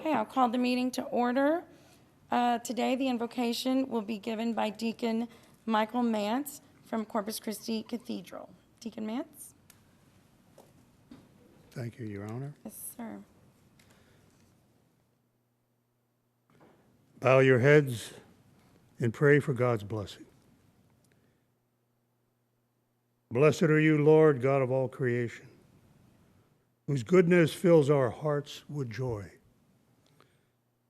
Okay, I'll call the meeting to order. Today, the invocation will be given by Deacon Michael Mance from Corpus Christi Cathedral. Deacon Mance? Thank you, Your Honor. Yes, sir. Bow your heads and pray for God's blessing. Blessed are you, Lord, God of all creation, whose goodness fills our hearts with joy.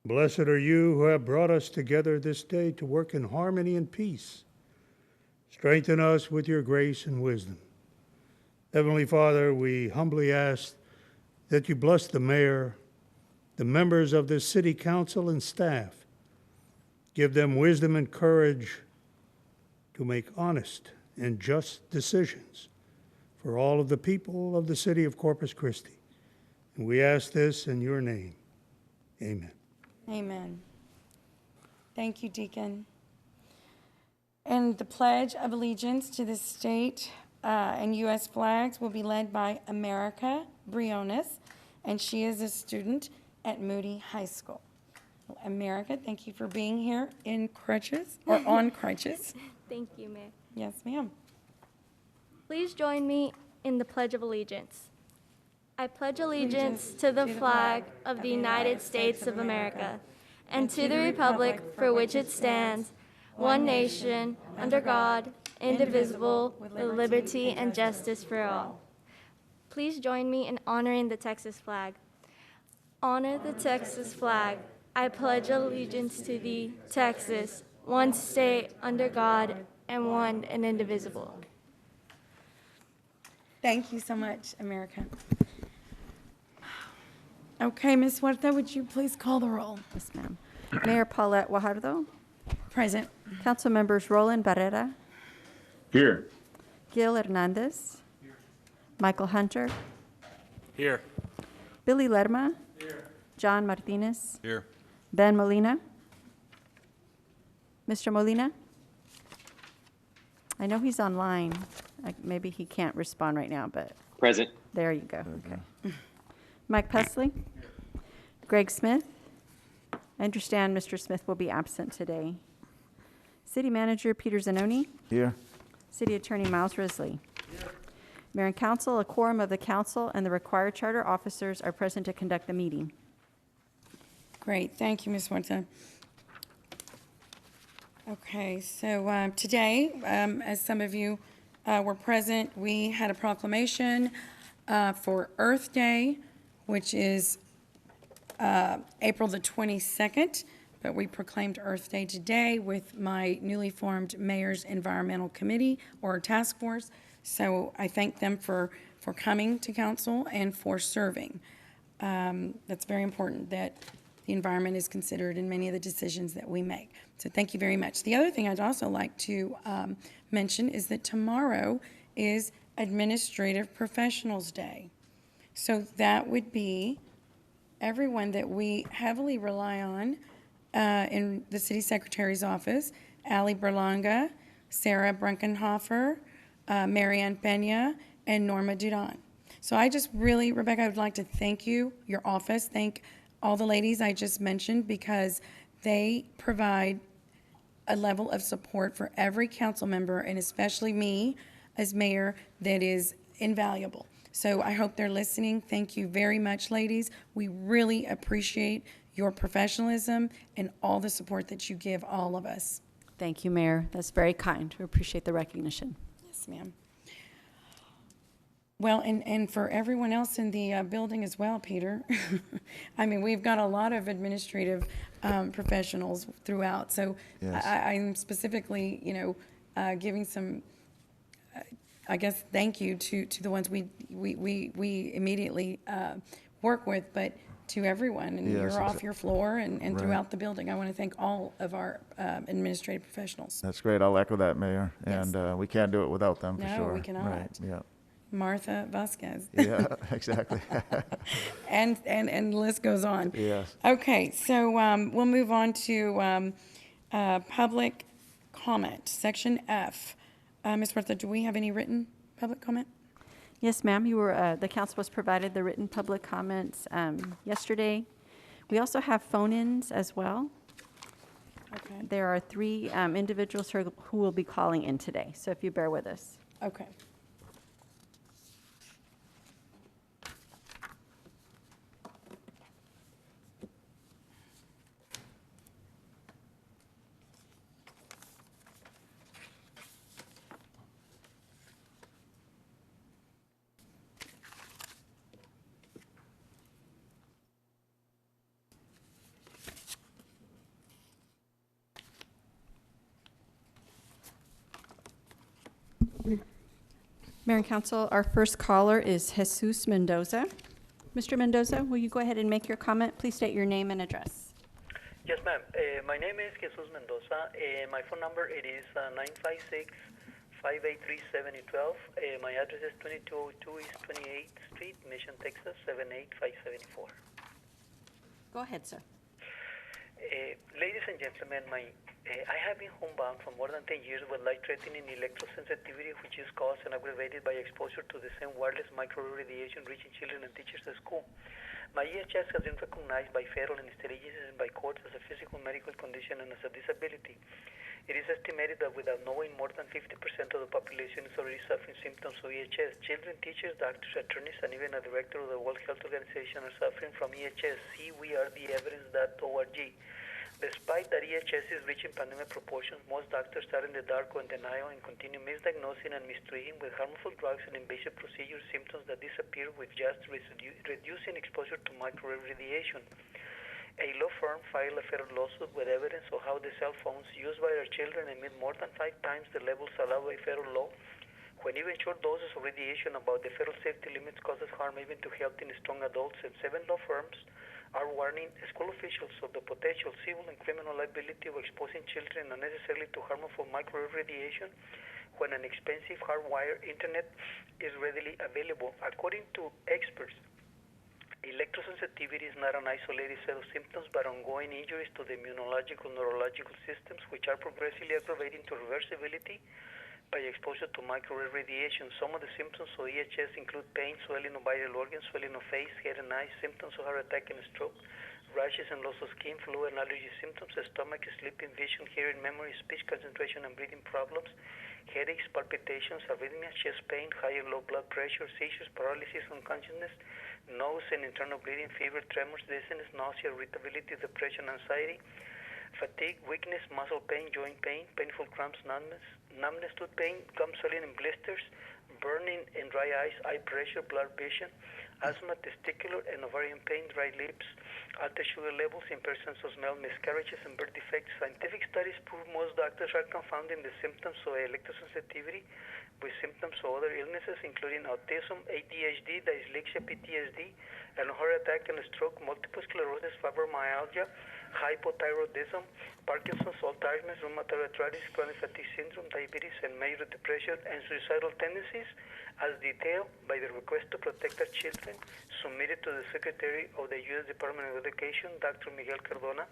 Blessed are you who have brought us together this day to work in harmony and peace. Strengthen us with your grace and wisdom. Heavenly Father, we humbly ask that you bless the mayor, the members of the city council and staff. Give them wisdom and courage to make honest and just decisions for all of the people of the city of Corpus Christi. And we ask this in your name. Amen. Amen. Thank you, Deacon. And the Pledge of Allegiance to the state and U.S. flags will be led by America Briones, and she is a student at Moody High School. America, thank you for being here in crutches, or on crutches. Thank you, Mayor. Yes, ma'am. Please join me in the Pledge of Allegiance. I pledge allegiance to the flag of the United States of America and to the republic for which it stands, one nation, under God, indivisible, with liberty and justice for all. Please join me in honoring the Texas flag. Honor the Texas flag. I pledge allegiance to thee, Texas, one state under God and one and indivisible. Thank you so much, America. Okay, Ms. Huerta, would you please call the roll? Yes, ma'am. Mayor Paulette Guajardo, Present. Council members Roland Barrera, Here. Gil Hernandez, Michael Hunter, Here. Billy Lerma, John Martinez, Here. Ben Molina. Mr. Molina? I know he's online. Maybe he can't respond right now, but Present. there you go. Okay. Mike Pesley? Greg Smith? I understand Mr. Smith will be absent today. City Manager Peter Zanoni? Here. City Attorney Miles Risley? Mayor and Council, a quorum of the council and the required charter officers are present to conduct the meeting. Great, thank you, Ms. Huerta. Okay, so today, as some of you were present, we had a proclamation for Earth Day, which is April the 22nd, but we proclaimed Earth Day today with my newly formed Mayor's Environmental Committee or Task Force. So I thank them for coming to council and for serving. That's very important that the environment is considered in many of the decisions that we make. So thank you very much. The other thing I'd also like to mention is that tomorrow is Administrative Professionals Day. So that would be everyone that we heavily rely on in the city secretary's office: Ali Berlanga, Sarah Brunkenhofer, Marianne Pena, and Norma Dudan. So I just really, Rebecca, I would like to thank you, your office, thank all the ladies I just mentioned, because they provide a level of support for every council member, and especially me as mayor, that is invaluable. So I hope they're listening. Thank you very much, ladies. We really appreciate your professionalism and all the support that you give all of us. Thank you, Mayor. That's very kind. We appreciate the recognition. Yes, ma'am. Well, and for everyone else in the building as well, Peter. I mean, we've got a lot of administrative professionals throughout. So Yes. I'm specifically, giving some, I guess, thank you to the ones we immediately work with, but to everyone, and Yes, you're off your floor and Right. throughout the building. I want to thank all of our administrative professionals. That's great. I'll echo that, Mayor. Yes. And we can't do it without them, for No, sure. we cannot. Right. Yeah. Martha Vasquez. Yeah, exactly. and the list goes on. Yes. Okay, so we'll move on to public comment, section F. Ms. Huerta, do we have any written public comment? Yes, ma'am. You were the council was provided the written public comments yesterday. We also have phone-ins as well. Okay, There are three individuals who will be calling in today, so if you bear with us. okay. Mayor and Council, our first caller is Jesus Mendoza. Mr. Mendoza, will you go ahead and make your comment? Please state your name and address. Yes, ma'am. My name is Jesus Mendoza. My phone number it is 956-583-7012. My address is 2202 East 28th Street, Mission, Texas 78574. Go ahead, sir. Ladies and gentlemen, I have been homebound for more than 10 years with light-threatening electrosensitivity, which is caused and aggravated by exposure to the same wireless micro-radiation reaching children and teachers at school. My EHS has been recognized by federal and state agencies and by courts as a physical medical condition and as a disability. It is estimated that without knowing, more than 50% of the population is already suffering symptoms of EHS. Children, teachers, doctors, attorneys, and even a director of the World Health Organization are suffering from EHS. See wearetheevidence.org. Despite that EHS is reaching pandemic proportions, most doctors are in the dark or in denial and continue misdiagnosing and mistreating with harmful drugs and invasive procedures symptoms that disappear with just reducing exposure to microwave radiation. A law firm filed a federal lawsuit with evidence of how the cell phones used by our children emit more than 5 times the levels allowed by federal law, when even short doses of radiation above the federal safety limits causes harm even to healthy and strong adults. And 7 law firms are warning school officials of the potential civil and criminal liability of exposing children unnecessarily to harmful microwave radiation when an expensive hardwired internet is readily available. According to experts, electrosensitivity is not an isolated set of symptoms, but ongoing injuries to the immunological and neurological systems, which are progressively aggravating to reversibility by exposure to microwave radiation. Some of the symptoms of EHS include pain, swelling of vital organs, swelling of face, head and eyes, symptoms of heart attack and stroke, rashes and loss of skin, flu and allergy symptoms, stomach, sleeping, vision, hearing, memory, speech, concentration and breathing problems, headaches, palpitations, arrhythmias, chest pain, high and low blood pressure, seizures, paralysis, unconsciousness, nose and internal bleeding, fever, tremors, dizziness, nausea, irritability, depression, anxiety, fatigue, weakness, muscle pain, joint pain, painful cramps, numbness, tooth pain, gum swelling and blisters, burning and dry eyes, eye pressure, blurred vision, asthma, testicular and ovarian pain, dry lips, altered sugar levels, impaired sense of smell, miscarriages and birth defects. Scientific studies prove most doctors are confounding the symptoms of electrosensitivity with symptoms of other illnesses, including autism, ADHD, dyslexia, PTSD, and heart attack and stroke, multiple sclerosis, fibromyalgia, hypothyroidism, Parkinson's, Alzheimer's, rheumatoid arthritis, chronic fatigue syndrome, diabetes, and major depression and suicidal tendencies, as detailed by the request to protect our children submitted to the Secretary of the U.S. Department of Education, Dr. Miguel Cardona,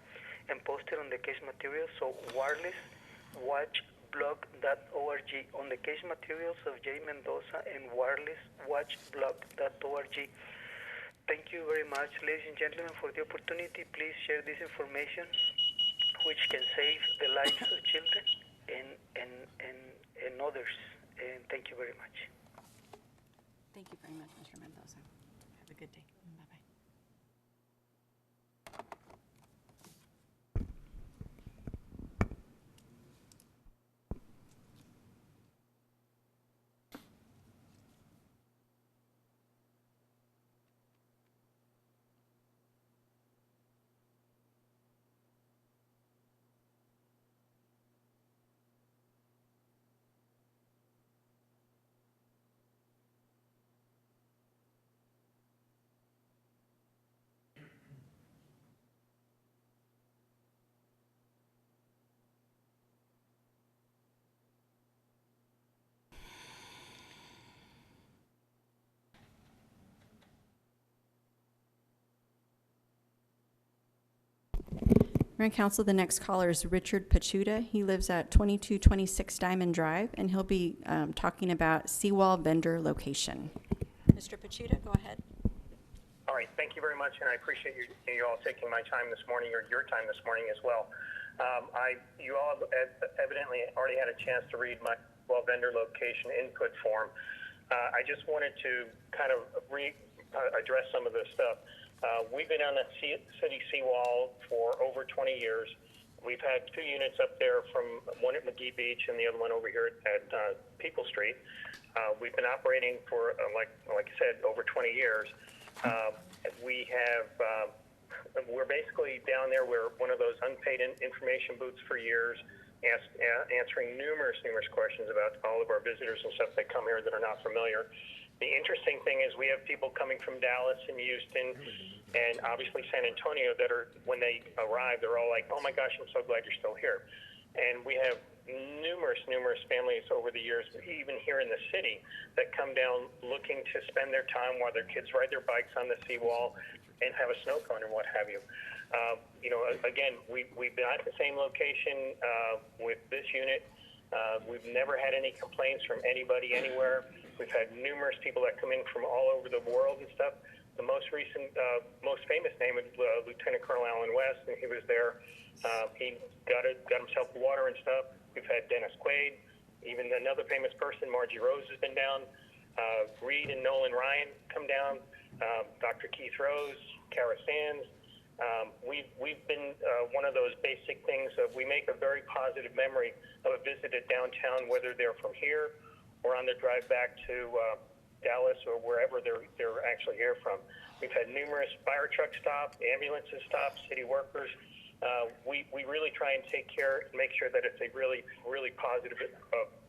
and posted on the case materials of wirelesswatchblog.org, on the case materials of J. Mendoza and wirelesswatchblog.org. Thank you very much, ladies and gentlemen, for the opportunity. Please share this information, which can save the lives of children and others. And thank you very much. Thank you very much, Mr. Mendoza. Have a good day. Bye-bye. Mayor and Council, the next caller is Richard Pachuta. He lives at 2226 Diamond Drive, and he'll be talking about seawall vendor location. Mr. Pachuta, go ahead. All right, thank you very much, and I appreciate you all taking my time this morning, or your time this morning as well. You all have evidently already had a chance to read my vendor location input form. I just wanted to kind of address some of this stuff. We've been on the city seawall for over 20 years. We've had 2 units up there, from one at McGee Beach and the other one over here at People Street. We've been operating for, like I said, over 20 years. We're basically down there. We're one of those unpaid information booths for years, answering numerous questions about all of our visitors and stuff that come here that are not familiar. The interesting thing is we have people coming from Dallas and Houston and obviously San Antonio that are, when they arrive, they're all like, oh my gosh, I'm so glad you're still here. And we have numerous families over the years, even here in the city, that come down looking to spend their time while their kids ride their bikes on the seawall and have a snow cone and what have you. Again, we've been at the same location with this unit. We've never had any complaints from anybody anywhere. We've had numerous people that come in from all over the world and stuff. The most recent, most famous name is Lieutenant Colonel Alan West, and he was there. He got himself water and stuff. We've had Dennis Quaid, even another famous person, Margie Rose, has been down. Reed and Nolan Ryan come down. Dr. Keith Rose, Kara Sands. We've been one of those basic things of we make a very positive memory of a visit at downtown, whether they're from here or on their drive back to Dallas or wherever they're actually here from. We've had numerous fire truck stops, ambulances stop, city workers. We really try and take care and make sure that it's a really positive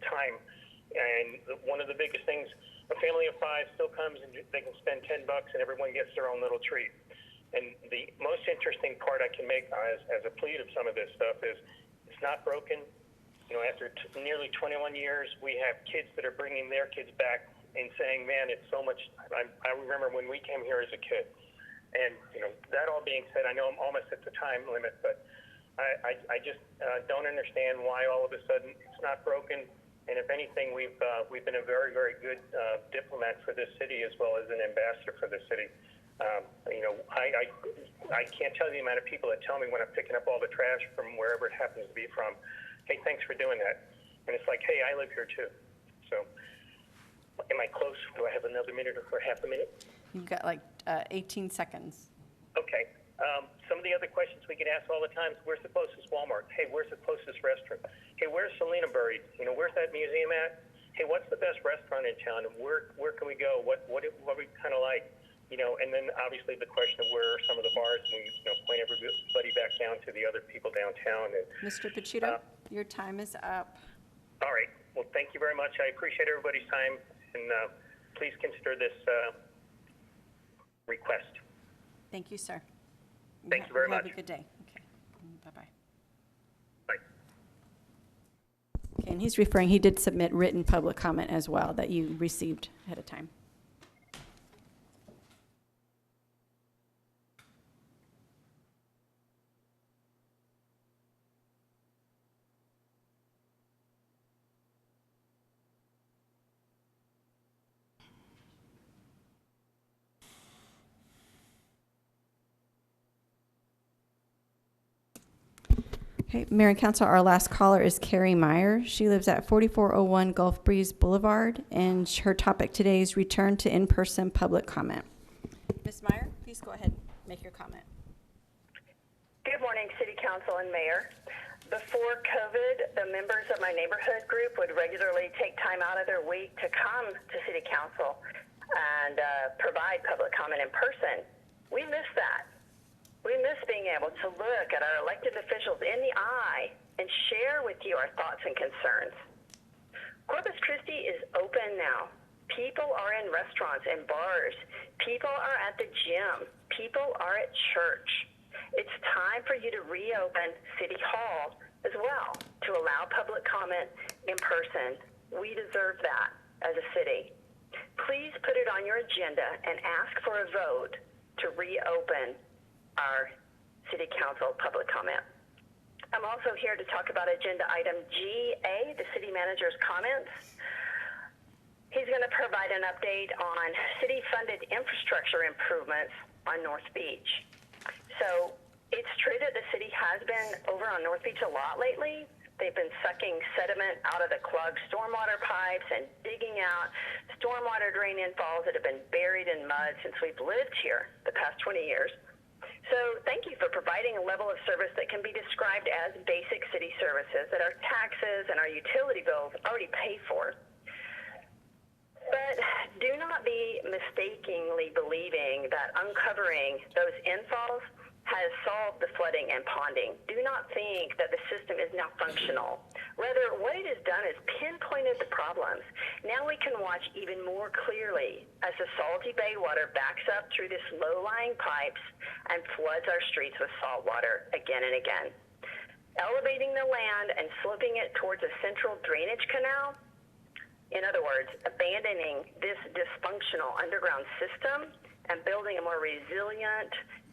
time. And one of the biggest things, a family of 5 still comes and they can spend $10 and everyone gets their own little treat. And the most interesting part I can make as a plea of some of this stuff is it's not broken. After nearly 21 years, we have kids that are bringing their kids back and saying, man, it's so much. I remember when we came here as a kid. And, that all being said, I know I'm almost at the time limit, but I just don't understand why all of a sudden it's not broken. And if anything, we've been a very, very good diplomat for this city as well as an ambassador for the city. I can't tell you the amount of people that tell me when I'm picking up all the trash from wherever it happens to be from, hey, thanks for doing that. And it's like, hey, I live here too. So am I close? Do I have another minute or half a minute? You've got like 18 seconds. Okay. Some of the other questions we get asked all the time is, where's the closest Walmart? Hey, where's the closest restaurant? Hey, where's Selena buried? Where's that museum at? Hey, what's the best restaurant in town? And where can we go? What we kind of like? And then obviously the question of where are some of the bars, and point everybody back down to the other people downtown. And, Mr. Picciuto, your time is up. all right. Well, thank you very much. I appreciate everybody's time, and please consider this request. Thank you, sir. Thank you very much. Have a good day. Okay. Bye-bye. Bye. Okay, and he's referring, he did submit written public comment as well that you received ahead of time. Okay, Mayor and Council, our last caller is Carrie Meyer. She lives at 4401 Gulf Breeze Boulevard, and her topic today is return to in-person public comment. Ms. Meyer, please go ahead and make your comment. Good morning, City Council and Mayor. Before COVID, the members of my neighborhood group would regularly take time out of their week to come to City Council and provide public comment in person. We miss that. We miss being able to look at our elected officials in the eye and share with you our thoughts and concerns. Corpus Christi is open now. People are in restaurants and bars. People are at the gym. People are at church. It's time for you to reopen City Hall as well to allow public comment in person. We deserve that as a city. Please put it on your agenda and ask for a vote to reopen our City Council public comment. I'm also here to talk about agenda item GA, the City Manager's comments. He's going to provide an update on city-funded infrastructure improvements on North Beach. So it's true that the city has been over on North Beach a lot lately. They've been sucking sediment out of the clogged stormwater pipes and digging out stormwater drain infalls that have been buried in mud since we've lived here the past 20 years. So thank you for providing a level of service that can be described as basic city services that our taxes and our utility bills already pay for. But do not be mistakenly believing that uncovering those infalls has solved the flooding and ponding. Do not think that the system is now functional. Rather, what it has done is pinpointed the problems. Now we can watch even more clearly as the salty bay water backs up through this low-lying pipes and floods our streets with salt water again and again. Elevating the land and sloping it towards a central drainage canal, in other words, abandoning this dysfunctional underground system and building a more resilient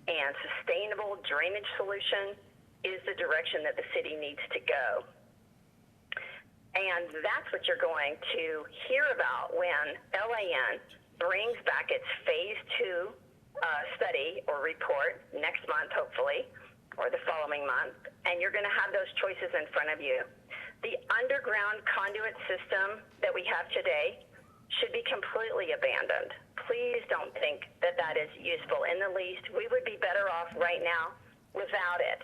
and sustainable drainage solution is the direction that the city needs to go. And that's what you're going to hear about when LAN brings back its Phase 2 study or report next month, hopefully, or the following month, and you're going to have those choices in front of you. The underground conduit system that we have today should be completely abandoned. Please don't think that that is useful in the least. We would be better off right now without it,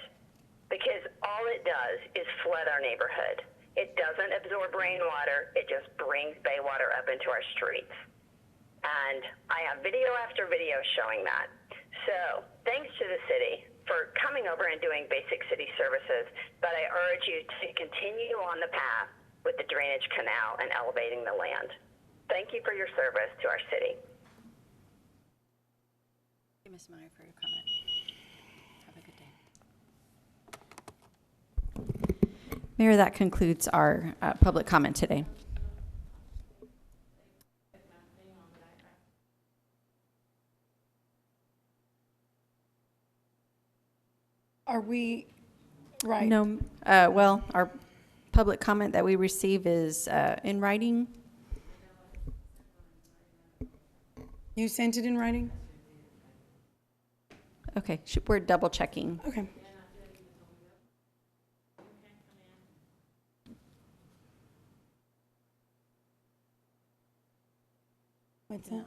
because all it does is flood our neighborhood. It doesn't absorb rainwater. It just brings bay water up into our streets. And I have video after video showing that. So thanks to the city for coming over and doing basic city services, but I urge you to continue on the path with the drainage canal and elevating the land. Thank you for your service to our city. Thank you, Ms. Meyer, for your comment. Have a good day. Mayor, that concludes our public comment today. Are we, right? No, well, our public comment that we receive is in writing. You sent it in writing? Okay, we're double checking. Okay. What's that?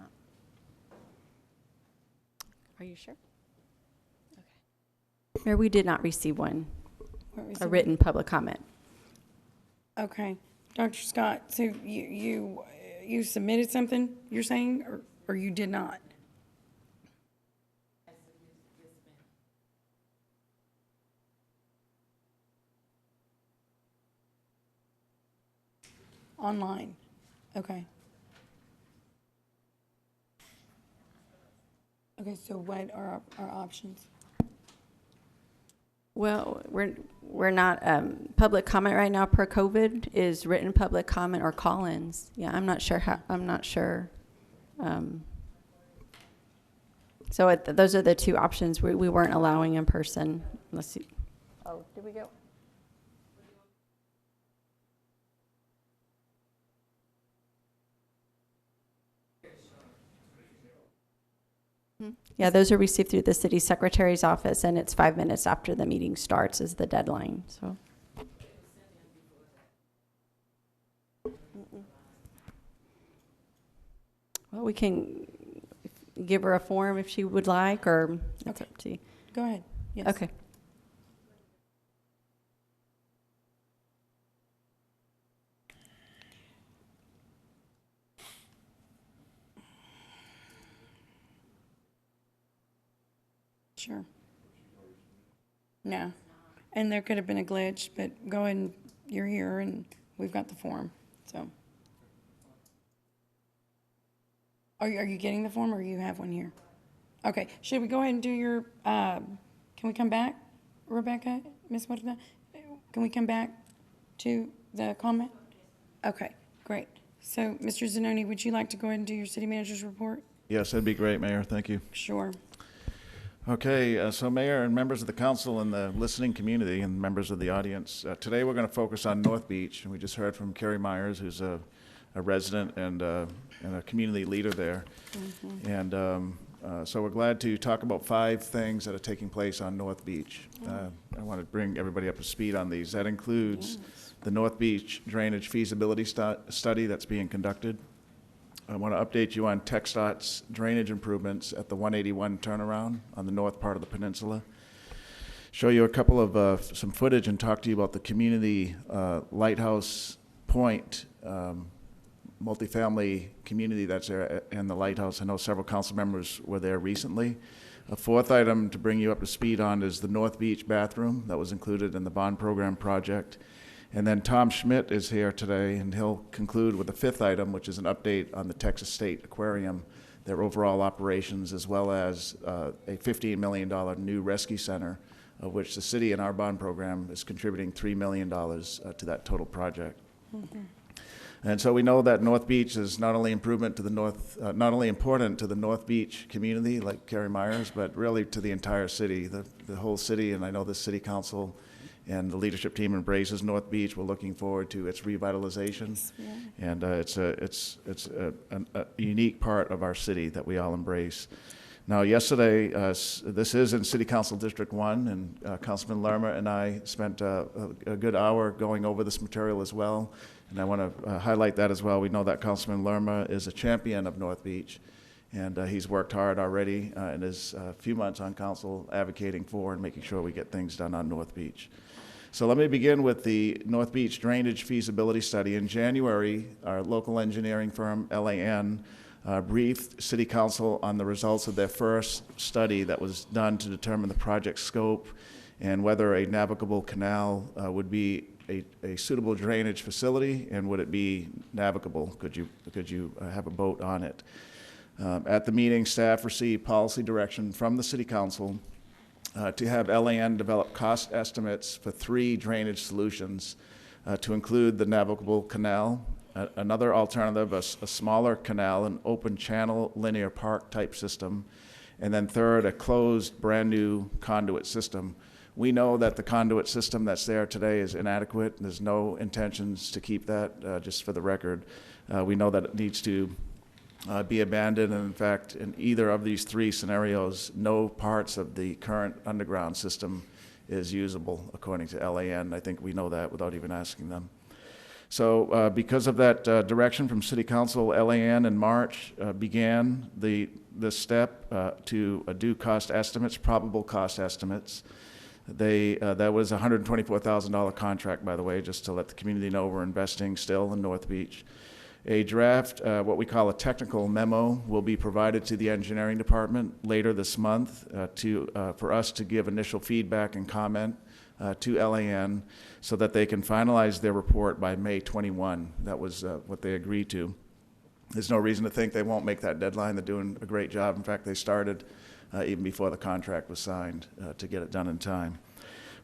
Are you sure? Okay. Mayor, we did not receive one, What was a it? written public comment. Okay. Dr. Scott, so you submitted something, you're saying, or you did not? Online. Okay. Okay, so what are our options? Well, we're not, public comment right now per COVID is written public comment or call-ins. Yeah, I'm not sure how, I'm not sure. So those are the two options. We weren't allowing in person. Let's see. Oh, did we go? Yeah, those are received through the city secretary's office, and it's 5 minutes after the meeting starts is the deadline, so. Well, we can give her a form if she would like, or it's up to you. Go ahead. Yes. Okay. Sure. No. And there could have been a glitch, but go ahead and you're here and we've got the form, so. Are you getting the form or you have one here? Okay, should we go ahead and do your, can we come back, Rebecca, Ms. Wadena? Can we come back to the comment? Okay, great. So, Mr. Zanoni, would you like to go ahead and do your city manager's report? Yes, that'd be great, Mayor. Thank you. Sure. Okay, so Mayor and members of the council and the listening community and members of the audience, today we're going to focus on North Beach. And we just heard from Carrie Myers, who's a a resident and a community leader there. And so we're glad to talk about 5 things that are taking place on North Beach. I want to bring everybody up to speed on these. That includes the North Beach Drainage Feasibility Study that's being conducted. I want to update you on TxDOT's drainage improvements at the 181 turnaround on the north part of the peninsula. Show you a couple of some footage and talk to you about the community Lighthouse Point multifamily community that's there and the lighthouse. I know several council members were there recently. A 4th item to bring you up to speed on is the North Beach bathroom that was included in the bond program project. And then Tom Schmidt is here today, and he'll conclude with the 5th item, which is an update on the Texas State Aquarium, their overall operations, as well as a $15 million new rescue center, of which the city in our bond program is contributing $3 million to that total project. And so we know that North Beach is not only important to the North Beach community, like Carrie Myers, but really to the entire city, the whole city. And I know the city council and the leadership team embraces North Beach. We're looking forward to its revitalization, and it's a unique part of our city that we all embrace. Now, yesterday, this is in City Council District 1, and Councilman Lerma and I spent a good hour going over this material as well, and I want to highlight that as well. We know that Councilman Lerma is a champion of North Beach, and he's worked hard already in his few months on council advocating for and making sure we get things done on North Beach. So let me begin with the North Beach Drainage Feasibility Study. In January, our local engineering firm, LAN, briefed City Council on the results of their first study that was done to determine the project scope and whether a navigable canal would be a suitable drainage facility, and would it be navigable? Could you have a boat on it? At the meeting, staff received policy direction from the City Council to have LAN develop cost estimates for 3 drainage solutions to include the navigable canal, another alternative, a smaller canal, an open channel linear park type system, and then third, a closed brand new conduit system. We know that the conduit system that's there today is inadequate. There's no intentions to keep that, just for the record. We know that it needs to be abandoned, and in fact, in either of these 3 scenarios, no parts of the current underground system is usable, according to LAN. I think we know that without even asking them. So because of that direction from City Council, LAN in March began this step to do cost estimates, probable cost estimates. That was a $124,000 contract, by the way, just to let the community know we're investing still in North Beach. A draft, what we call a technical memo, will be provided to the engineering department later this month for us to give initial feedback and comment to LAN so that they can finalize their report by May 21. That was what they agreed to. There's no reason to think they won't make that deadline. They're doing a great job. In fact, they started even before the contract was signed to get it done in time.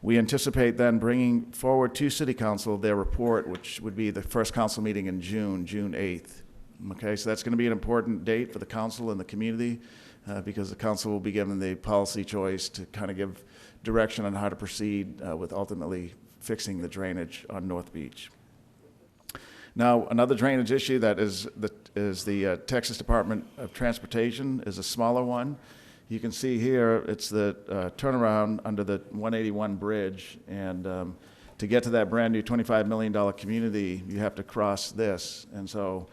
We anticipate then bringing forward to City Council their report, which would be the first council meeting in June 8th. Okay, so that's going to be an important date for the council and the community because the council will be given the policy choice to kind of give direction on how to proceed with ultimately fixing the drainage on North Beach. Now, another drainage issue that is the Texas Department of Transportation is a smaller one. You can see here, it's the turnaround under the 181 bridge, and to get to that brand new $25 million community, you have to cross this. And so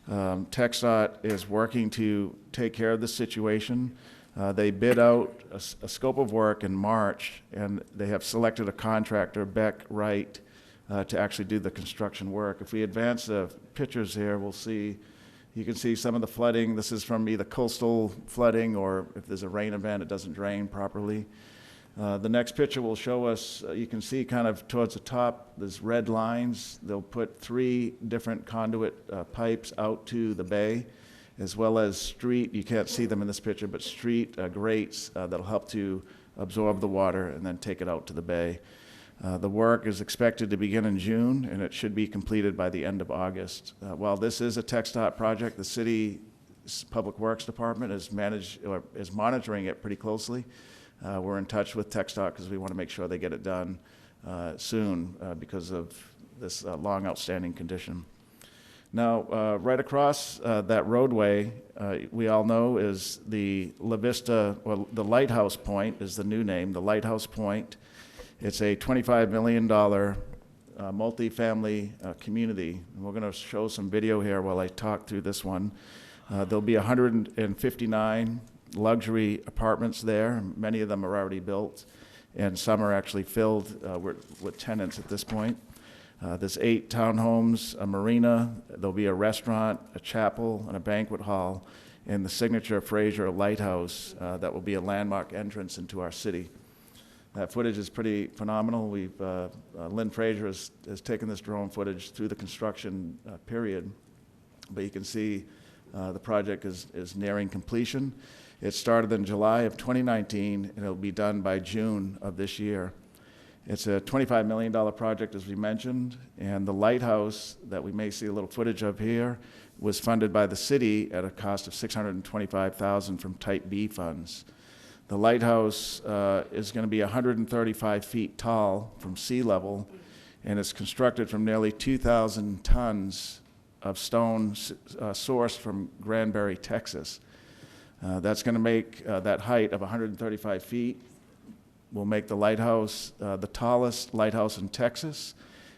TxDOT is working to take care of this situation. They bid out a scope of work in March, and they have selected a contractor, Beck Wright, to actually do the construction work. If we advance the pictures here, we'll see. You can see some of the flooding. This is from either coastal flooding or if there's a rain event, it doesn't drain properly. The next picture will show us, you can see kind of towards the top, there's red lines. They'll put 3 different conduit pipes out to the bay, as well as street, you can't see them in this picture, but street grates that'll help to absorb the water and then take it out to the bay. The work is expected to begin in June, and it should be completed by the end of August. While this is a TxDOT project, the City's Public Works Department is monitoring it pretty closely. We're in touch with TxDOT because we want to make sure they get it done soon because of this long outstanding condition. Now, right across that roadway, we all know is the La Vista, well, the Lighthouse Point is the new name, the Lighthouse Point. It's a $25 million multifamily community. And we're going to show some video here while I talk through this one. There'll be 159 luxury apartments there. Many of them are already built, and some are actually filled with tenants at this point. There's 8 townhomes, a marina, there'll be a restaurant, a chapel, and a banquet hall, and the signature Fraser Lighthouse that will be a landmark entrance into our city. That footage is pretty phenomenal. Lynn Fraser has taken this drone footage through the construction period, but you can see the project is nearing completion. It started in July of 2019, and it'll be done by June of this year. It's a $25 million project, as we mentioned, and the lighthouse that we may see a little footage of here was funded by the city at a cost of $625,000 from Type B funds. The lighthouse is going to be 135 feet tall from sea level, and it's constructed from nearly 2,000 tons of stone sourced from Granbury, Texas. That's going to make that height of 135 feet will make the lighthouse the tallest lighthouse in Texas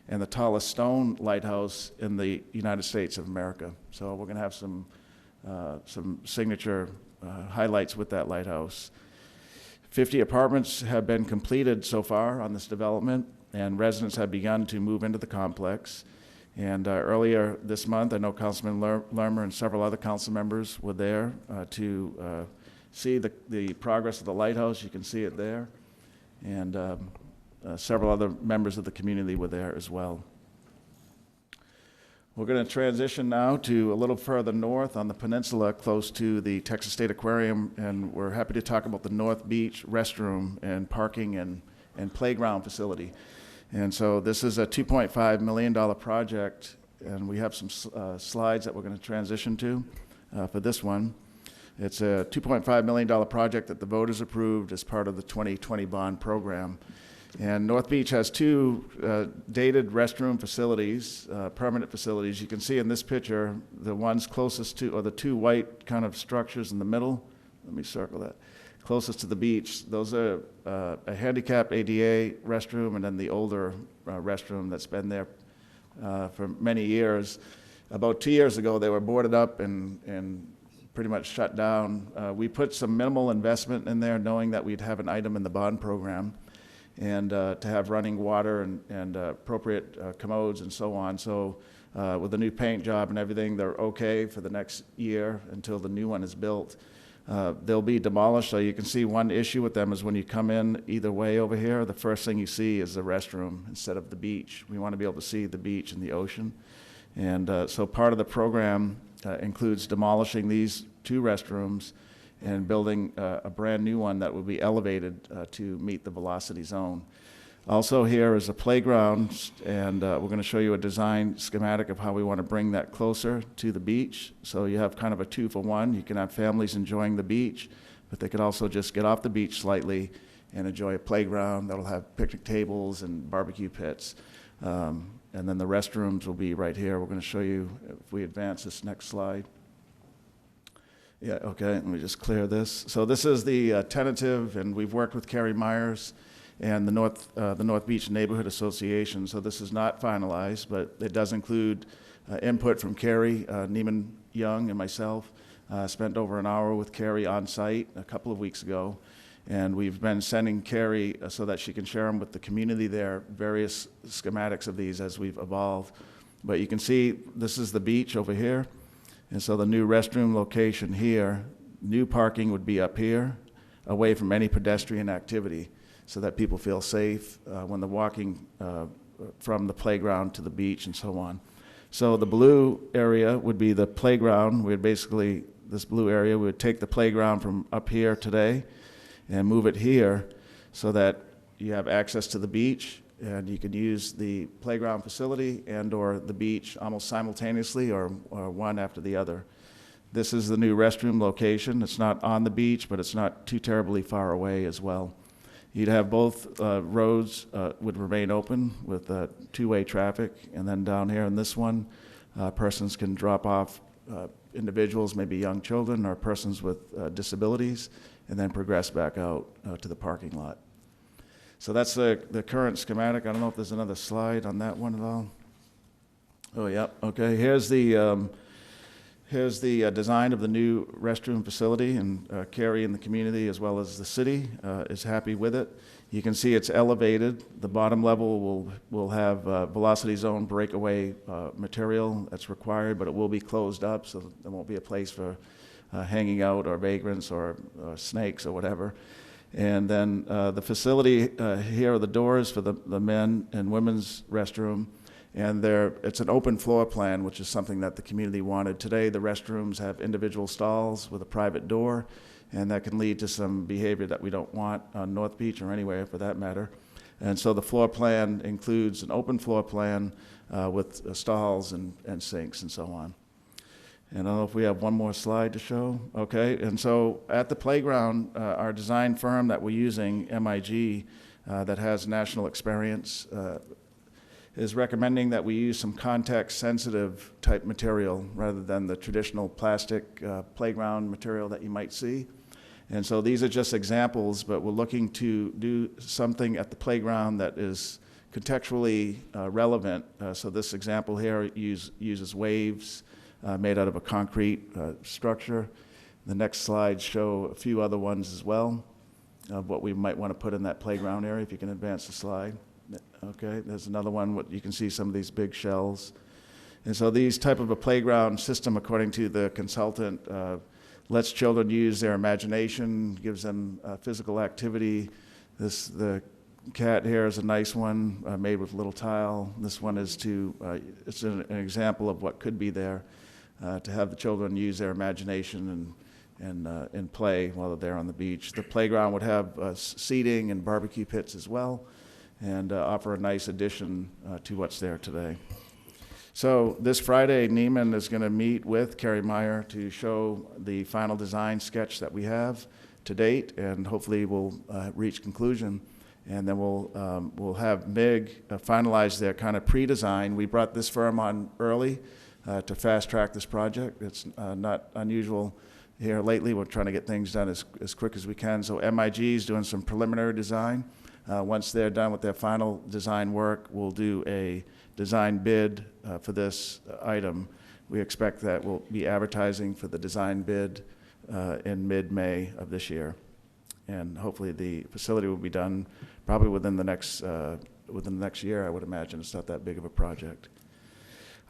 and the tallest stone lighthouse in the United States of America. So we're going to have some signature highlights with that lighthouse. 50 apartments have been completed so far on this development, and residents have begun to move into the complex. And earlier this month, I know Councilman Lermer and several other council members were there to see the progress of the lighthouse. You can see it there. And several other members of the community were there as well. We're going to transition now to a little further north on the peninsula, close to the Texas State Aquarium, and we're happy to talk about the North Beach restroom and parking and playground facility. And so this is a $2.5 million project, and we have some slides that we're going to transition to for this one. It's a $2.5 million project that the voters approved as part of the 2020 bond program. And North Beach has 2 dated restroom facilities, permanent facilities. You can see in this picture, the ones closest to, or the 2 white kind of structures in the middle. Let me circle that. Closest to the beach. Those are a handicap ADA restroom, and then the older restroom that's been there for many years. About 2 years ago, they were boarded up and pretty much shut down. We put some minimal investment in there, knowing that we'd have an item in the bond program, and to have running water and appropriate commodes and so on. So with the new paint job and everything, they're okay for the next year until the new one is built. They'll be demolished, so you can see one issue with them is when you come in either way over here, the first thing you see is the restroom instead of the beach. We want to be able to see the beach and the ocean. And so part of the program includes demolishing these 2 restrooms and building a brand new one that will be elevated to meet the velocity zone. Also here is a playground, and we're going to show you a design schematic of how we want to bring that closer to the beach. So you have kind of a 2-for-1. You can have families enjoying the beach, but they could also just get off the beach slightly and enjoy a playground that'll have picnic tables and barbecue pits. And then the restrooms will be right here. We're going to show you, if we advance this next slide. Yeah, okay, let me just clear this. So this is the tentative, and we've worked with Carrie Myers and the North Beach Neighborhood Association. So this is not finalized, but it does include input from Carrie, Neiman Young, and myself. Spent over an hour with Carrie on site a couple of weeks ago, and we've been sending Carrie so that she can share them with the community there, various schematics of these as we've evolved. But you can see this is the beach over here, and so the new restroom location here, new parking would be up here, away from any pedestrian activity, so that people feel safe when they're walking from the playground to the beach and so on. So the blue area would be the playground. We'd basically, this blue area, we would take the playground from up here today and move it here so that you have access to the beach, and you can use the playground facility and or the beach almost simultaneously or one after the other. This is the new restroom location. It's not on the beach, but it's not too terribly far away as well. You'd have both roads would remain open with 2-way traffic, and then down here in this one, Persons can drop off individuals, maybe young children or persons with disabilities, and then progress back out to the parking lot. So that's the current schematic. I don't know if there's another slide on that one at all. Oh, yeah, okay. Here's the design of the new restroom facility, and Carrie and the community, as well as the city, is happy with it. You can see it's elevated. The bottom level will have velocity zone breakaway material that's required, but it will be closed up, so there won't be a place for hanging out or vagrants or snakes or whatever. And then the facility, here are the doors for the men and women's restroom. And it's an open floor plan, which is something that the community wanted. Today, the restrooms have individual stalls with a private door, and that can lead to some behavior that we don't want on North Beach or anywhere for that matter. And so the floor plan includes an open floor plan with stalls and sinks and so on. And I don't know if we have one more slide to show. Okay, and so at the playground, our design firm that we're using, MIG, that has national experience, is recommending that we use some context-sensitive type material rather than the traditional plastic playground material that you might see. And so these are just examples, but we're looking to do something at the playground that is contextually relevant. So this example here uses waves made out of a concrete structure. The next slides show a few other ones as well of what we might want to put in that playground area, if you can advance the slide. Okay, there's another one. You can see some of these big shells. And so these type of a playground system, according to the consultant, lets children use their imagination, gives them physical activity. The cat here is a nice one made with little tile. This one is it's an example of what could be there, to have the children use their imagination and play while they're there on the beach. The playground would have seating and barbecue pits as well, and offer a nice addition to what's there today. So this Friday, Neiman is going to meet with Carrie Meyer to show the final design sketch that we have to date, and hopefully we'll reach conclusion. And then we'll have MIG finalize their kind of pre-design. We brought this firm on early to fast-track this project. It's not unusual here lately. We're trying to get things done as quick as we can. So MIG is doing some preliminary design. Once they're done with their final design work, we'll do a design bid for this item. We expect that we'll be advertising for the design bid in mid-May of this year. And hopefully the facility will be done probably within the next year, I would imagine. It's not that big of a project.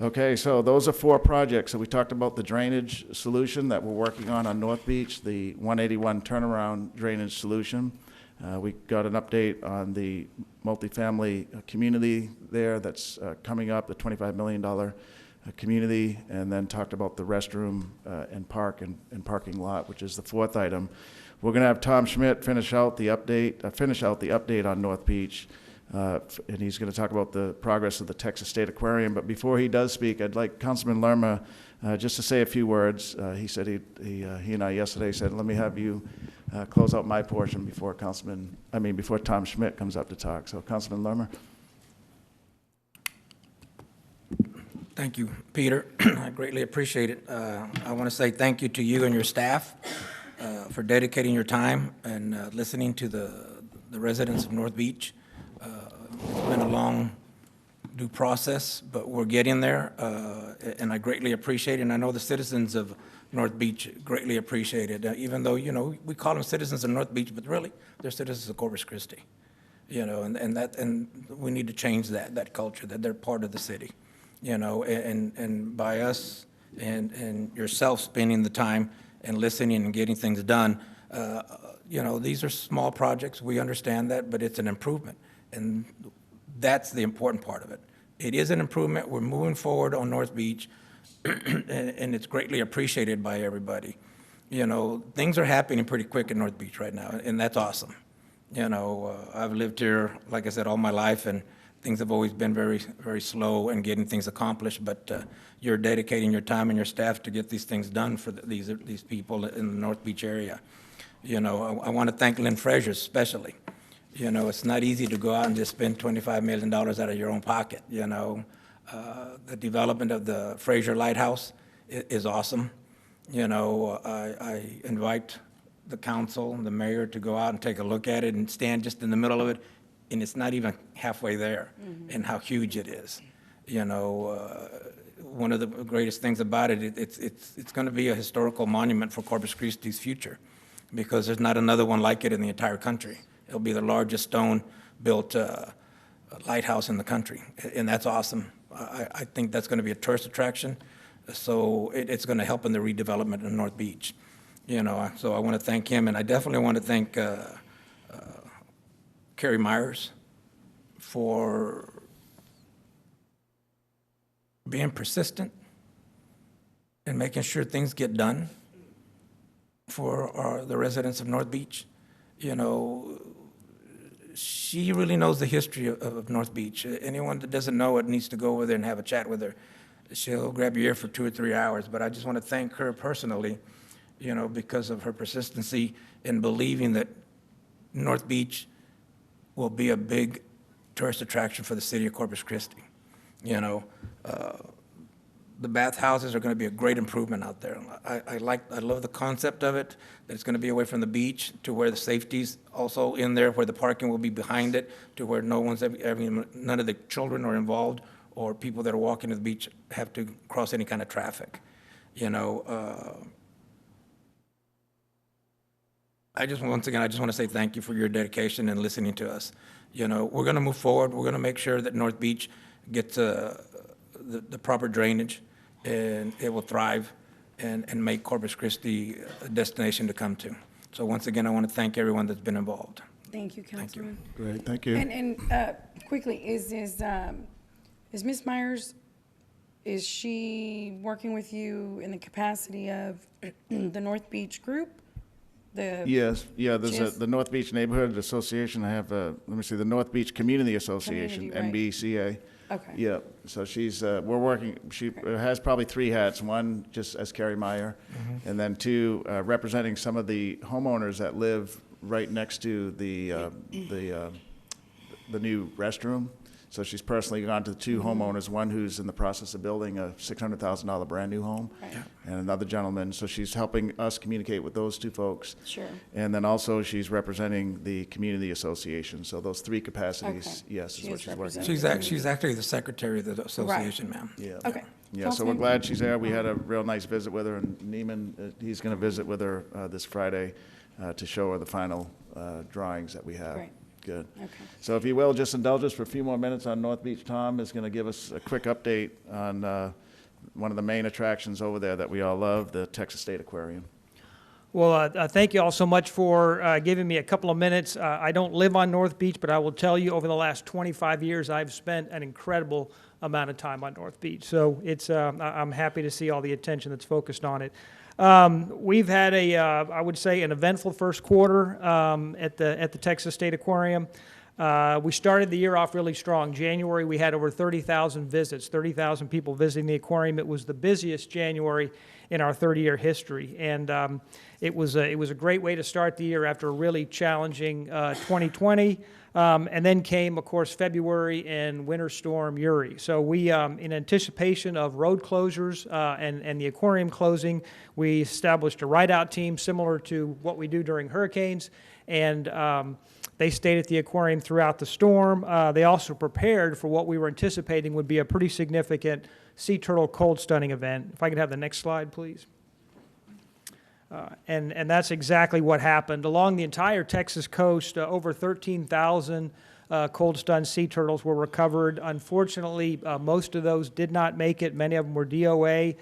Okay, so those are 4 projects. So we talked about the drainage solution that we're working on North Beach, the 181 turnaround drainage solution. We got an update on the multifamily community there that's coming up, the $25 million community, and then talked about the restroom and parking lot, which is the 4th item. We're going to have Tom Schmidt finish out the update on North Beach, and he's going to talk about the progress of the Texas State Aquarium. But before he does speak, I'd like Councilman Lerma just to say a few words. He said he and I yesterday said, let me have you close out my portion before Tom Schmidt comes up to talk. So Councilman Lerma. Thank you, Peter. I greatly appreciate it. I want to say thank you to you and your staff for dedicating your time and listening to the residents of North Beach. It's been a long due process, but we're getting there, and I greatly appreciate it. And I know the citizens of North Beach greatly appreciate it, even though, we call them citizens of North Beach, but really, they're citizens of Corpus Christi, and we need to change that culture, that they're part of the city, and by us and yourself spending the time and listening and getting things done, these are small projects, we understand that, but it's an improvement, and that's the important part of it. It is an improvement, we're moving forward on North Beach, and it's greatly appreciated by everybody. Things are happening pretty quick in North Beach right now, and that's awesome. I've lived here, like I said, all my life, and things have always been very, very slow in getting things accomplished, but you're dedicating your time and your staff to get these things done for these people in the North Beach area. I want to thank Lynn Frazier especially. It's not easy to go out and just spend $25 million out of your own pocket, The development of the Fraser Lighthouse is awesome. You know, I invite the council and the mayor to go out and take a look at it and stand just in the middle of it, and it's not even halfway there, and how huge it is. You know, one of the greatest things about it, it's going to be a historical monument for Corpus Christi's future, because there's not another one like it in the entire country. It'll be the largest stone-built lighthouse in the country, and that's awesome. I think that's going to be a tourist attraction, so it's going to help in the redevelopment of North Beach. You know, so I want to thank him, and I definitely want to thank Kerry Myers for being persistent and making sure things get done for the residents of North Beach. You know, she really knows the history of North Beach. Anyone that doesn't know it needs to go over there and have a chat with her. She'll grab your ear for 2 or 3 hours, but I just want to thank her personally, you know, because of her persistency in believing that North Beach will be a big tourist attraction for the city of Corpus Christi. You know, the bathhouses are going to be a great improvement out there. I love the concept of it, that it's going to be away from the beach to where the safety's also in there, where the parking will be behind it, to where none of the children are involved or people that are walking to the beach have to cross any kind of traffic. You know, once again, I just want to say thank you for your dedication and listening to us. You know, we're going to move forward. We're going to make sure that North Beach gets the proper drainage, and it will thrive and make Corpus Christi a destination to come to. So once again, I want to thank everyone that's been involved. Thank you, Councilman. Great, thank you. And quickly, is Ms. Myers, is she working with you in the capacity of the North Beach group? Yes, yeah, there's Just- the North Beach Neighborhood Association. I have, let me see, the North Beach Community Association, Community, right. NBCA. Okay. Yeah, so she's, we're working, she has probably 3 hats. One, just as Carrie Meyer, and then 2, representing some of the homeowners that live right next to the new restroom. So she's personally gone to the 2 homeowners, one who's in the process of building a $600,000 brand-new home, Right. and another gentleman. So she's helping us communicate with those 2 folks. Sure. And then also she's representing the community association. So those 3 capacities, Okay. yes, is She what is she's working representing. on. She's actually the secretary of the association, ma'am. Yeah. Okay. Yeah, so we're Councilman? glad she's there. We had a real nice visit with her, and Neiman, he's going to visit with her this Friday to show her the final drawings that we have. Great. Good. Okay. So if you will, just indulge us for a few more minutes on North Beach. Tom is going to give us a quick update on one of the main attractions over there that we all love, the Texas State Aquarium. Well, thank you all so much for giving me a couple of minutes. I don't live on North Beach, but I will tell you, over the last 25 years, I've spent an incredible amount of time on North Beach. So it's, I'm happy to see all the attention that's focused on it. We've had I would say, an eventful first quarter at the Texas State Aquarium. We started the year off really strong. January, we had over 30,000 visits, 30,000 people visiting the aquarium. It was the busiest January in our 30-year history, and it was a great way to start the year after a really challenging 2020. And then came, of course, February and Winter Storm Uri. So we, in anticipation of road closures and the aquarium closing, we established a ride-out team similar to what we do during hurricanes, and they stayed at the aquarium throughout the storm. They also prepared for what we were anticipating would be a pretty significant sea turtle cold stunning event. If I could have the next slide, please. And that's exactly what happened. Along the entire Texas coast, over 13,000 cold-stunned sea turtles were recovered. Unfortunately, most of those did not make it. Many of them were DOA.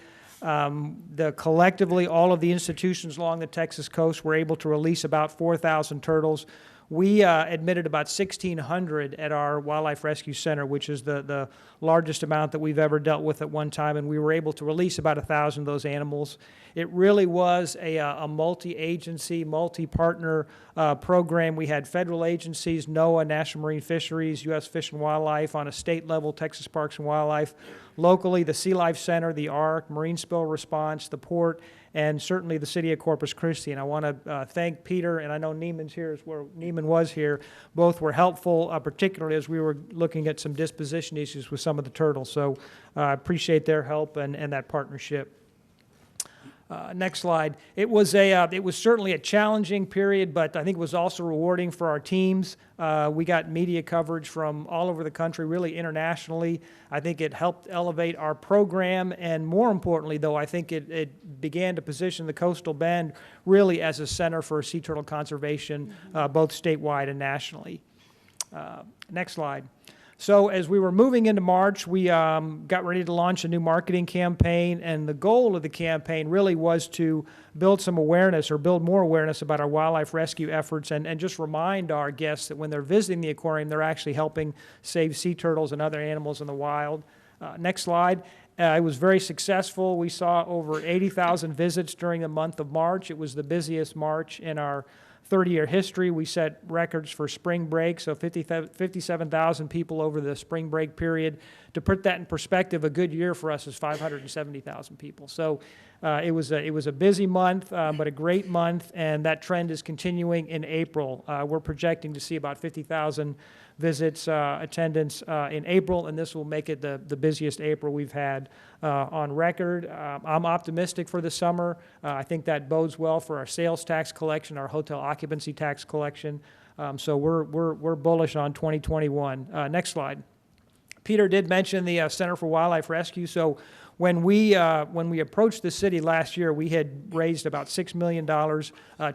Collectively, all of the institutions along the Texas coast were able to release about 4,000 turtles. We admitted about 1,600 at our Wildlife Rescue Center, which is the largest amount that we've ever dealt with at one time, and we were able to release about 1,000 of those animals. It really was a multi-agency, multi-partner program. We had federal agencies, NOAA, National Marine Fisheries, U.S. Fish and Wildlife, on a state level, Texas Parks and Wildlife, locally, the Sea Life Center, the ARC, Marine Spill Response, the port, and certainly the city of Corpus Christi. And I want to thank Peter, and I know Neiman's here, where Neiman was here. Both were helpful, particularly as we were looking at some disposition issues with some of the turtles. So I appreciate their help and that partnership. Next slide. It was certainly a challenging period, but I think it was also rewarding for our teams. We got media coverage from all over the country, really internationally. I think it helped elevate our program, and more importantly, though, I think it began to position the Coastal Bend really as a center for sea turtle conservation, both statewide and nationally. Next slide. So as we were moving into March, we got ready to launch a new marketing campaign, and the goal of the campaign really was to build some awareness or build more awareness about our wildlife rescue efforts and just remind our guests that when they're visiting the aquarium, they're actually helping save sea turtles and other animals in the wild. Next slide. It was very successful. We saw over 80,000 visits during the month of March. It was the busiest March in our 30-year history. We set records for spring break, so 57,000 people over the spring break period. To put that in perspective, a good year for us is 570,000 people. So it was a busy month, but a great month, and that trend is continuing in April. We're projecting to see about 50,000 visits, attendance in April, and this will make it the busiest April we've had on record. I'm optimistic for the summer. I think that bodes well for our sales tax collection, our hotel occupancy tax collection. So we're bullish on 2021. Next slide. Peter did mention the Center for Wildlife Rescue. So when we approached the city last year, we had raised about $6 million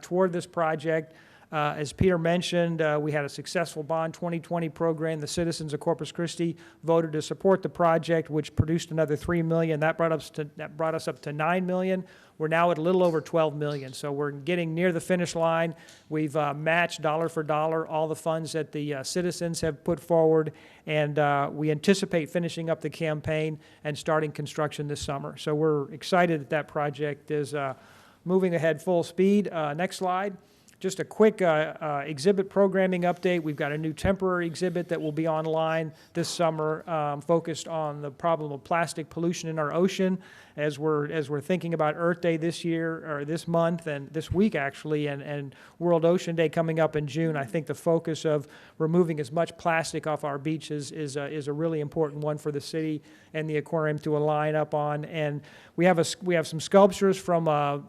toward this project. As Peter mentioned, we had a successful Bond 2020 program. The citizens of Corpus Christi voted to support the project, which produced another $3 million. That brought us up to $9 million. We're now at a little over $12 million. So we're getting near the finish line. We've matched dollar for dollar all the funds that the citizens have put forward, and we anticipate finishing up the campaign and starting construction this summer. So we're excited that that project is moving ahead full speed. Next slide. Just a quick exhibit programming update. We've got a new temporary exhibit that will be online this summer, focused on the problem of plastic pollution in our ocean. As we're thinking about Earth Day this year, or this month, and this week actually, and World Ocean Day coming up in June, I think the focus of removing as much plastic off our beaches is a really important one for the city and the aquarium to align up on. And we have some sculptures from a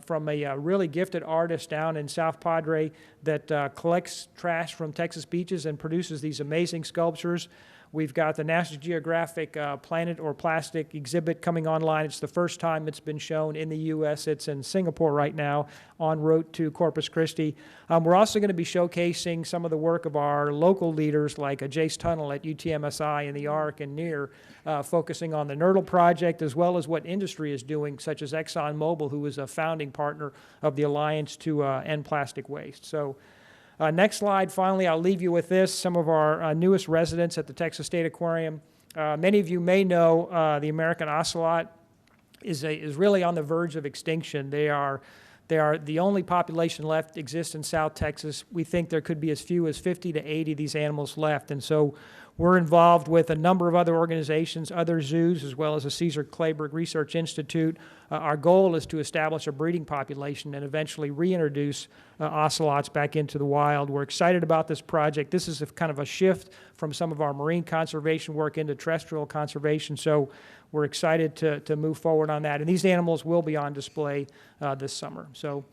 really gifted artist down in South Padre that collects trash from Texas beaches and produces these amazing sculptures. We've got the National Geographic Planet or Plastic exhibit coming online. It's the first time it's been shown in the U.S. It's in Singapore right now, en route to Corpus Christi. We're also going to be showcasing some of the work of our local leaders like Jace Tunnel at UTMSI and the ARC and NEAR, focusing on the Nurdle project as well as what industry is doing, such as ExxonMobil, who is a founding partner of the Alliance to End Plastic Waste. So. Next slide. Finally, I'll leave you with this. Some of our newest residents at the Texas State Aquarium. Many of you may know the American ocelot is really on the verge of extinction. They are the only population left exists in South Texas. We think there could be as few as 50 to 80 of these animals left. And so we're involved with a number of other organizations, other zoos, as well as the Cesar Claiborne Research Institute. Our goal is to establish a breeding population and eventually reintroduce ocelots back into the wild. We're excited about this project. This is kind of a shift from some of our marine conservation work into terrestrial conservation, so we're excited to move forward on that. And these animals will be on display this summer. So,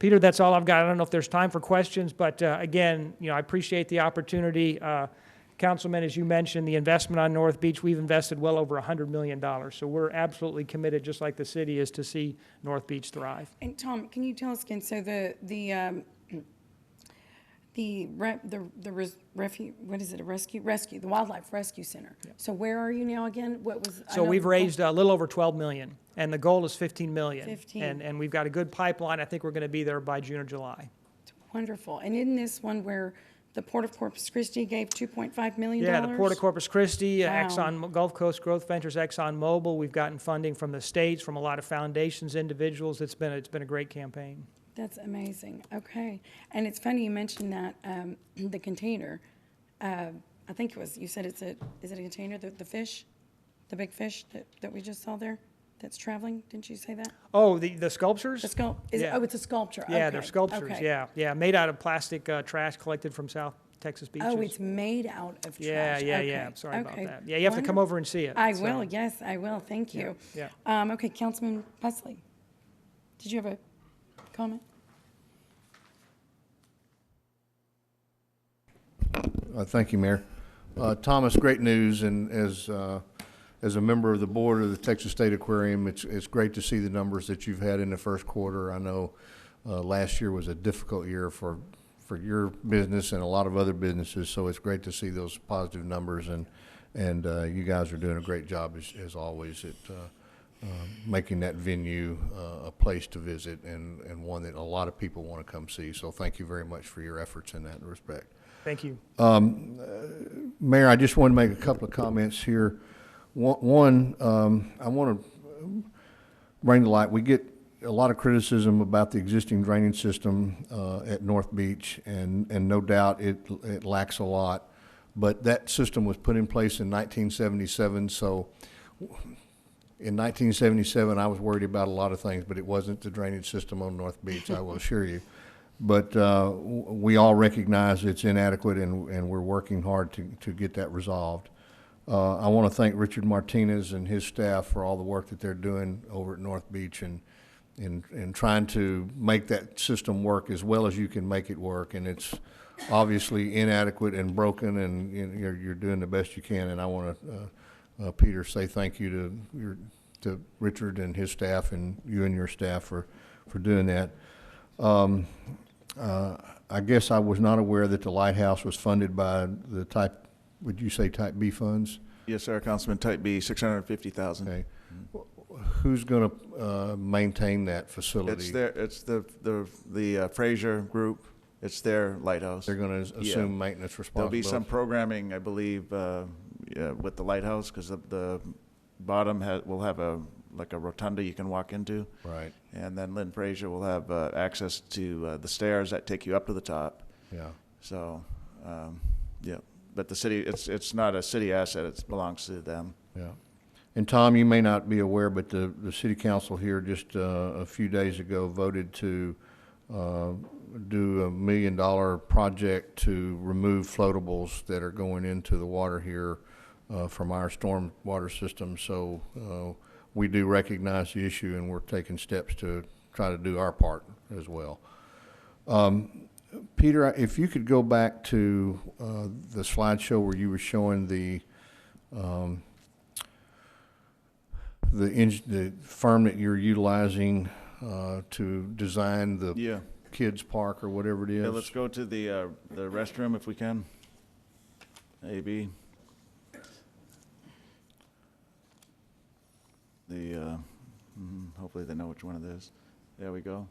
Peter, that's all I've got. I don't know if there's time for questions, but again, I appreciate the opportunity. Councilman, as you mentioned, the investment on North Beach, we've invested well over $100 million. So we're absolutely committed, just like the city is, to see North Beach thrive. And Tom, can you tell us again, so the Wildlife Rescue Center. Yeah. So where are you now again? So we've raised a little over $12 million, and the goal is $15 million. 15. And we've got a good pipeline. I think we're going to be there by June or July. Wonderful. And isn't this one where the Port of Corpus Christi gave $2.5 million? Yeah, the Port of Corpus Christi, wow. Exxon, Gulf Coast Growth Ventures, ExxonMobil. We've gotten funding from the states, from a lot of foundations, individuals. It's been a great campaign. That's amazing. Okay. And it's funny you mentioned that, the container. I think you said is it a container, the fish? The big fish that we just saw there that's traveling? Didn't you say that? Oh, the sculptures? Oh, it's a sculpture. Yeah, Okay, they're sculptures, okay. yeah, made out of plastic trash collected from South Texas beaches. Oh, it's made out of trash. Yeah, Okay, sorry about okay. that. Yeah, you have to come over and see it. I so. will, yes, I will, thank you. Yeah. Okay, Councilman Pusley, did you have a comment? Thank you, Mayor. Thomas, great news, and as a member of the board of the Texas State Aquarium, it's great to see the numbers that you've had in the first quarter. I know last year was a difficult year for your business and a lot of other businesses, so it's great to see those positive numbers, and you guys are doing a great job as always at making that venue a place to visit and one that a lot of people want to come see. So thank you very much for your efforts in that respect. Thank you. Mayor, I just want to make a couple of comments here. One, I want to bring to light, we get a lot of criticism about the existing drainage system at North Beach, and no doubt it lacks a lot. But that system was put in place in 1977, so in 1977 I was worried about a lot of things, but it wasn't the drainage system on North Beach, I will assure you. But we all recognize it's inadequate, and we're working hard to get that resolved. I want to thank Richard Martinez and his staff for all the work that they're doing over at North Beach and trying to make that system work as well as you can make it work. And it's obviously inadequate and broken, and you're doing the best you can. And I want to, Peter, say thank you to Richard and his staff, and you and your staff for doing that. I guess I was not aware that the lighthouse was funded by the type, would you say type B funds? Yes, sir, Councilman, type B, 650,000. Okay. Who's going to maintain that facility? It's the Fraser Group. It's their lighthouse. They're going to assume maintenance There'll responsibility? be some programming, I believe, with the lighthouse, because the bottom will have like a rotunda you can walk into. Right. And then Lynn Fraser will have access to the stairs that take you up to the top. Yeah. So, yeah. But the city, it's not a city asset. It belongs to them. Yeah. And Tom, you may not be aware, but the city council here just a few days ago voted to do $1 million project to remove floatables that are going into the water here from our storm water system. So we do recognize the issue, and we're taking steps to try to do our part as well. Peter, if you could go back to the slideshow where you were showing the firm that you're utilizing to design the kids park or whatever it is. Yeah, let's go to the restroom if we can. A.B. Hopefully they know which one it is. There we go.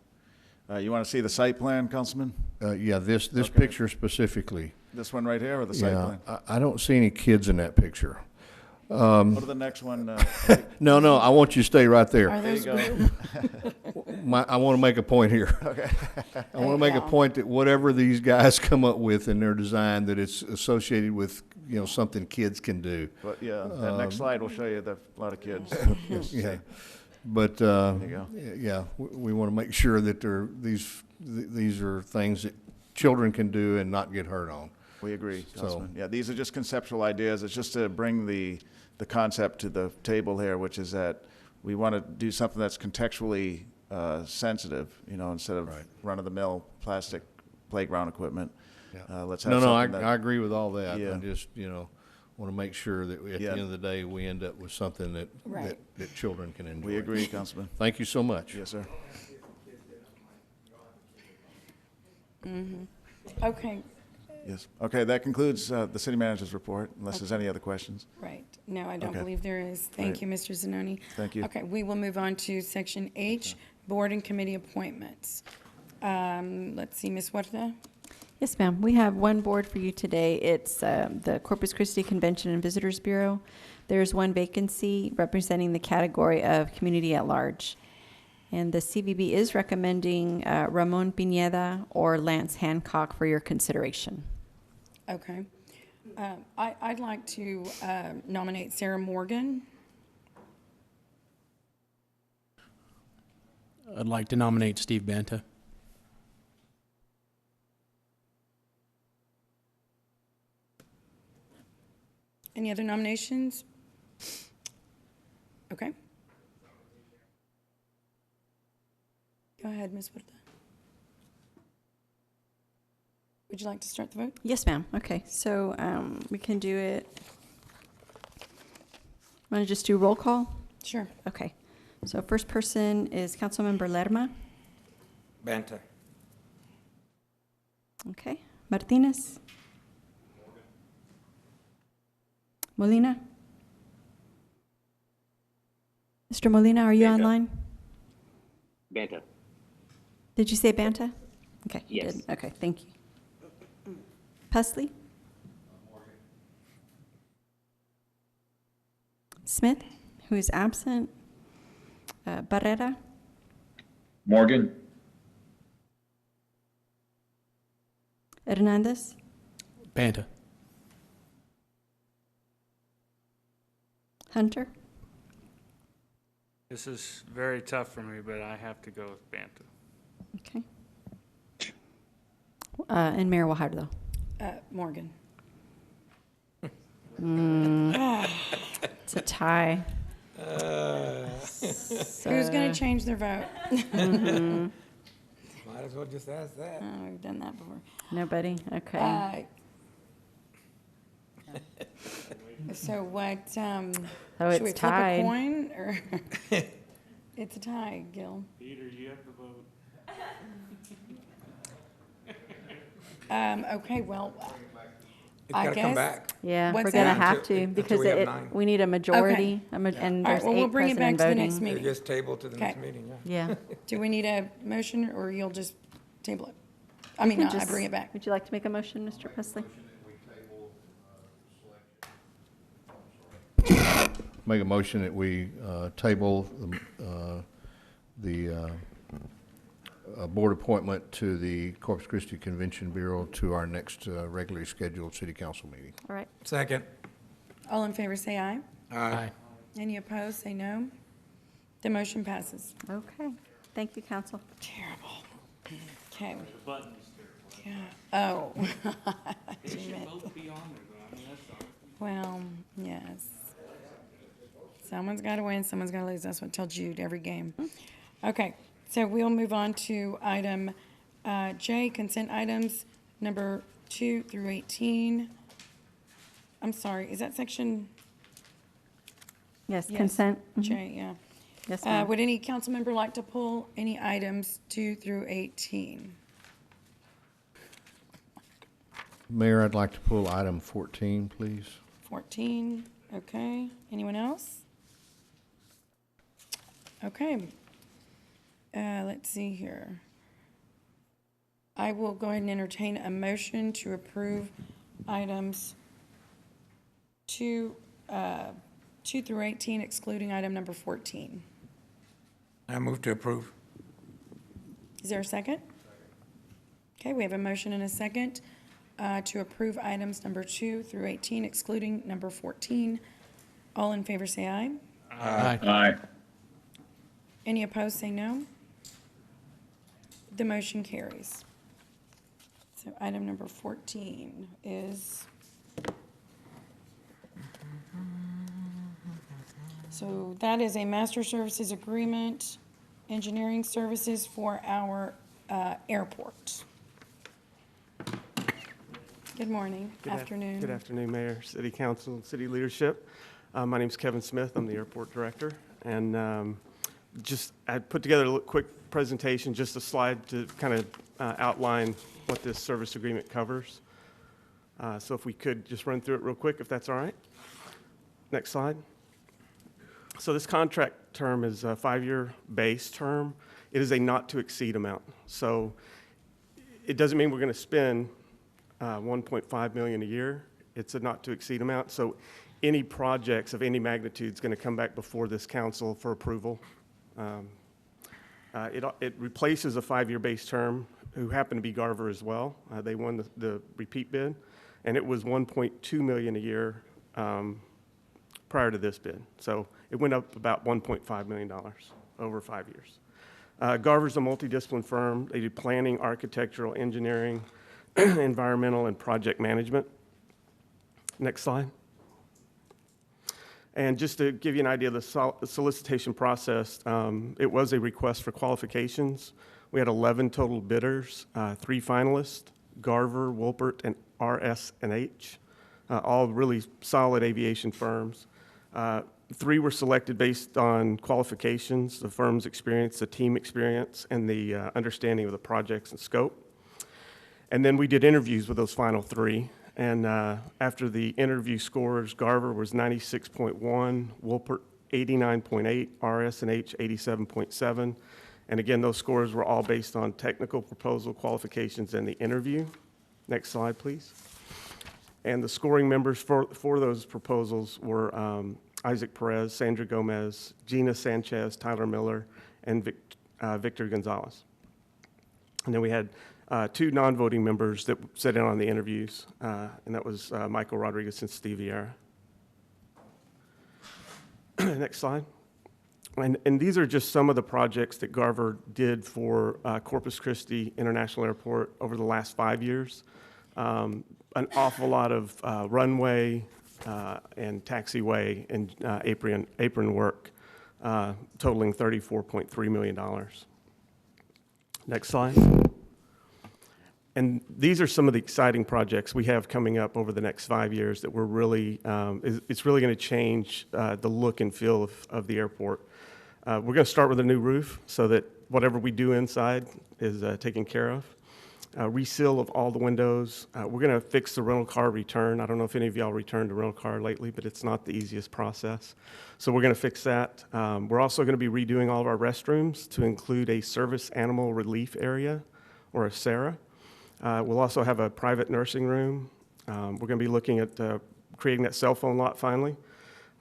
You want to see the site plan, Councilman? Yeah, this Okay. picture specifically. This one right here, or the site Yeah, plan? I don't see any kids in that picture. Go to the next one. No, I want you to stay right there. Are There you those go. I want to make a point here. Okay. I want to make a point that whatever these guys come up with in their design, that it's associated with, something kids can do. But yeah, that next slide will show you a lot of kids. Yeah. But, you go. yeah, we want to make sure that these are things that children can do and not get hurt on. We agree, Councilman. Yeah, these are just conceptual ideas. It's just to bring the concept to the table here, which is that we want to do something that's contextually sensitive, instead of run-of-the-mill plastic playground equipment. Yeah. Let's have No, something I agree with all that. Yeah. I just, want to make sure that at the end of the day, we end up with something that children can enjoy. We agree, Councilman. Thank you so much. Yes, sir. Okay, Yes. Okay, that concludes the city manager's report, unless there's any other questions. right. No, I don't Okay. believe there is. Thank Right. you, Mr. Zanoni. Thank you. Okay, we will move on to section H, board and committee appointments. Let's see, Ms. Huerta? Yes, ma'am. We have one board for you today. It's the Corpus Christi Convention and Visitors Bureau. There's one vacancy representing the category of community at large. And the CVB is recommending Ramon Pineda or Lance Hancock for your consideration. Okay. I'd like to nominate Sarah Morgan. I'd like to nominate Steve Banta. Any other nominations? Okay. Go ahead, Ms. Huerta. Would you like to start the vote? Yes, ma'am. Okay, so we can do it. Want to just do roll call? Sure. Okay. So first person is Councilmember Lerma. Banta. Okay. Martinez. Molina. Mr. Molina, are you Banta. online? Banta. Did you say Banta? Okay, you Yes. did. Okay, thank you. Pusley? Smith, who is absent. Barrera? Morgan. Hernandez? Banta. Hunter? This is very tough for me, but I have to go with Banta. Okay. And Mayor Wahardo? Morgan. It's a tie. Who's going to change their vote? Might as well just ask that. Oh, we've done that before. Nobody? Okay. So what, Oh, should we it's flip a tied. coin, or? It's a tie, Gil. Peter, you have to vote. Okay, well, It's I got to come guess- back. Yeah, What's we're gonna that? have to, Until because we have it, 9. we need a majority, and All there's right, well, we'll 8 bring it back present to the and next voting. meeting. They just table to the next Okay. meeting, yeah. Yeah. Do we need a motion, or you'll just table it? I mean, Can no, I just- bring it back. Would you like to make a motion, Mr. Pusley? Make a motion that we table the board appointment to the Corpus Christi Convention Bureau to our next regularly scheduled city council meeting. All right. Second. All in favor, say aye. Aye. Any opposed, say no. The motion passes. Okay. Thank you, council. Terrible. Okay. The button is terrible. Yeah. Oh. They should Damn it. both be on there, though. I mean, that's all. Well, yes. Someone's got to win, someone's got to lose. That's what I tell Jude every game. Okay, so we'll move on to item J, consent items, number 2 through 18. I'm sorry, is that section Yes, Yes. consent. Mhm. J? Yeah. Yes, ma'am. Would any council member like to pull any items 2 through 18? Mayor, I'd like to pull item 14, please. 14, okay. Anyone else? Okay. Let's see here. I will go ahead and entertain a motion to approve items 2 through 18, excluding item number 14. I move to approve. Is there a second? Okay, we have a motion and a second to approve items number 2 through 18, excluding number 14. All in favor, say aye. Aye. Aye. Any opposed, say no. The motion carries. So item number 14 is, so that is a master services agreement, engineering services for our airport. Good morning, afternoon. Good afternoon, Mayor, City Council, and City Leadership. My name's Kevin Smith. I'm the Airport Director. And I put together a quick presentation, just a slide to kind of outline what this service agreement covers. So if we could just run through it real quick, if that's all right. Next slide. So this contract term is a 5-year base term. It is a not-to-exceed amount. So it doesn't mean we're going to spend $1.5 million a year. It's a not-to-exceed amount. So any projects of any magnitude is going to come back before this council for approval. It replaces a 5-year base term, who happened to be Garver as well. They won the repeat bid, and it was $1.2 million a year prior to this bid. So it went up about $1.5 million over 5 years. Garver's a multidiscipline firm. They do planning, architectural, engineering, environmental, and project management. Next slide. And just to give you an idea of the solicitation process, it was a request for qualifications. We had 11 total bidders, 3 finalists, Garver, Wolpert, and RS&H, all really solid aviation firms. 3 were selected based on qualifications, the firm's experience, the team experience, and the understanding of the projects and scope. And then we did interviews with those final 3. And after the interview scores, Garver was 96.1, Wolpert 89.8, RS&H 87.7. And again, those scores were all based on technical proposal qualifications and the interview. Next slide, please. And the scoring members for those proposals were Isaac Perez, Sandra Gomez, Gina Sanchez, Tyler Miller, and Victor Gonzalez. And then we had 2 non-voting members that sat in on the interviews, and that was Michael Rodriguez and Steve Vieira. Next slide. And these are just some of the projects that Garver did for Corpus Christi International Airport over the last 5 years. An awful lot of runway and taxiway and apron work, totaling $34.3 million. Next slide. And these are some of the exciting projects we have coming up over the next 5 years that we're really, it's really going to change the look and feel of the airport. We're going to start with a new roof so that whatever we do inside is taken care of. Reseal of all the windows. We're going to fix the rental car return. I don't know if any of y'all returned a rental car lately, but it's not the easiest process. So we're going to fix that. We're also going to be redoing all of our restrooms to include a service animal relief area, or a SARA. We'll also have a private nursing room. We're going to be looking at creating that cell phone lot finally.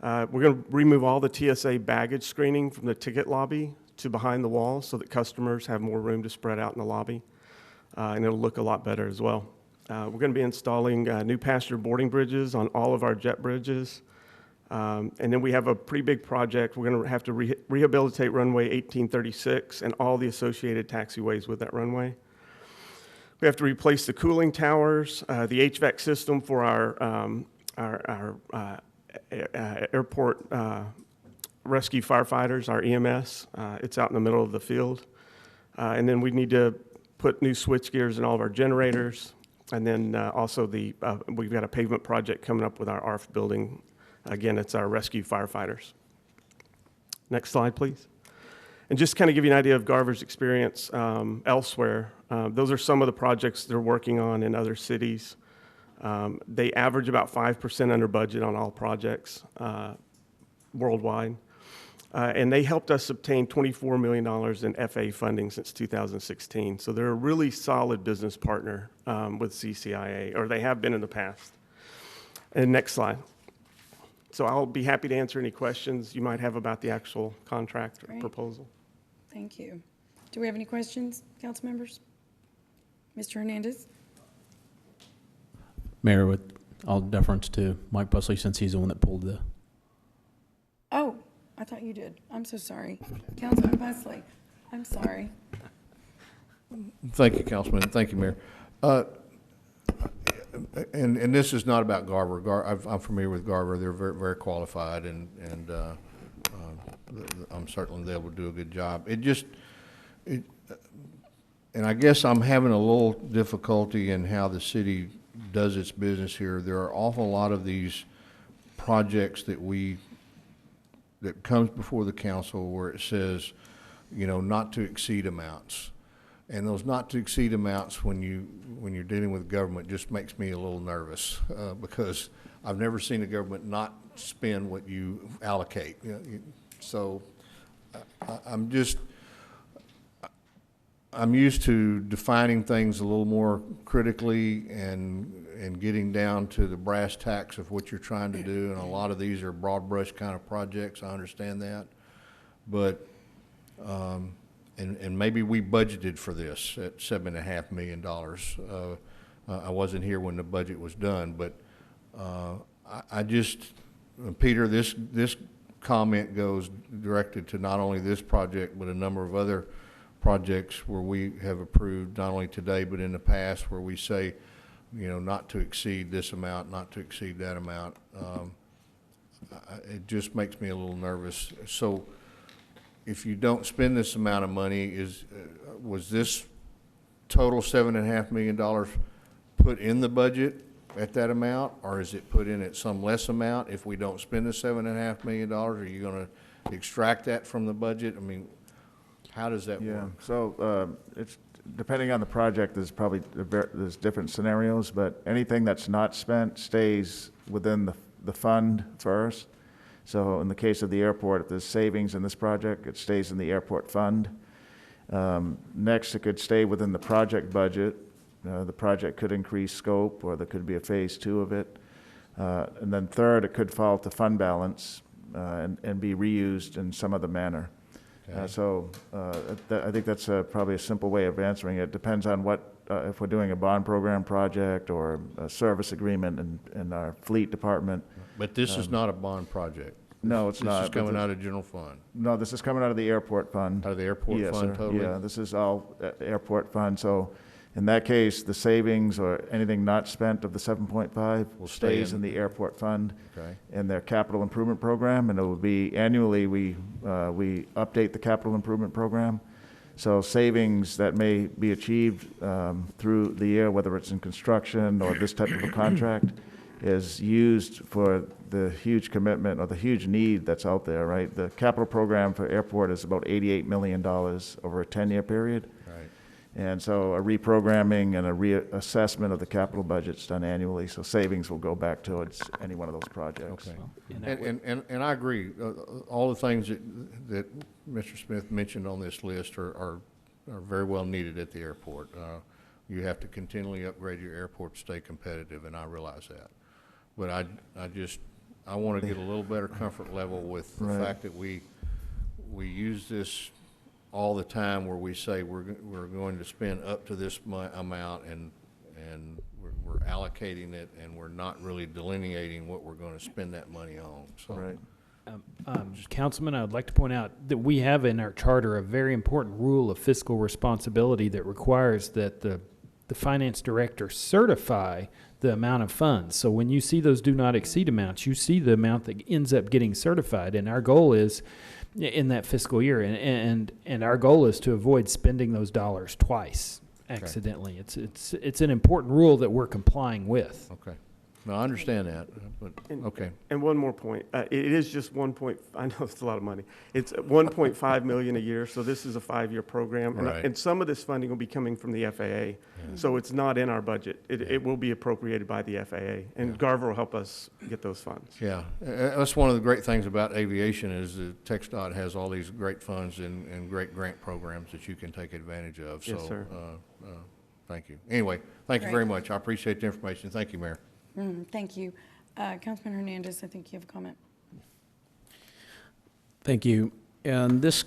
We're going to remove all the TSA baggage screening from the ticket lobby to behind the wall so that customers have more room to spread out in the lobby. And it'll look a lot better as well. We're going to be installing new passenger boarding bridges on all of our jet bridges. And then we have a pretty big project. We're going to have to rehabilitate runway 1836 and all the associated taxiways with that runway. We have to replace the cooling towers, the HVAC system for our airport rescue firefighters, our EMS. It's out in the middle of the field. And then we need to put new switch gears in all of our generators. And then also we've got a pavement project coming up with our ARF building. Again, it's our rescue firefighters. Next slide, please. And just kind of give you an idea of Garver's experience elsewhere. Those are some of the projects they're working on in other cities. They average about 5% under budget on all projects worldwide. And they helped us obtain $24 million in FA funding since 2016. So they're a really solid business partner with CCIA, or they have been in the past. And next slide. So I'll be happy to answer any questions you might have about the actual contract or proposal. Thank you. Do we have any questions, council members? Mr. Hernandez? Mayor, with all deference to Mike Busley, since he's the one that pulled the... Oh, I thought you did. I'm so sorry. Councilman Busley, I'm sorry. Thank you, Councilman. Thank you, Mayor. And this is not about Garver. I'm familiar with Garver. They're very, very qualified, and I'm certain they will do a good job. And I guess I'm having a little difficulty in how the city does its business here. There are an awful lot of these projects that comes before the council where it says, not to exceed amounts. And those not to exceed amounts when you're dealing with government just makes me a little nervous because I've never seen a government not spend what you allocate. So I'm used to defining things a little more critically and getting down to the brass tacks of what you're trying to do. And a lot of these are broad brush kind of projects. I understand that, but and maybe we budgeted for this at $7.5 million. I wasn't here when the budget was done, but I just, Peter, this comment goes directed to not only this project, but a number of other projects where we have approved, not only today, but in the past, where we say, not to exceed this amount, not to exceed that amount. It just makes me a little nervous. So if you don't spend this amount of money, was this total $7.5 million put in the budget at that amount, or is it put in at some less amount? If we don't spend the $7.5 million, are you going to extract that from the budget? I mean, how does that work? So it's depending on the project. There's different scenarios, but anything that's not spent stays within the fund first. So in the case of the airport, if there's savings in this project, it stays in the airport fund. Next, it could stay within the project budget. The project could increase scope, or there could be a phase 2 of it. And then third, it could fall to fund balance and be reused in some other manner. Okay. I think that's probably a simple way of answering it. Depends on what, if we're doing a bond program project or a service agreement in our fleet department. But this is not a bond project. No, it's not. This is coming out of general fund. No, this is coming out of the airport fund. Out of the airport Yes, fund sir. totally? Yeah, this is all airport fund. So in that case, the savings or anything not spent of the 7.5 stays in the airport fund. Okay. In their capital improvement program, and it will be annually we update the capital improvement program. So savings that may be achieved through the year, whether it's in construction or this type of a contract, is used for the huge commitment or the huge need that's out there, right? The capital program for airport is about $88 million over a 10-year period. Right. And so a reprogramming and a reassessment of the capital budget's done annually, so savings will go back towards any one of those projects. Okay. And I agree. All the things that Mr. Smith mentioned on this list are very well needed at the airport. You have to continually upgrade your airport to stay competitive, and I realize that. But I want to get a little better comfort level with the fact that we use this all the time, where we say we're going to spend up to this amount, and we're allocating it, and we're not really delineating what we're going to spend that money on. So. Right. Councilman, I would like to point out that we have in our charter a very important rule of fiscal responsibility that requires that the finance director certify the amount of funds. So when you see those do not exceed amounts, you see the amount that ends up getting certified. And our goal is in that fiscal year, and our goal is to avoid spending those dollars twice accidentally. Okay. It's an important rule that we're complying with. Okay. No, I understand that, but okay. And one more point. It is just I know it's a lot of money. It's $1.5 million a year, so this is a 5-year program. Right. And some of this funding will be coming from the FAA, so it's not in our budget. It will be appropriated by the FAA, and Garver will help us get those funds. Yeah, that's one of the great things about aviation is that TxDOT has all these great funds and great grant programs that you can take advantage of. Yes, sir. Thank you. Anyway, thank you very much. I appreciate the information. Thank you, Mayor. Thank you. Councilman Hernandez, I think you have a comment. Thank you. And this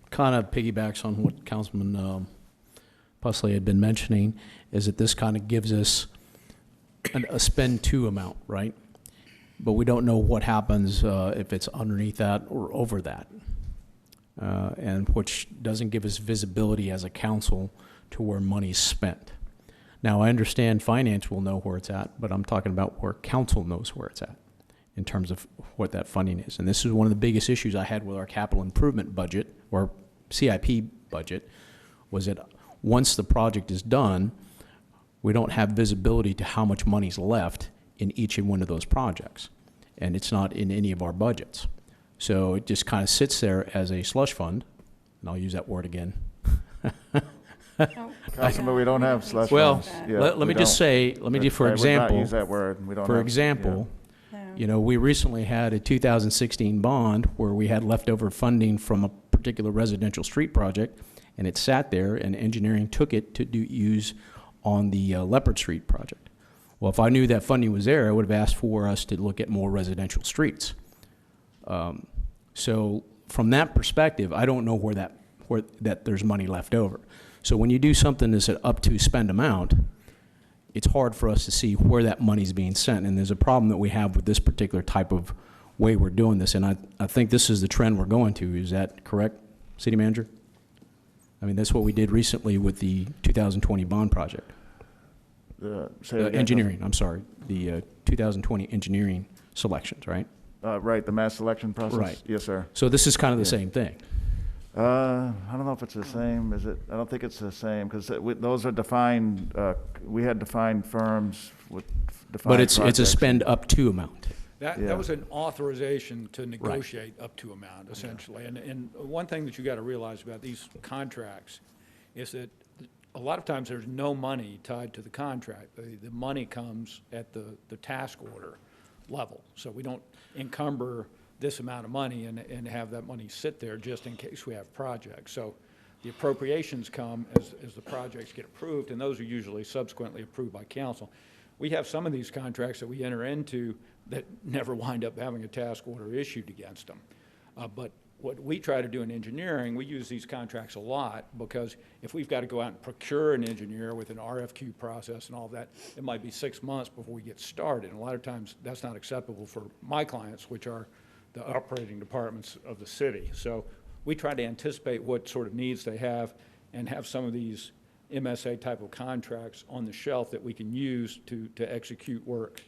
kind of piggybacks on what Councilman Pusley had been mentioning, is that this kind of gives us a spend to amount, right? But we don't know what happens if it's underneath that or over that, and which doesn't give us visibility as a council to where money's spent. Now, I understand finance will know where it's at, but I'm talking about where council knows where it's at in terms of what that funding is. And this is one of the biggest issues I had with our capital improvement budget, or CIP budget, was that once the project is done, we don't have visibility to how much money's left in each and one of those projects. And it's not in any of our budgets. So it just kind of sits there as a slush fund, and I'll use that word again. Councilman, we don't have slush funds. funds. Well, let me just say, for example, I would not use that word. We don't for have, example, you know, we recently had a 2016 bond where we had leftover funding from a particular residential street project, and it sat there, and engineering took it to use on the Leopard Street project. Well, if I knew that funding was there, I would have asked for us to look at more residential streets. So from that perspective, I don't know where there's money left over. So when you do something that's an up to spend amount, it's hard for us to see where that money's being sent. And there's a problem that we have with this particular type of way we're doing this. And I think this is the trend we're going to. Is that correct, City Manager? I mean, that's what we did recently with the 2020 bond project. Say it again, Engineering, I'm sorry, the 2020 engineering selections, right? Right, the mass selection process? Right. Yes, sir. So this is kind of the same thing. I don't know if it's the same, is it? I don't think it's the same, because those are defined, we had defined firms with defined But it's a projects. spend up to amount. Yeah. That was an authorization to negotiate up to amount, essentially. And one thing that you got to realize about these contracts is that a lot of times there's no money tied to the contract. The money comes at the task order level. So we don't encumber this amount of money and have that money sit there just in case we have projects. So the appropriations come as the projects get approved, and those are usually subsequently approved by council. We have some of these contracts that we enter into that never wind up having a task order issued against them. But what we try to do in engineering, we use these contracts a lot, because if we've got to go out and procure an engineer with an RFQ process and all that, it might be 6 months before we get started. And a lot of times that's not acceptable for my clients, which are the operating departments of the city. So we try to anticipate what sort of needs they have and have some of these MSA type of contracts on the shelf that we can use to execute work.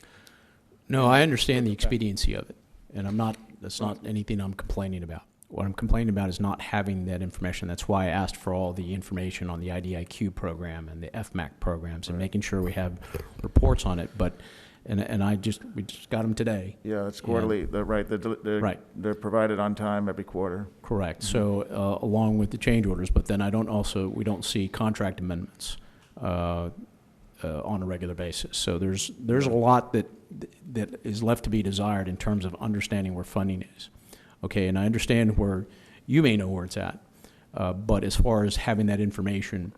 No, I understand the expediency of it, and that's not anything I'm complaining about. What I'm complaining about is not having that information. That's why I asked for all the information on the IDIQ program and the FMAC programs and making sure we have reports on it. But, we just got them today. Yeah, it's quarterly, they're right, they're provided on time every quarter. Correct. So, along with the change orders, but then we don't see contract amendments, on a regular basis. So there's a lot that is left to be desired in terms of understanding where funding is. Okay, and I understand where you may know where it's at, but as far as having that information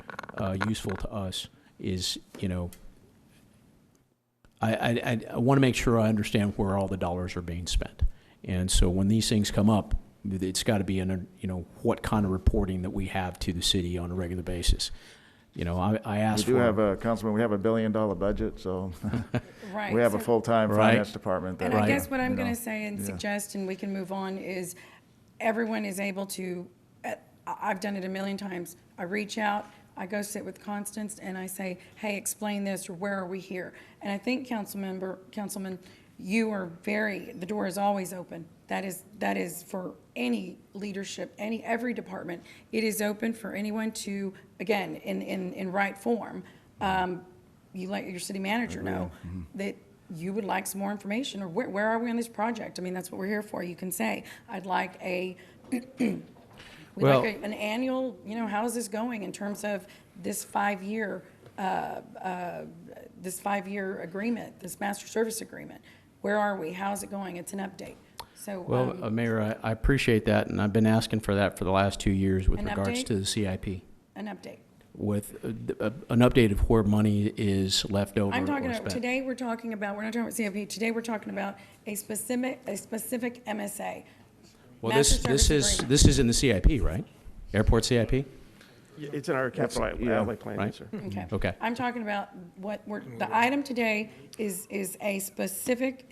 useful to us is, I want to make sure I understand where all the dollars are being spent. And so when these things come up, it's got to be what kind of reporting that we have to the city on a regular basis. I asked for... We do have Councilman, we have $1 billion budget, so Right. we have a So- full-time finance department. And that, I guess what I'm you know, going to say and suggest, and we can move on, is everyone is able to, I've done it a million times. I reach out, I go sit with Constance, and I say, hey, explain this, or where are we here? And I think, Councilman, you are the door is always open. That is for any leadership, every department. It is open for anyone to, again, in right form. You let your city manager know that you would like some more information, or where are we on this project? I mean, that's what we're here for. You can say, I'd like an annual, how is this going in terms of this 5-year agreement, this master service agreement? Where are we? How's it going? It's an update. So, Well, Mayor, I appreciate that, and I've been asking for that for the last 2 years with An regards update? to the CIP. an update. With an update of where money is left over I'm talking or about, spent. today we're talking about, we're not talking about CIP, today we're talking about a specific MSA. Well, Master this Service is Agreement. in the CIP, right? Airport CIP? It's in our capital outlay plan, right. yes, sir. Okay. Okay. I'm talking about the item today is it's specific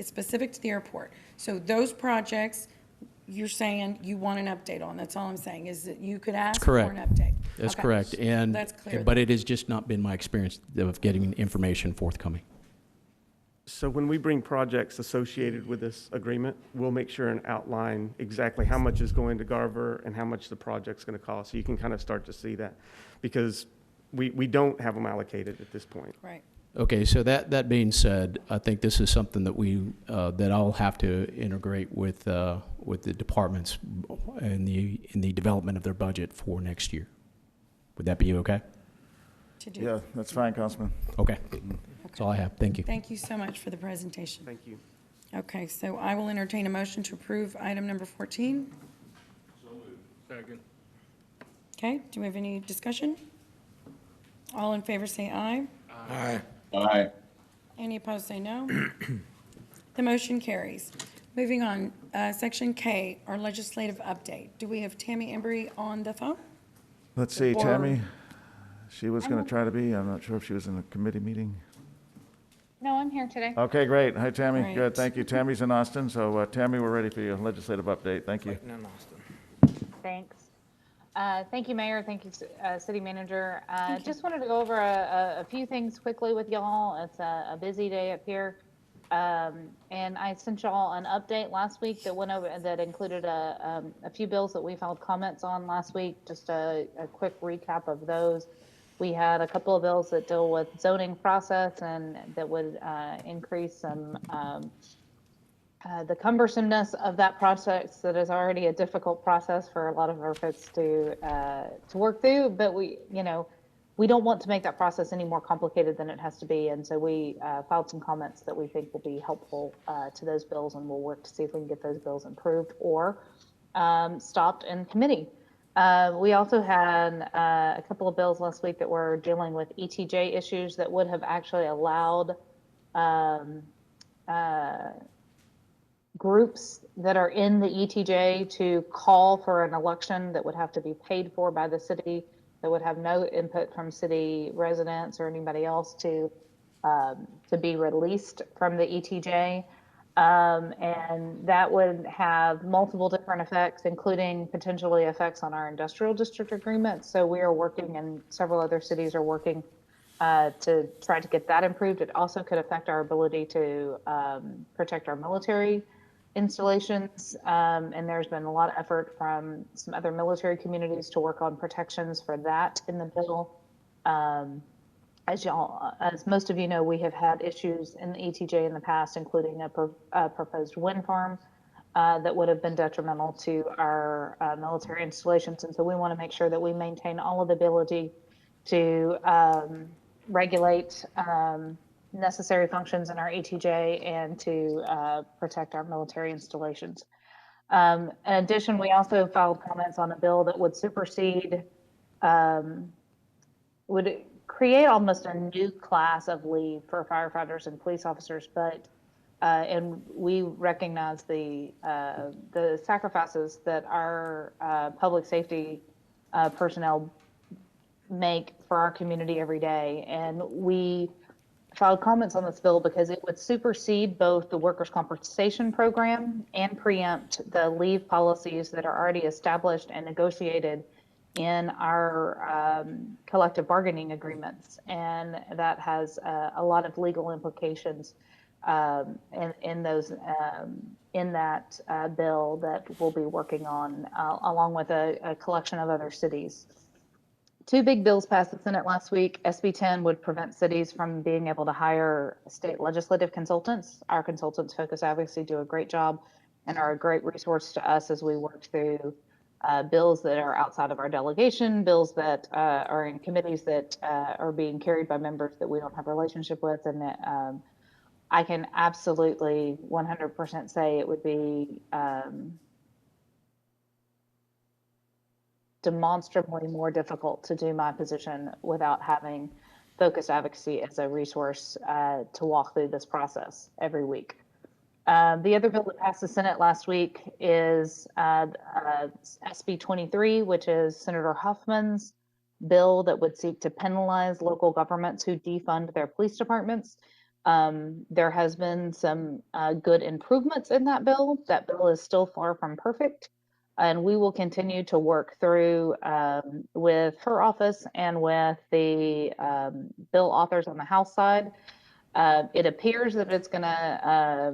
to the airport. So those projects, you're saying you want an update on, that's all I'm saying, is that you could ask for an update. That's Okay. correct. And, That's clear. but it has just not been my experience of getting information forthcoming. So when we bring projects associated with this agreement, we'll make sure and outline exactly how much is going to Garver and how much the project's going to cost. So you can kind of start to see that, because we don't have them allocated at this point. Right. Okay, so that being said, I think this is something that that I'll have to integrate with the departments in the development of their budget for next year. Would that be okay? To do. Yeah, that's fine, Councilman. Okay. That's all I have. Thank you. Thank you so much for the presentation. Thank you. Okay, so I will entertain a motion to approve item number 14. Second. Okay, do we have any discussion? All in favor say aye. Aye. Aye. Any opposed say no. The motion carries. Moving on, Section K, our legislative update. Do we have Tammy Embry on the phone? Let's see, Or- Tammy, she was going to try to be, I'm not sure if she was in a committee meeting. No, I'm here today. Okay, great. Hi, Tammy. Great. Good, thank you. Tammy's in Austin, so Tammy, we're ready for your legislative update. Thank you. Waiting on Austin. Thanks. Thank you, Mayor. Thank you, City Manager. Just wanted to go over a few things quickly with y'all. It's a busy day up here. And I sent y'all an update last week that went over, that included a few bills that we filed comments on last week. Just a quick recap of those. We had a couple of bills that deal with zoning process and that would increase some the cumbersomeness of that process that is already a difficult process for a lot of our folks to work through. But we don't want to make that process any more complicated than it has to be. And so we filed some comments that we think will be helpful to those bills, and we'll work to see if we can get those bills improved or stopped in committee. We also had a couple of bills last week that were dealing with ETJ issues that would have actually allowed groups that are in the ETJ to call for an election that would have to be paid for by the city, that would have no input from city residents or anybody else to be released from the ETJ. And that would have multiple different effects, including potentially effects on our industrial district agreements. So we are working, and several other cities are working to try to get that improved. It also could affect our ability to protect our military installations. And there's been a lot of effort from some other military communities to work on protections for that in the bill. As most of you know, we have had issues in the ETJ in the past, including a proposed wind farm that would have been detrimental to our military installations. And so we want to make sure that we maintain all of the ability to regulate necessary functions in our ETJ and to protect our military installations. In addition, we also filed comments on a bill that would supersede, would create almost a new class of leave for firefighters and police officers, but and we recognize the sacrifices that our public safety personnel make for our community every day. And we filed comments on this bill because it would supersede both the workers' compensation program and preempt the leave policies that are already established and negotiated in our collective bargaining agreements. And that has a lot of legal implications in that bill that we'll be working on along with a collection of other cities. Two big bills passed the Senate last week. SB 10 would prevent cities from being able to hire state legislative consultants. Our consultants, Focus Advocacy, do a great job and are a great resource to us as we work through bills that are outside of our delegation, bills that are in committees that are being carried by members that we don't have a relationship with. And I can absolutely 100% say it would be demonstrably more difficult to do my position without having Focused Advocacy as a resource to walk through this process every week. The other bill that passed the Senate last week is SB 23, which is Senator Huffman's bill that would seek to penalize local governments who defund their police departments. There has been some good improvements in that bill. That bill is still far from perfect. And we will continue to work through with her office and with the bill authors on the House side. It appears that it's going to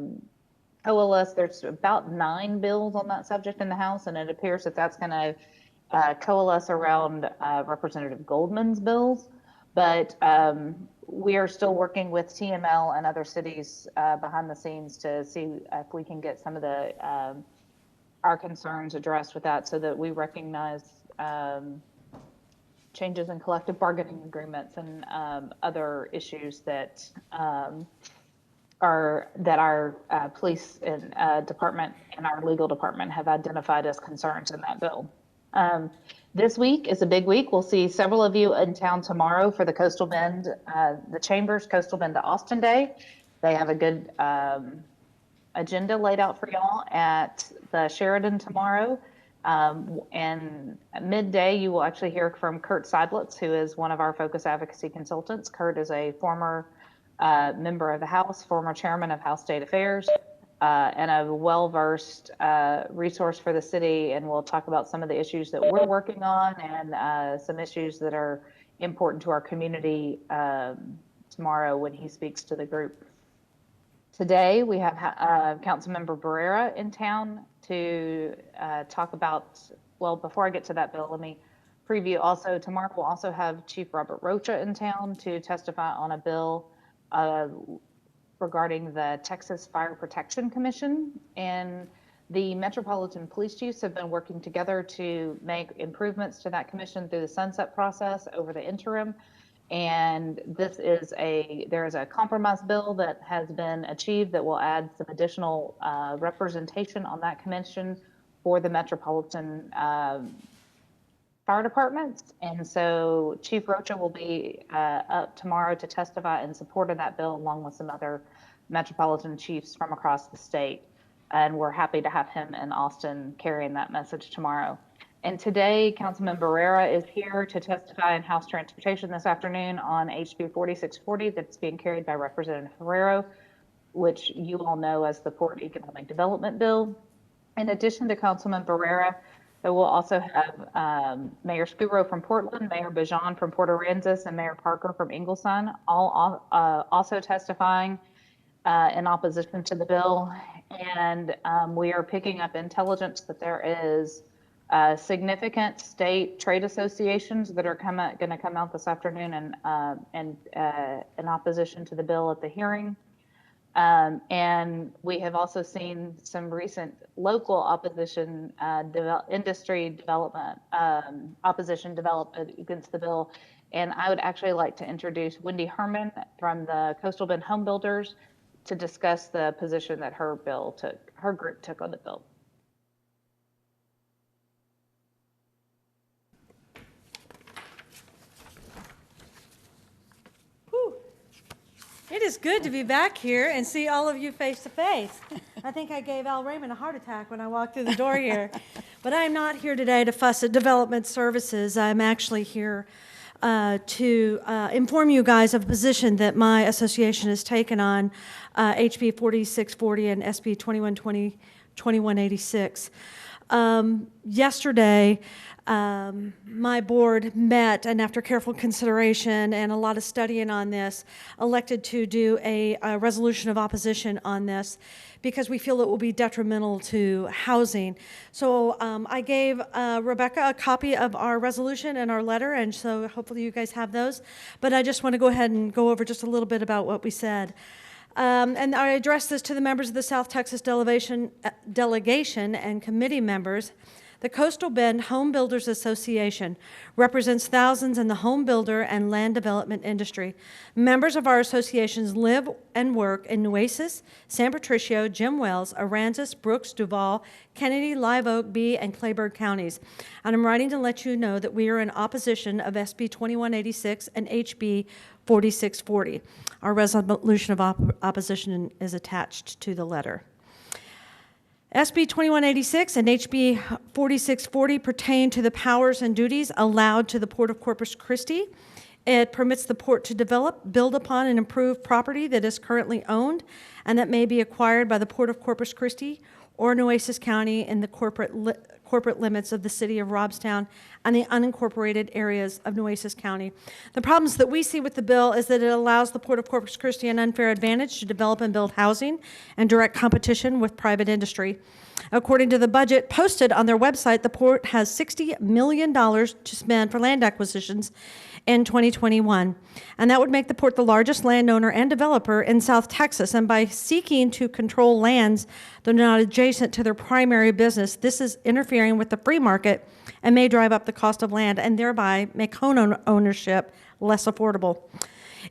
coalesce. There's about 9 bills on that subject in the House, and it appears that that's going to coalesce around Representative Goldman's bills. But we are still working with TML and other cities behind the scenes to see if we can get some of the our concerns addressed with that, so that we recognize changes in collective bargaining agreements and other issues that our police and department and our legal department have identified as concerns in that bill. This week is a big week. We'll see several of you in town tomorrow for the Coastal Bend, the Chamber's Coastal Bend to Austin Day. They have a good agenda laid out for y'all at the Sheridan tomorrow. And at midday, you will actually hear from Kurt Seidlitz, who is one of our Focus Advocacy consultants. Kurt is a former member of the House, former chairman of House State Affairs. and a well-versed resource for the city, and we'll talk about some of the issues that we're working on and some issues that are important to our community tomorrow when he speaks to the group. Today, we have Councilmember Barrera in town to talk about, well, before I get to that, Bill, let me preview also, tomorrow we'll also have Chief Robert Rocha in town to testify on a bill regarding the Texas Fire Protection Commission. And the Metropolitan Police Chiefs have been working together to make improvements to that commission through the sunset process over the interim. And there is a compromise bill that has been achieved that will add some additional representation on that commission for the Metropolitan fire departments. And so Chief Rocha will be up tomorrow to testify in support of that bill, along with some other Metropolitan chiefs from across the state. And we're happy to have him in Austin carrying that message tomorrow. And today, Councilman Barrera is here to testify in House Transportation this afternoon on HB 4640 that's being carried by Representative Ferrero, which you all know as the Port Economic Development Bill. In addition to Councilman Barrera, we'll also have Mayor Scuro from Portland, Mayor Bajan from Port Aransas, and Mayor Parker from Ingleside, all also testifying in opposition to the bill. And we are picking up intelligence that there is significant state trade associations that are going to come out this afternoon and in opposition to the bill at the hearing. And we have also seen some recent local opposition, industry development, opposition development against the bill. And I would actually like to introduce Wendy Herman from the Coastal Bend Home Builders to discuss the position that her group took on the bill. It is good to be back here and see all of you face to face. I think I gave Al Raymond a heart attack when I walked through the door here. But I'm not here today to fuss at development services. I'm actually here to inform you guys of a position that my association has taken on HB 4640 and SB 2186. Yesterday, my board met, and after careful consideration and a lot of studying on this, elected to do a resolution of opposition on this because we feel it will be detrimental to housing. So I gave Rebecca a copy of our resolution and our letter, and so hopefully you guys have those. But I just want to go ahead and go over just a little bit about what we said. And I addressed this to the members of the South Texas delegation and committee members. The Coastal Bend Home Builders Association represents thousands in the home builder and land development industry. Members of our associations live and work in Nueces, San Patricio, Jim Wells, Aransas, Brooks, Duval, Kennedy, Live Oak, Bee, and Clayburgh counties. And I'm writing to let you know that we are in opposition of SB 2186 and HB 4640. Our resolution of opposition is attached to the letter. SB 2186 and HB 4640 pertain to the powers and duties allowed to the Port of Corpus Christi. It permits the port to develop, build upon, and improve property that is currently owned and that may be acquired by the Port of Corpus Christi or Nueces County in the corporate limits of the city of Robstown and the unincorporated areas of Nueces County. The problems that we see with the bill is that it allows the Port of Corpus Christi an unfair advantage to develop and build housing and direct competition with private industry. According to the budget posted on their website, the port has $60 million to spend for land acquisitions in 2021. And that would make the port the largest landowner and developer in South Texas. And by seeking to control lands that are not adjacent to their primary business, this is interfering with the free market and may drive up the cost of land and thereby make home ownership less affordable.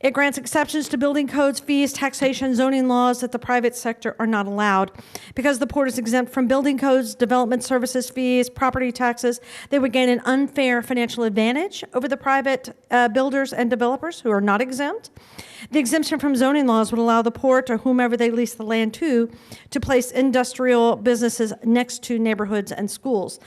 It grants exceptions to building codes, fees, taxation, zoning laws that the private sector are not allowed. Because the port is exempt from building codes, development services, fees, property taxes, they would gain an unfair financial advantage over the private builders and developers who are not exempt. The exemption from zoning laws would allow the port or whomever they lease the land to place industrial businesses next to neighborhoods and schools.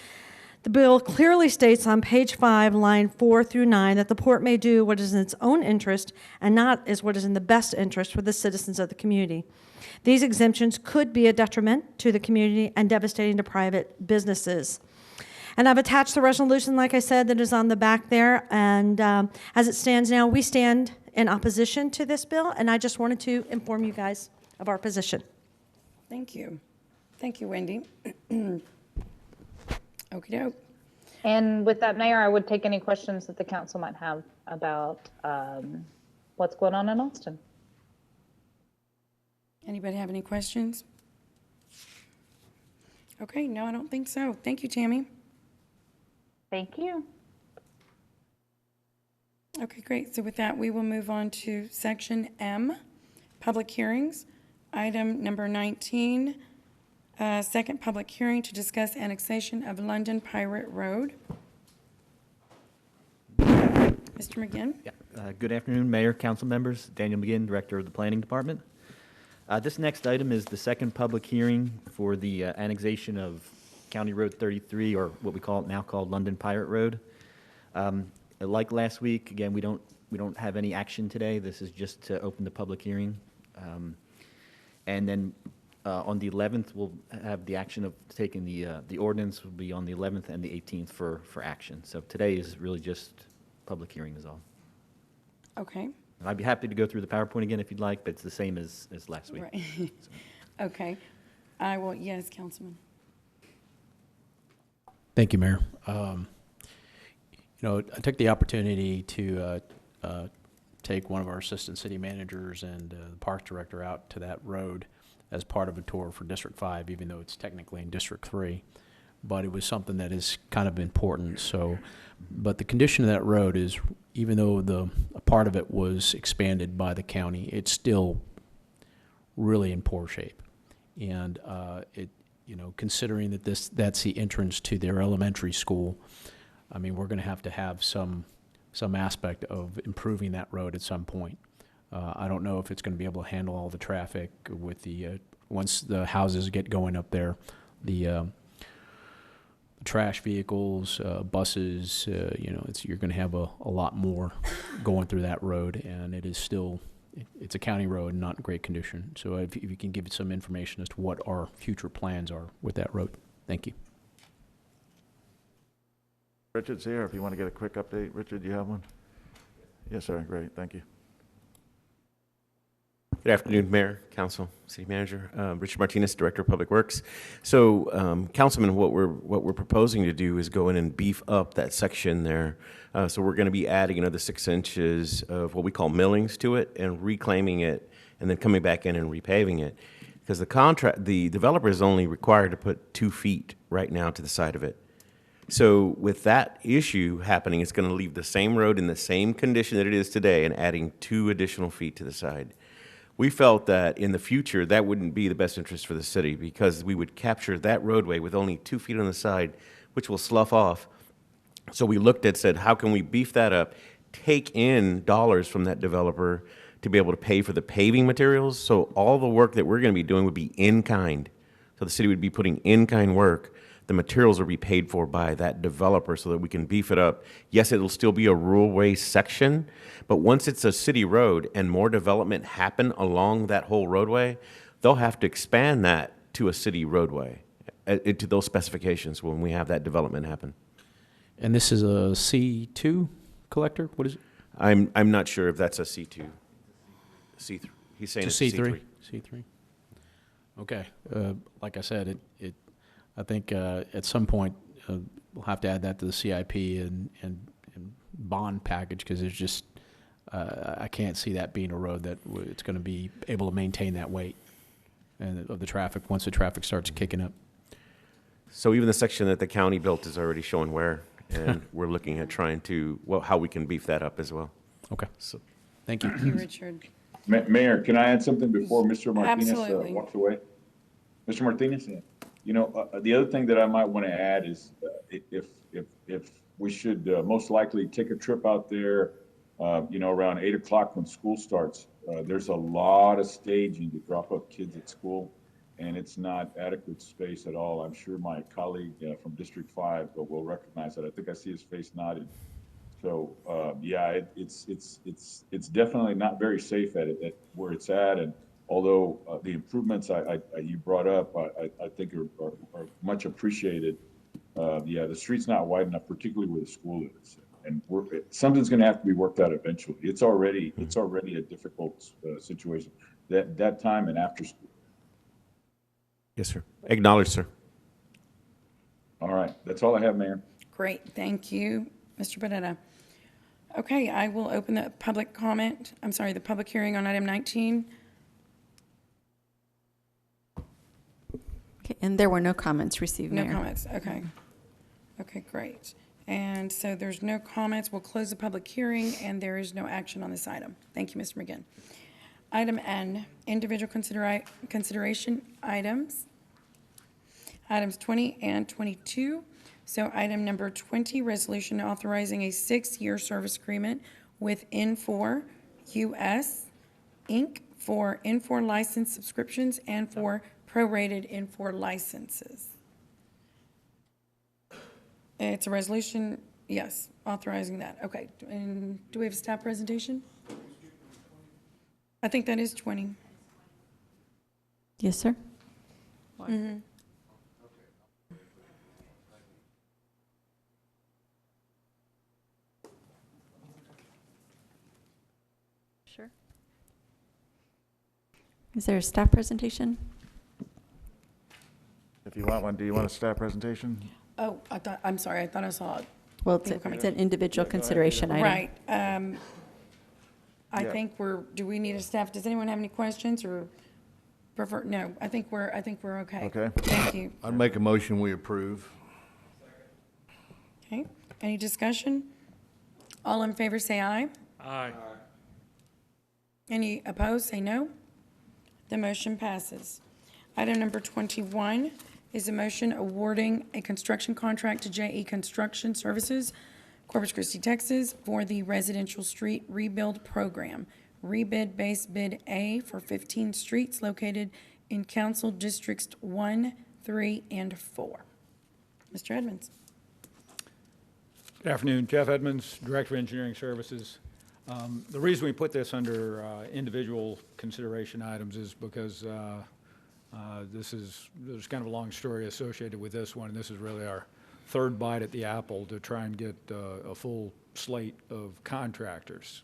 The bill clearly states on page 5, line 4 through 9, that the port may do what is in its own interest and not as what is in the best interest for the citizens of the community. These exemptions could be a detriment to the community and devastating to private businesses. And I've attached the resolution, like I said, that is on the back there. And as it stands now, we stand in opposition to this bill, and I just wanted to inform you guys of our position. Thank you. Thank you, Wendy. Okey doke. And with that, Mayor, I would take any questions that the council might have about what's going on in Austin. Anybody have any questions? Okay, no, I don't think so. Thank you, Tammy. Thank you. Okay, great. So with that, we will move on to section M, public hearings. Item number 19, second public hearing to discuss annexation of London Pirate Road. Mr. McGinn? Yeah. Good afternoon, Mayor, council members. Daniel McGinn, Director of the Planning Department. This next item is the second public hearing for the annexation of County Road 33, or what we call it now called London Pirate Road. Like last week, again, we don't have any action today. This is just to open the public hearing. And then on the 11th, we'll have the action of taking the ordinance will be on the 11th and the 18th for action. So today is really just public hearing is all. Okay. And I'd be happy to go through the PowerPoint again if you'd like, but it's the same as last week. Right. Okay. I will, yes, Councilman. Thank you, Mayor. I took the opportunity to take one of our assistant city managers and the parks director out to that road as part of a tour for District 5, even though it's technically in District 3. But it was something that is kind of important. So, but the condition of that road is, even though a part of it was expanded by the county, it's still really in poor shape. And considering that that's the entrance to their elementary school, I mean, we're going to have some aspect of improving that road at some point. I don't know if it's going to be able to handle all the traffic with once the houses get going up there, the trash vehicles, buses, you're going to have a lot more going through that road, and it is still, it's a county road, not in great condition. So if you can give it some information as to what our future plans are with that road. Thank you. Richard's here. If you want to get a quick update. Richard, you have one? Yes, sir. Great. Thank you. Good afternoon, Mayor, Council, City Manager. Richard Martinez, Director of Public Works. So, Councilman, what we're proposing to do is go in and beef up that section there. So we're going to be adding another 6 inches of what we call millings to it and reclaiming it, and then coming back in and repaving it. Because the developer is only required to put 2 feet right now to the side of it. So with that issue happening, it's going to leave the same road in the same condition that it is today and adding 2 additional feet to the side. We felt that in the future, that wouldn't be the best interest for the city, because we would capture that roadway with only 2 feet on the side, which will slough off. So we said, how can we beef that up, take in dollars from that developer to be able to pay for the paving materials? So all the work that we're going to be doing would be in kind. So the city would be putting in kind work. The materials will be paid for by that developer so that we can beef it up. Yes, it'll still be a rural way section, but once it's a city road and more development happen along that whole roadway, they'll have to expand that to a city roadway, to those specifications when we have that development happen. And this is a C2 collector? What is it? I'm not sure if that's a C2. C3. He's saying it's C3. C3. C3. Okay. Like I said, I think at some point we'll have to add that to the CIP and bond package, because there's just I can't see that being a road that it's going to be able to maintain that weight and of the traffic once the traffic starts kicking up. So even the section that the county built is already showing wear, and we're looking at trying to how we can beef that up as well. Okay. So thank you. Thank you, Richard. Mayor, can I add something before Mr. Martinez Absolutely. walks away? Mr. Martinez, the other thing that I might want to add is if we should most likely take a trip out there, around 8 o'clock when school starts. There's a lot of staging to drop off kids at school, and it's not adequate space at all. I'm sure my colleague from District 5 will recognize that. I think I see his face nodded. So yeah, it's definitely not very safe at where it's at. And although the improvements you brought up, I think are much appreciated. Yeah, the street's not wide enough, particularly where the school is, and something's going to have to be worked out eventually. It's already a difficult situation that time and after school. Yes, sir. Acknowledged, sir. All right, that's all I have, Mayor. Great, thank you, Mr. Bonetta. Okay, I will open the public comment, I'm sorry, the public hearing on item 19. Okay, and there were no comments received, No Mayor. comments, okay. Okay, great. And so there's no comments. We'll close the public hearing, and there is no action on this item. Thank you, Mr. McGinn. Item N, individual consideration items. Items 20 and 22. So item number 20, resolution authorizing a 6-year service agreement with N4 US Inc. for N4 license subscriptions and for prorated N4 licenses. It's a resolution, yes, authorizing that. Okay, and do we have a staff presentation? I think that is 20. Yes, sir. Mm-hmm. Sure. Is there a staff presentation? If you want one, do you want a staff presentation? Oh, I'm sorry, I thought I saw it. Well, it's an individual consideration item. Right. I think do we need a staff, does anyone have any questions or prefer, no, I think we're okay. Okay. Thank you. I'd make a motion, we approve. Okay, any discussion? All in favor say aye. Aye. Any opposed, say no. The motion passes. Item number 21 is a motion awarding a construction contract to JE Construction Services, Corpus Christi, Texas, for the residential street rebuild program. Rebid base bid A for 15 streets located in council districts 1, 3, and 4. Mr. Edmonds. Good afternoon, Jeff Edmonds, Director of Engineering Services. The reason we put this under individual consideration items is because there's kind of a long story associated with this one, and this is really our third bite at the apple to try and get a full slate of contractors.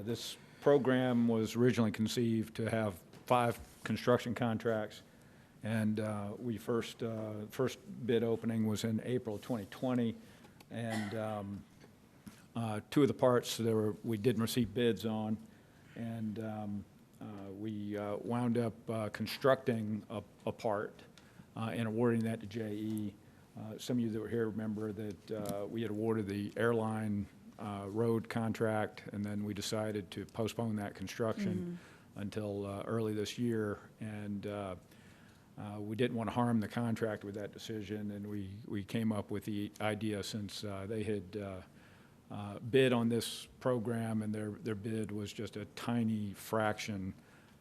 This program was originally conceived to have 5 construction contracts, and we first bid opening was in April 2020, and 2 of the parts we didn't receive bids on, and we wound up constructing a part and awarding that to JE. Some of you that were here remember that we had awarded the airline road contract, and then we decided to postpone that construction until early this year, and we didn't want to harm the contract with that decision, and we came up with the idea, since they had bid on this program and their bid was just a tiny fraction,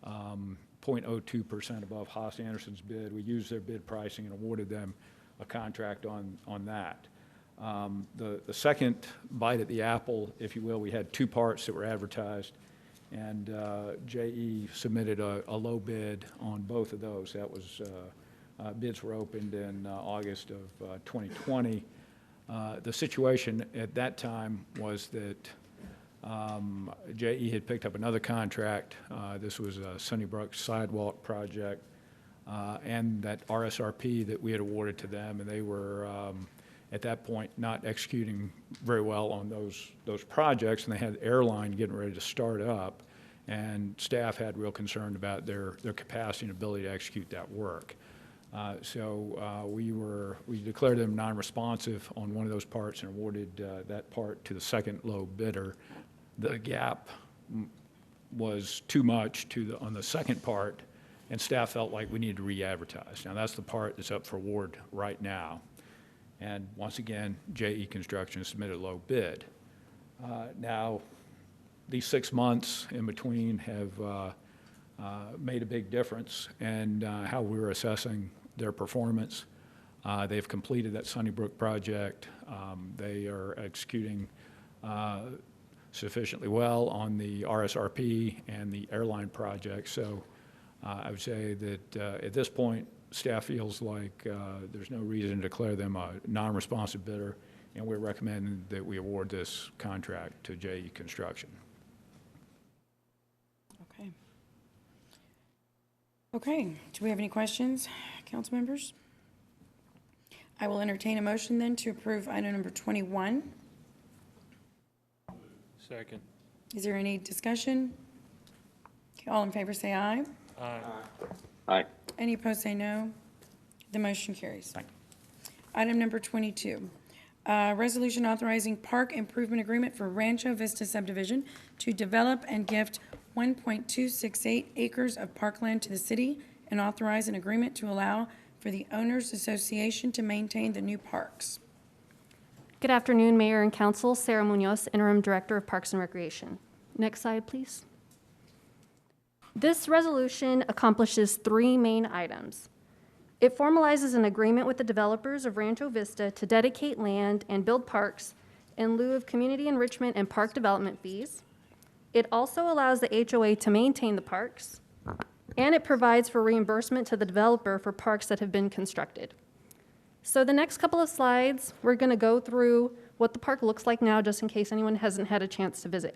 0.02% above Haas Anderson's bid. We used their bid pricing and awarded them a contract on that. The second bite at the apple, if you will, we had 2 parts that were advertised, and JE submitted a low bid on both of those. That was bids were opened in August of 2020. The situation at that time was that JE had picked up another contract. This was a Sunnybrook sidewalk project, and that RSRP that we had awarded to them, and they were at that point not executing very well on those projects, and they had airline getting ready to start up, and staff had real concern about their capacity and ability to execute that work. We declared them non-responsive on one of those parts and awarded that part to the second low bidder. The gap was too much on the second part, and staff felt like we needed to re-advertise. Now, that's the part that's up for award right now. And once again, JE Construction submitted a low bid. Now, these 6 months in between have made a big difference in how we were assessing their performance. They've completed that Sunnybrook project. They are executing sufficiently well on the RSRP and the airline project. So I would say that at this point, staff feels like there's no reason to declare them a non-responsive bidder, and we're recommending that we award this contract to JE Construction. Okay. Okay, do we have any questions, council members? I will entertain a motion then to approve item number 21. Second. Is there any discussion? Okay, all in favor say aye. Aye. Aye. Any opposed say no. The motion carries. Item number 22, resolution authorizing park improvement agreement for Rancho Vista subdivision to develop and gift 1.268 acres of parkland to the city and authorize an agreement to allow for the Owners Association to maintain the new parks. Good afternoon, Mayor and Council. Sarah Munoz, Interim Director of Parks and Recreation. Next slide, please. This resolution accomplishes three main items. It formalizes an agreement with the developers of Rancho Vista to dedicate land and build parks in lieu of community enrichment and park development fees. It also allows the HOA to maintain the parks, and it provides for reimbursement to the developer for parks that have been constructed. So the next couple of slides, we're going to go through what the park looks like now, just in case anyone hasn't had a chance to visit.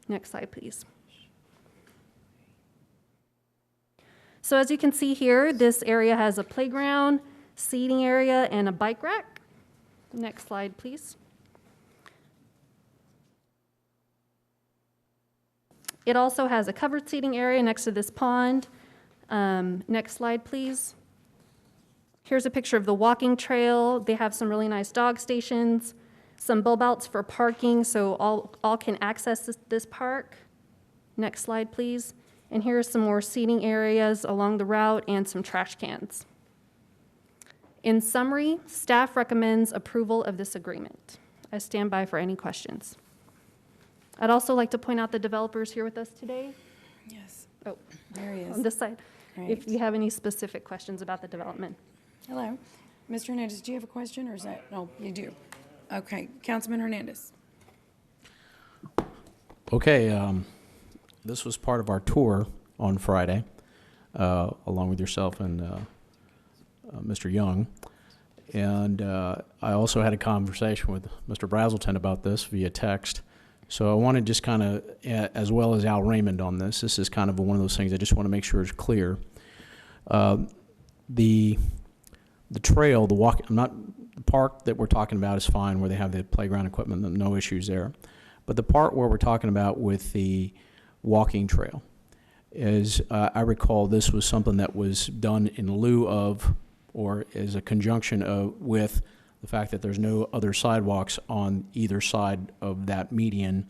Next slide, please. So as you can see here, this area has a playground, seating area, and a bike rack. Next slide, please. It also has a covered seating area next to this pond. Next slide, please. Here's a picture of the walking trail. They have some really nice dog stations, some bulb outs for parking, so all can access this park. Next slide, please. And here are some more seating areas along the route and some trash cans. In summary, staff recommends approval of this agreement. I stand by for any questions. I'd also like to point out the developers here with us today. Yes. Oh, there he is. on this side. Great. If you have any specific questions about the development. Hello. Mr. Hernandez, do you have a question, or is that, no, you do. Okay, Councilman Hernandez. Okay, this was part of our tour on Friday, along with yourself and Mr. Young. And I also had a conversation with Mr. Brazelton about this via text. So I want to just kind of, as well as Al Raymond on this, this is kind of one of those things I just want to make sure is clear. The trail, the park that we're talking about is fine, where they have the playground equipment, no issues there. But the part where we're talking about with the walking trail is, I recall this was something that was done in lieu of, or as a conjunction of, with the fact that there's no other sidewalks on either side of that median,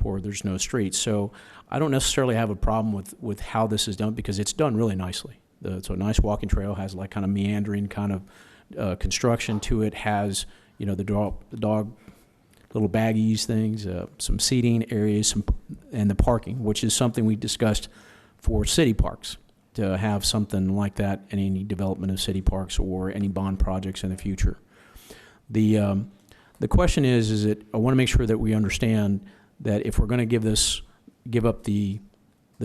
or there's no streets. So I don't necessarily have a problem with how this is done, because it's done really nicely. It's a nice walking trail, has like kind of meandering kind of construction to it, has, you know, the dog little baggies things, some seating areas, and the parking, which is something we discussed for city parks, to have something like that in any development of city parks or any bond projects in the future. The question is that I want to make sure that we understand that if we're going to give up the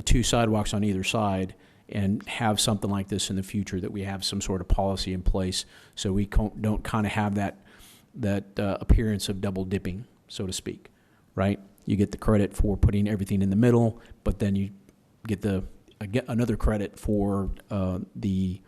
two sidewalks on either side and have something like this in the future, that we have some sort of policy in place so we don't kind of have that appearance of double dipping, so to speak, right? You get the credit for putting everything in the middle, but then you get another credit for the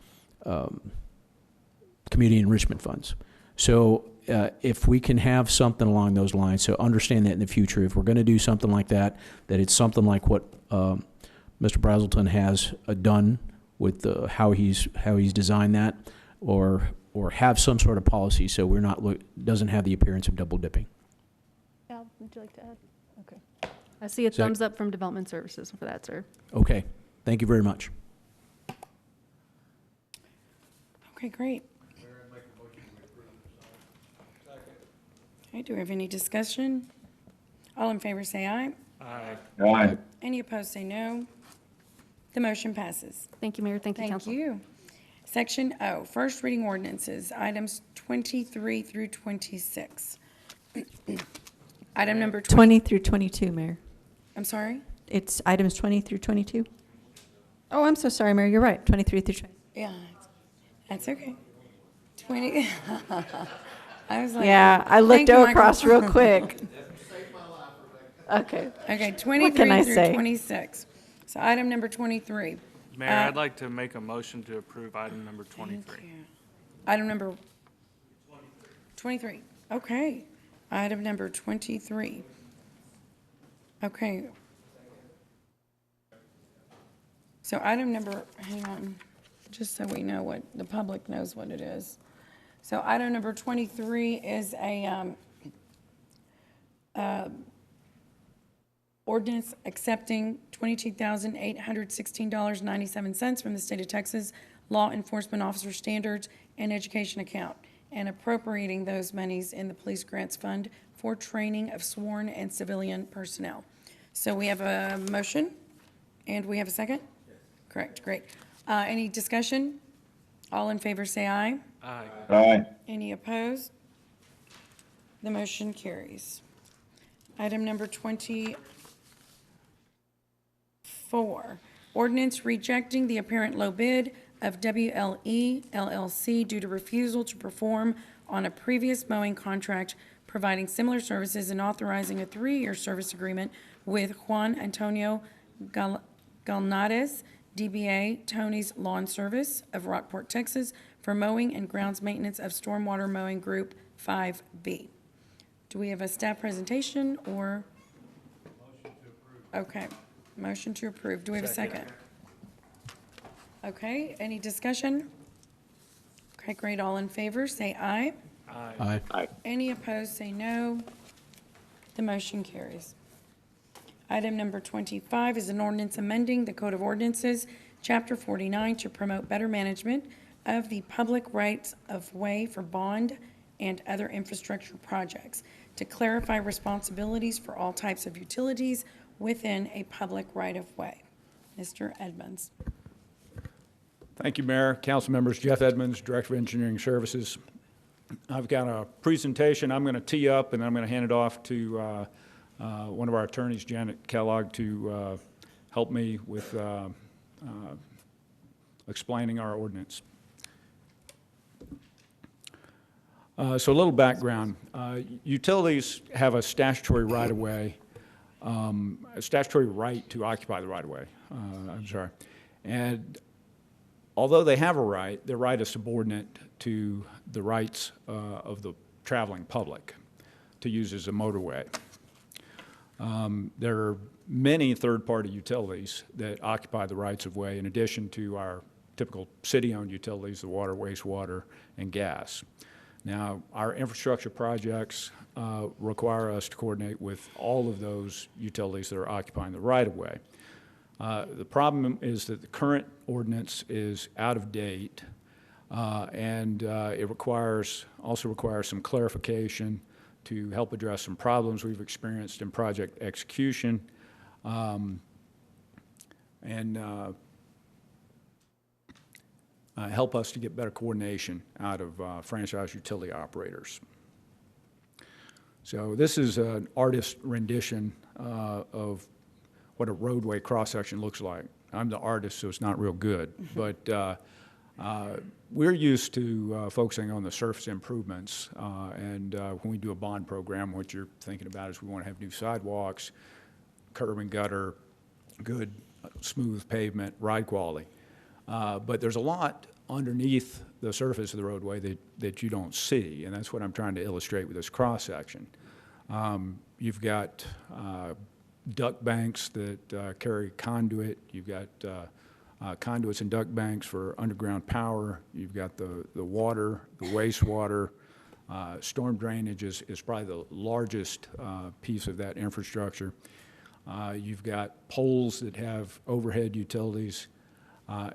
community enrichment funds. So if we can have something along those lines, so understand that in the future, if we're going to do something like that, that it's something like what Mr. Brazelton has done with how he's designed that, or have some sort of policy so we're not doesn't have the appearance of double dipping. Al, would you like to add? Okay. I see a thumbs up from Development Services for that, sir. Okay. Thank you very much. Okay, great. Okay, do we have any discussion? All in favor say aye. Aye. Aye. Any opposed say no. The motion passes. Thank you, Mayor. Thank you, Thank Council. you. Section O, first reading ordinances, items 23 through 26. Item number 20 through 22, Mayor. I'm sorry? It's items 20 through 22. Oh, I'm so sorry, Mayor. You're right. 23 through 20. Yeah, that's okay. 20. I was like. Yeah, I looked Thank you, across Michael. real quick. Okay. Okay, What 23 can I through say? 26. So item number 23. Mayor, I'd like to make a motion to approve item number 23. Item number 23. Okay. Item number 23. Okay. So item number, hang on, just so we know what, the public knows what it is. So item number 23 is a ordinance accepting $22,816.97 from the state of Texas Law Enforcement Officer Standards and Education account and appropriating those monies in the Police Grants Fund for training of sworn and civilian personnel. So we have a motion, and we have a second? Correct, great. Any discussion? All in favor say aye. Aye. Aye. Any opposed? The motion carries. Item number 24, ordinance rejecting the apparent low bid of WLE LLC due to refusal to perform on a previous mowing contract providing similar services and authorizing a 3-year service agreement with Juan Antonio Galnades, DBA Tony's Lawn Service of Rockport, Texas, for mowing and grounds maintenance of Stormwater Mowing Group 5B. Do we have a staff presentation or? Motion to approve. Okay, motion to approve. Do we have a second? Okay, any discussion? Okay, great. All in favor, say aye. Aye. Aye. Any opposed, say no. The motion carries. Item number 25 is an ordinance amending the Code of Ordinances, Chapter 49, to promote better management of the public rights of way for bond and other infrastructure projects, to clarify responsibilities for all types of utilities within a public right-of-way. Mr. Edmonds. Thank you, Mayor. Council members, Jeff Edmonds, Director of Engineering Services. I've got a presentation I'm going to tee up, and I'm going to hand it off to one of our attorneys, Janet Kellogg, to help me with explaining our ordinance. So a little background. Utilities have a statutory right-of-way, a statutory right to occupy the right-of-way. I'm sorry. And although they have a right, their right is subordinate to the rights of the traveling public to use as a motorway. There are many third-party utilities that occupy the rights of way in addition to our typical city-owned utilities, the water, wastewater, and gas. Now, our infrastructure projects require us to coordinate with all of those utilities that are occupying the right-of-way. The problem is that the current ordinance is out of date, and it also requires some clarification to help address some problems we've experienced in project execution, and help us to get better coordination out of franchise utility operators. So this is an artist rendition of what a roadway cross-section looks like. I'm the artist, so it's not real good, but we're used to focusing on the surface improvements, and when we do a bond program, what you're thinking about is we want to have new sidewalks, curb and gutter, good smooth pavement, ride quality. But there's a lot underneath the surface of the roadway that you don't see, and that's what I'm trying to illustrate with this cross-section. You've got duct banks that carry conduit. You've got conduits and duct banks for underground power. You've got the water, the wastewater. Storm drainage is probably the largest piece of that infrastructure. You've got poles that have overhead utilities.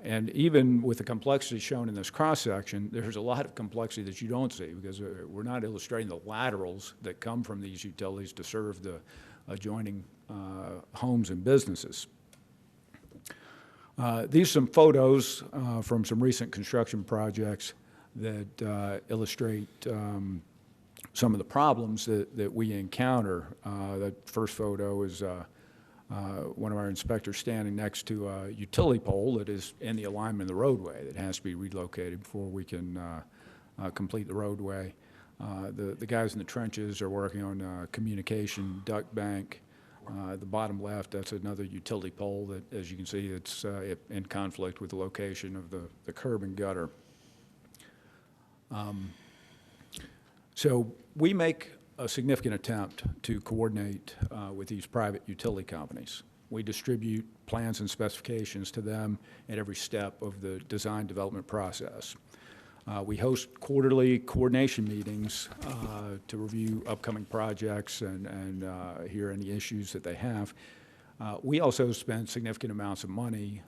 And even with the complexity shown in this cross-section, there's a lot of complexity that you don't see because we're not illustrating the laterals that come from these utilities to serve the adjoining homes and businesses. These are some photos from some recent construction projects that illustrate some of the problems that we encounter. The first photo is one of our inspectors standing next to a utility pole that is in the alignment of the roadway that has to be relocated before we can complete the roadway. The guys in the trenches are working on communication duct bank. The bottom left, that's another utility pole that, as you can see, it's in conflict with the location of the curb and gutter. So we make a significant attempt to coordinate with these private utility companies. We distribute plans and specifications to them at every step of the design development process. We host quarterly coordination meetings to review upcoming projects and hear any issues that they have. We also spend significant amounts of money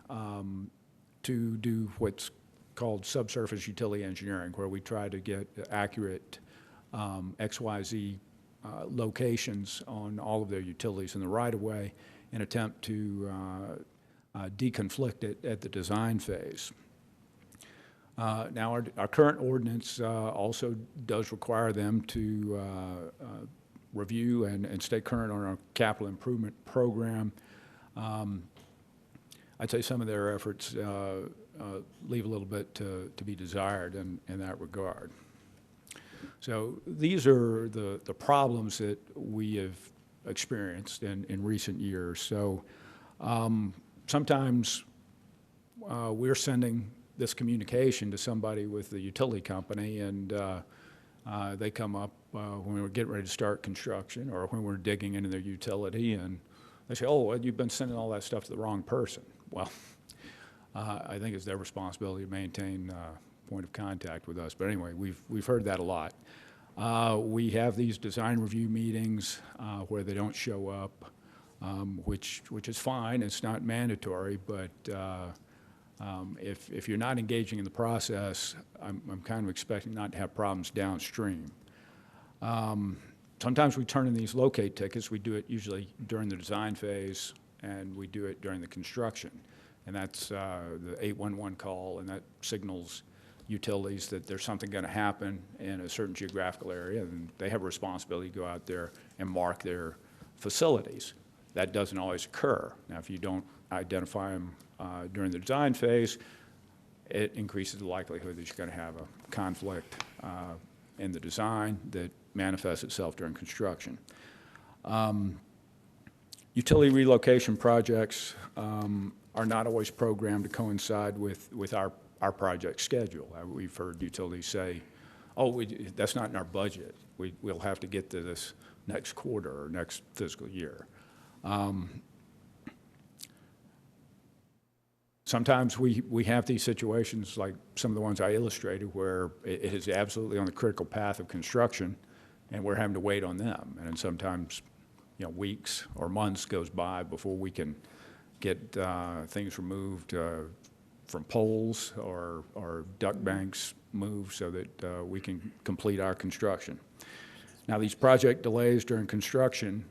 to do what's called subsurface utility engineering, where we try to get accurate XYZ locations on all of their utilities in the right-of-way and attempt to deconflict it at the design phase. Now, our current ordinance also does require them to review and stay current on our capital improvement program. I'd say some of their efforts leave a little bit to be desired in that regard. So these are the problems that we have experienced in recent years. So sometimes we're sending this communication to somebody with the utility company, and they come up when we're getting ready to start construction or when we're digging into their utility, and they say, oh, well, you've been sending all that stuff to the wrong person. Well, I think it's their responsibility to maintain point of contact with us. But anyway, we've heard that a lot. We have these design review meetings where they don't show up, which is fine. It's not mandatory, but if you're not engaging in the process, I'm kind of expecting not to have problems downstream. Sometimes we turn in these locate tickets. We do it usually during the design phase, and we do it during the construction. And that's the 811 call, and that signals utilities that there's something going to happen in a certain geographical area, and they have a responsibility to go out there and mark their facilities. That doesn't always occur. Now, if you don't identify them during the design phase, it increases the likelihood that you're going to have a conflict in the design that manifests itself during construction. Utility relocation projects are not always programmed to coincide with our project schedule. We've heard utilities say, oh, that's not in our budget. We'll have to get to this next quarter or next fiscal year. Sometimes we have these situations like some of the ones I illustrated where it is absolutely on the critical path of construction, and we're having to wait on them. And sometimes, weeks or months goes by before we can get things removed from poles or duct banks moved so that we can complete our construction. Now, these project delays during construction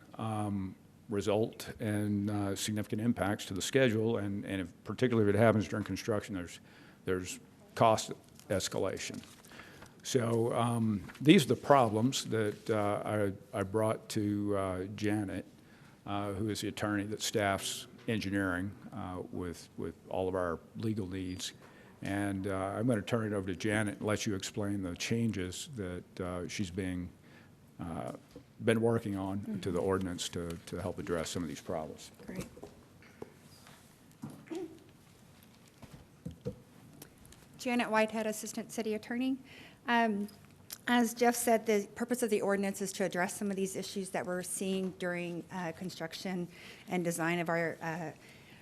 result in significant impacts to the schedule, and particularly if it happens during construction, there's cost escalation. So these are the problems that I brought to Janet, who is the attorney that staffs engineering with all of our legal needs. And I'm going to turn it over to Janet and let you explain the changes that she's been working on to the ordinance to help address some of these problems. Great. Janet Whitehead, Assistant City Attorney. As Jeff said, the purpose of the ordinance is to address some of these issues that we're seeing during construction and design of our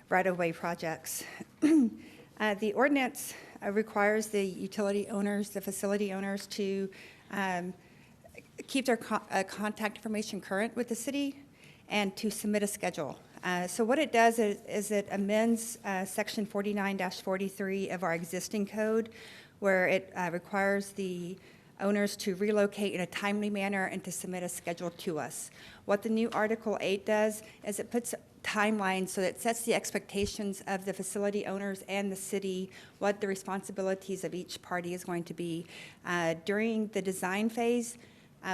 right-of-way projects. The ordinance requires the utility owners, the facility owners, to keep their contact information current with the city and to submit a schedule. So what it does is it amends Section 49-43 of our existing code, where it requires the owners to relocate in a timely manner and to submit a schedule to us. What the new Article 8 does is it puts timeline so that it sets the expectations of the facility owners and the city, what the responsibilities of each party is going to be. During the design phase,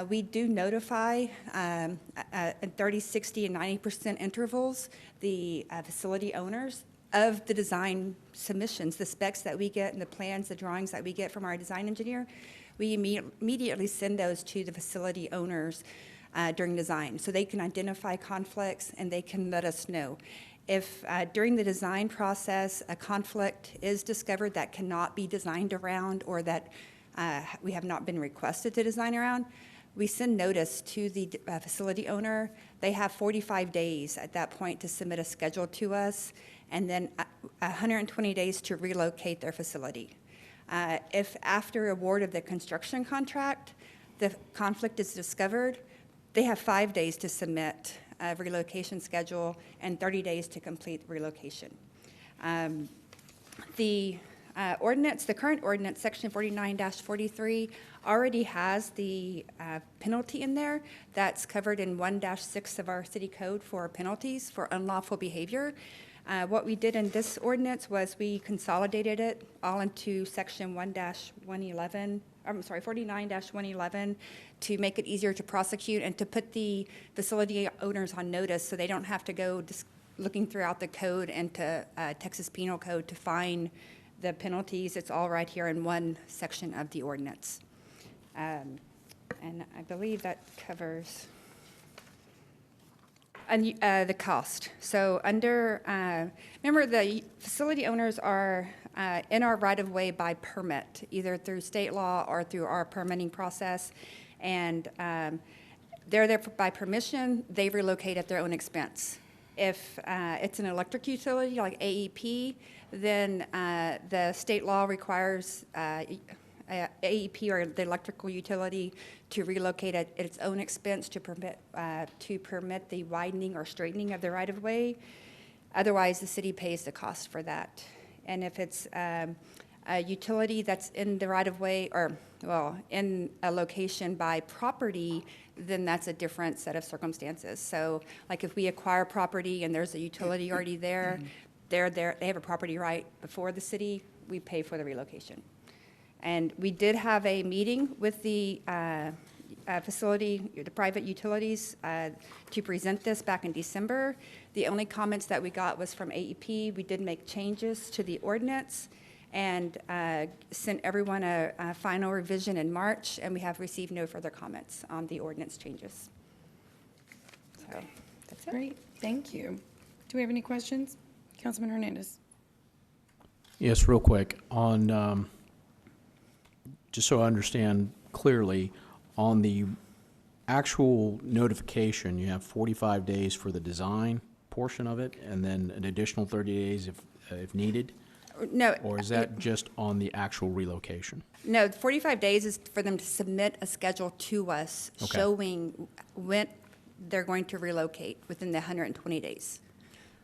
we do notify in 30, 60, and 90% intervals the facility owners of the design submissions, the specs that we get and the plans, the drawings that we get from our design engineer. We immediately send those to the facility owners during design, so they can identify conflicts and they can let us know. If during the design process a conflict is discovered that cannot be designed around or that we have not been requested to design around, we send notice to the facility owner. They have 45 days at that point to submit a schedule to us, and then 120 days to relocate their facility. If after award of the construction contract, the conflict is discovered, they have 5 days to submit a relocation schedule and 30 days to complete the relocation. The ordinance, the current ordinance, section 49-43, already has the penalty in there that's covered in 1-6 of our city code for penalties for unlawful behavior. What we did in this ordinance was we consolidated it all into section 49-111 to make it easier to prosecute and to put the facility owners on notice so they don't have to go looking throughout the code and to Texas Penal Code to find the penalties. It's all right here in one section of the ordinance. And I believe that covers the cost. So under, remember the facility owners are in our right-of-way by permit, either through state law or through our permitting process. And they're there by permission, they relocate at their own expense. If it's an electric utility like AEP, then the state law requires AEP or the electrical utility to relocate at its own expense to permit the widening or straightening of the right-of-way. Otherwise, the city pays the cost for that. And if it's a utility that's in the right-of-way or, well, in a location by property, then that's a different set of circumstances. So like if we acquire property and there's a utility already there, they have a property right before the city, we pay for the relocation. And we did have a meeting with the facility, the private utilities, to present this back in December. The only comments that we got was from AEP. We did make changes to the ordinance and sent everyone a final revision in March, and we have received no further comments on the ordinance changes. So that's it. Great, thank you. Do we have any questions? Councilman Hernandez. Yes, real quick, on, just so I understand clearly, on the actual notification, you have 45 days for the design portion of it, and then an additional 30 days if needed? No. Or is that just on the actual relocation? No, 45 days is for them to submit a schedule to us Okay. showing when they're going to relocate within the 120 days.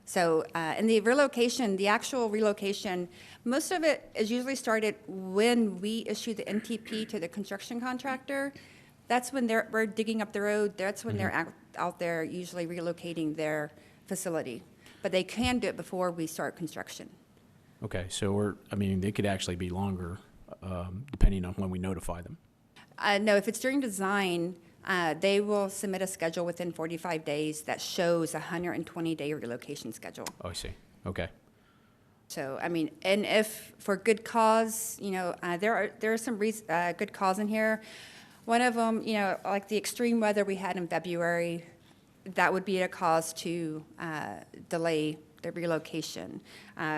So, and the relocation, the actual relocation, most of it is usually started when we issue the NTP to the construction contractor. That's when we're digging up the road. That's when they're out there usually relocating their facility. But they can do it before we start construction. Okay, so they could actually be longer, depending on when we notify them. No, if it's during design, they will submit a schedule within 45 days that shows a 120-day relocation schedule. Oh, I see. Okay. So, and if for good cause, there are some good cause in here. One of them, like the extreme weather we had in February, that would be a cause to delay the relocation.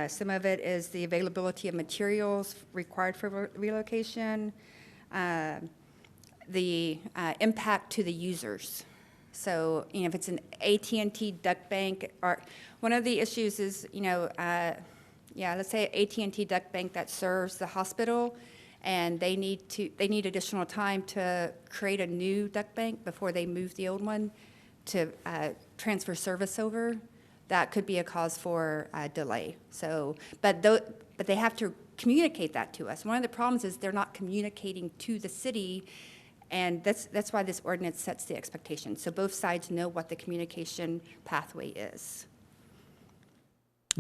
Some of it is the availability of materials required for relocation, the impact to the users. So, if it's an AT&T duct bank, or one of the issues is, let's say AT&T duct bank that serves the hospital, and they need additional time to create a new duct bank before they move the old one to transfer service over. That could be a cause for delay. So, but they have to communicate that to us. One of the problems is they're not communicating to the city, and that's why this ordinance sets the expectation. So both sides know what the communication pathway is.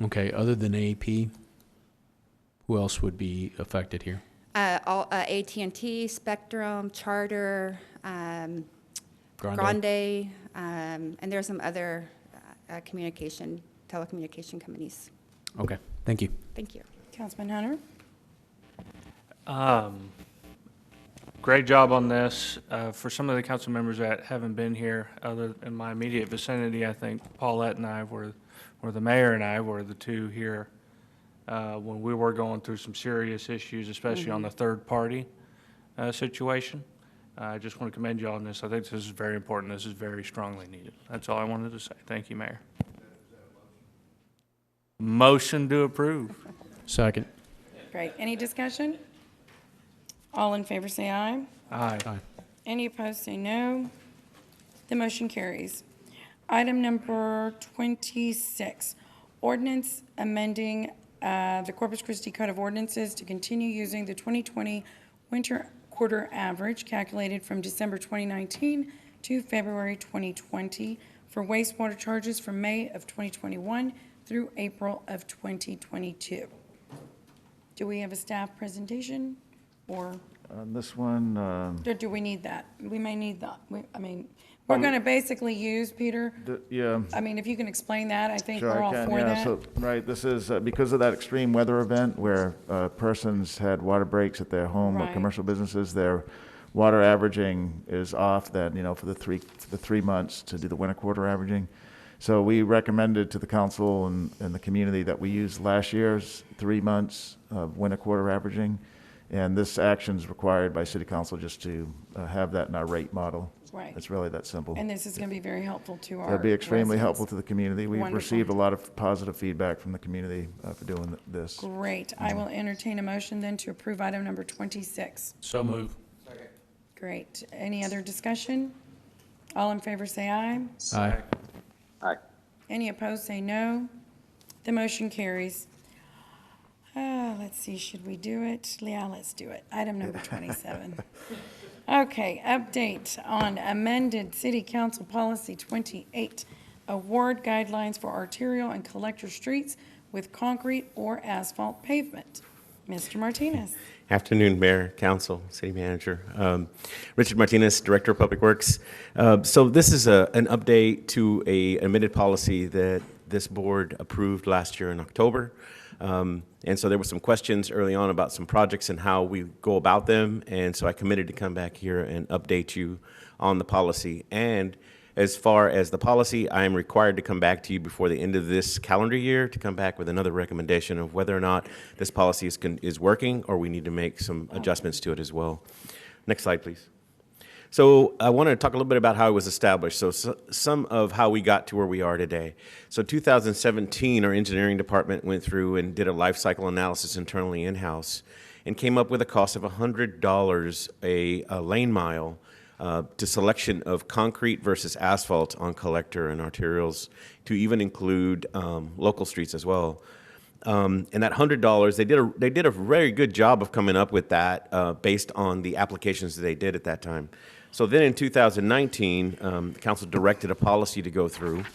Okay, other than AEP, who else would be affected here? AT&T, Spectrum, Charter, Grande, and there's some other telecommunication companies. Okay, thank you. Thank you. Councilman Hunter? Great job on this. For some of the council members that haven't been here, other in my immediate vicinity, I think Paulette and I were, or the mayor and I were the two here when we were going through some serious issues, especially on the third party situation. I just want to commend you on this. I think this is very important. This is very strongly needed. That's all I wanted to say. Thank you, Mayor. Motion to approve. Second. Great. Any discussion? All in favor say aye. Aye. Aye. Any opposed say no. The motion carries. Item number 26, ordinance amending the Corpus Christi Code of Ordinances to continue using the 2020 winter quarter average calculated from December 2019 to February 2020 for wastewater charges from May of 2021 through April of 2022. Do we have a staff presentation, or On this one, do we need that? We may need that. We're going to basically use, Peter, yeah. I mean, if you can explain that, I think Sure, we're I all can, for yeah. that. So, right, this is because of that extreme weather event where persons had water breaks at their home or Right. commercial businesses, their water averaging is off then, for the 3 months to do the winter quarter averaging. So we recommended to the council and the community that we use last year's 3 months of winter quarter averaging. And this action is required by city council just to have that in our rate model. Right. It's really that simple. And this is going to be very helpful to our It'll be extremely residents. helpful to the community. We've Wonderful. received a lot of positive feedback from the community for doing this. Great. I will entertain a motion then to approve item number 26. So move. Great. Any other discussion? All in favor say aye. Aye. Any opposed say no. The motion carries. Let's see, should we do it? Yeah, let's do it. Item number 27. Okay, update on amended City Council Policy 28, award guidelines for arterial and collector streets with concrete or asphalt pavement. Mr. Martinez. Afternoon, Mayor, Council, City Manager. Richard Martinez, Director of Public Works. So this is an update to a amended policy that this board approved last year in October. And so there were some questions early on about some projects and how we go about them. And so I committed to come back here and update you on the policy. And as far as the policy, I am required to come back to you before the end of this calendar year to come back with another recommendation of whether or not this policy is working or we need to make some adjustments to it as well. Next slide, please. So I want to talk a little bit about how it was established. So some of how we got to where we are today. So 2017, our engineering department went through and did a life cycle analysis internally in-house and came up with a cost of $100 a lane mile to selection of concrete versus asphalt on collector and arterials, to even include local streets as well. And that $100, they did a very good job of coming up with that based on the applications that they did at that time. So then in 2019, the council directed a policy to go through,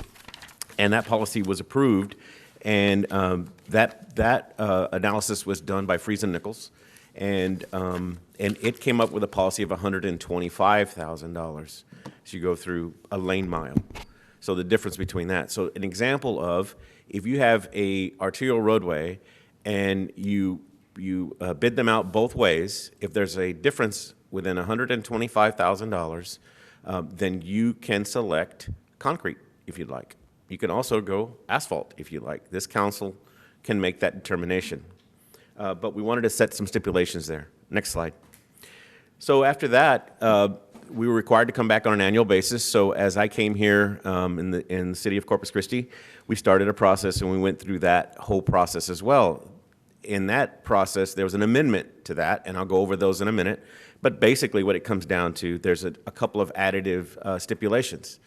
and that policy was approved, and that analysis was done by Freese and Nichols, and it came up with a policy of $125,000 as you go through a lane mile. So the difference between that. So an example of, if you have a arterial roadway and you bid them out both ways, if there's a difference within $125,000, then you can select concrete if you'd like. You can also go asphalt if you'd like. This council can make that determination. But we wanted to set some stipulations there. Next slide. So after that, we were required to come back on an annual basis. So as I came here in the city of Corpus Christi, we started a process and we went through that whole process as well. In that process, there was an amendment to that, and I'll go over those in a minute. But basically what it comes down to, there's a couple of additive stipulations.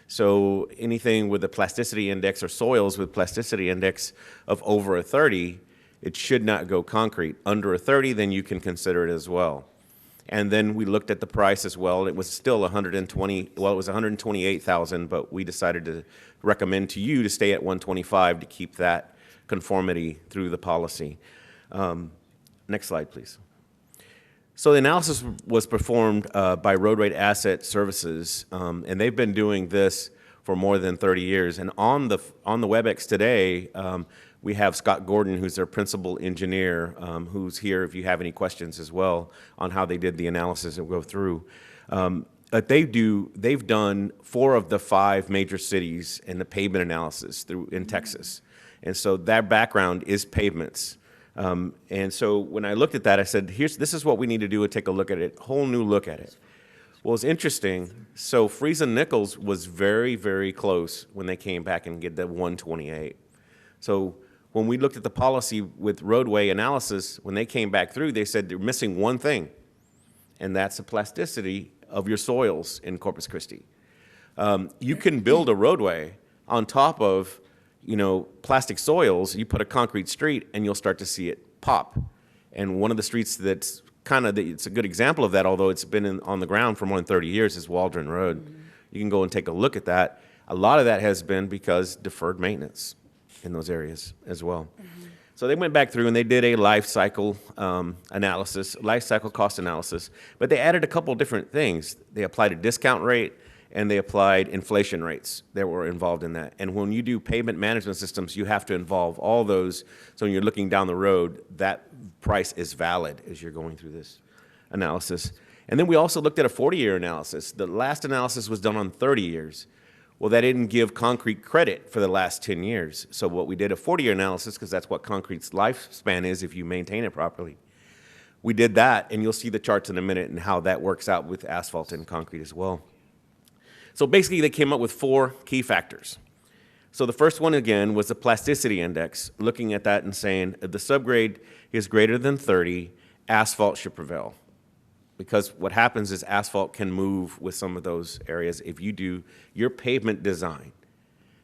So anything with a plasticity index or soils with plasticity index of over a 30, it should not go concrete. Under a 30, then you can consider it as well. And then we looked at the price as well. It was still it was $128,000, but we decided to recommend to you to stay at $125 to keep that conformity through the policy. Next slide, please. So the analysis was performed by Roadway Asset Services, and they've been doing this for more than 30 years. And on the WebEx today, we have Scott Gordon, who's their principal engineer, who's here if you have any questions as well on how they did the analysis and go through. But they've done 4 of the 5 major cities in the pavement analysis in Texas. And so their background is pavements. And so when I looked at that, I said, this is what we need to do and take a look at it, whole new look at it. Well, it's interesting. So Friesen Nichols was very, very close when they came back and get the 128. So when we looked at the policy with roadway analysis, when they came back through, they said they're missing one thing, and that's the plasticity of your soils in Corpus Christi. You can build a roadway on top of, plastic soils. You put a concrete street, and you'll start to see it pop. And one of the streets that's it's a good example of that, although it's been on the ground for more than 30 years, is Waldron Road. Mm-hmm. You can go and take a look at that. A lot of that has been because deferred maintenance in those areas as well. Mm-hmm. So they went back through and they did a life cycle analysis, life cycle cost analysis, but they added a couple different things. They applied a discount rate and they applied inflation rates that were involved in that. And when you do pavement management systems, you have to involve all those. So when you're looking down the road, that price is valid as you're going through this analysis. And then we also looked at a 40-year analysis. The last analysis was done on 30 years. Well, that didn't give concrete credit for the last 10 years. So what we did a 40-year analysis, because that's what concrete's lifespan is if you maintain it properly. We did that, and you'll see the charts in a minute and how that works out with asphalt and concrete as well. So basically, they came up with 4 key factors. So the first one, again, was the plasticity index, looking at that and saying if the subgrade is greater than 30, asphalt should prevail. Because what happens is asphalt can move with some of those areas if you do your pavement design.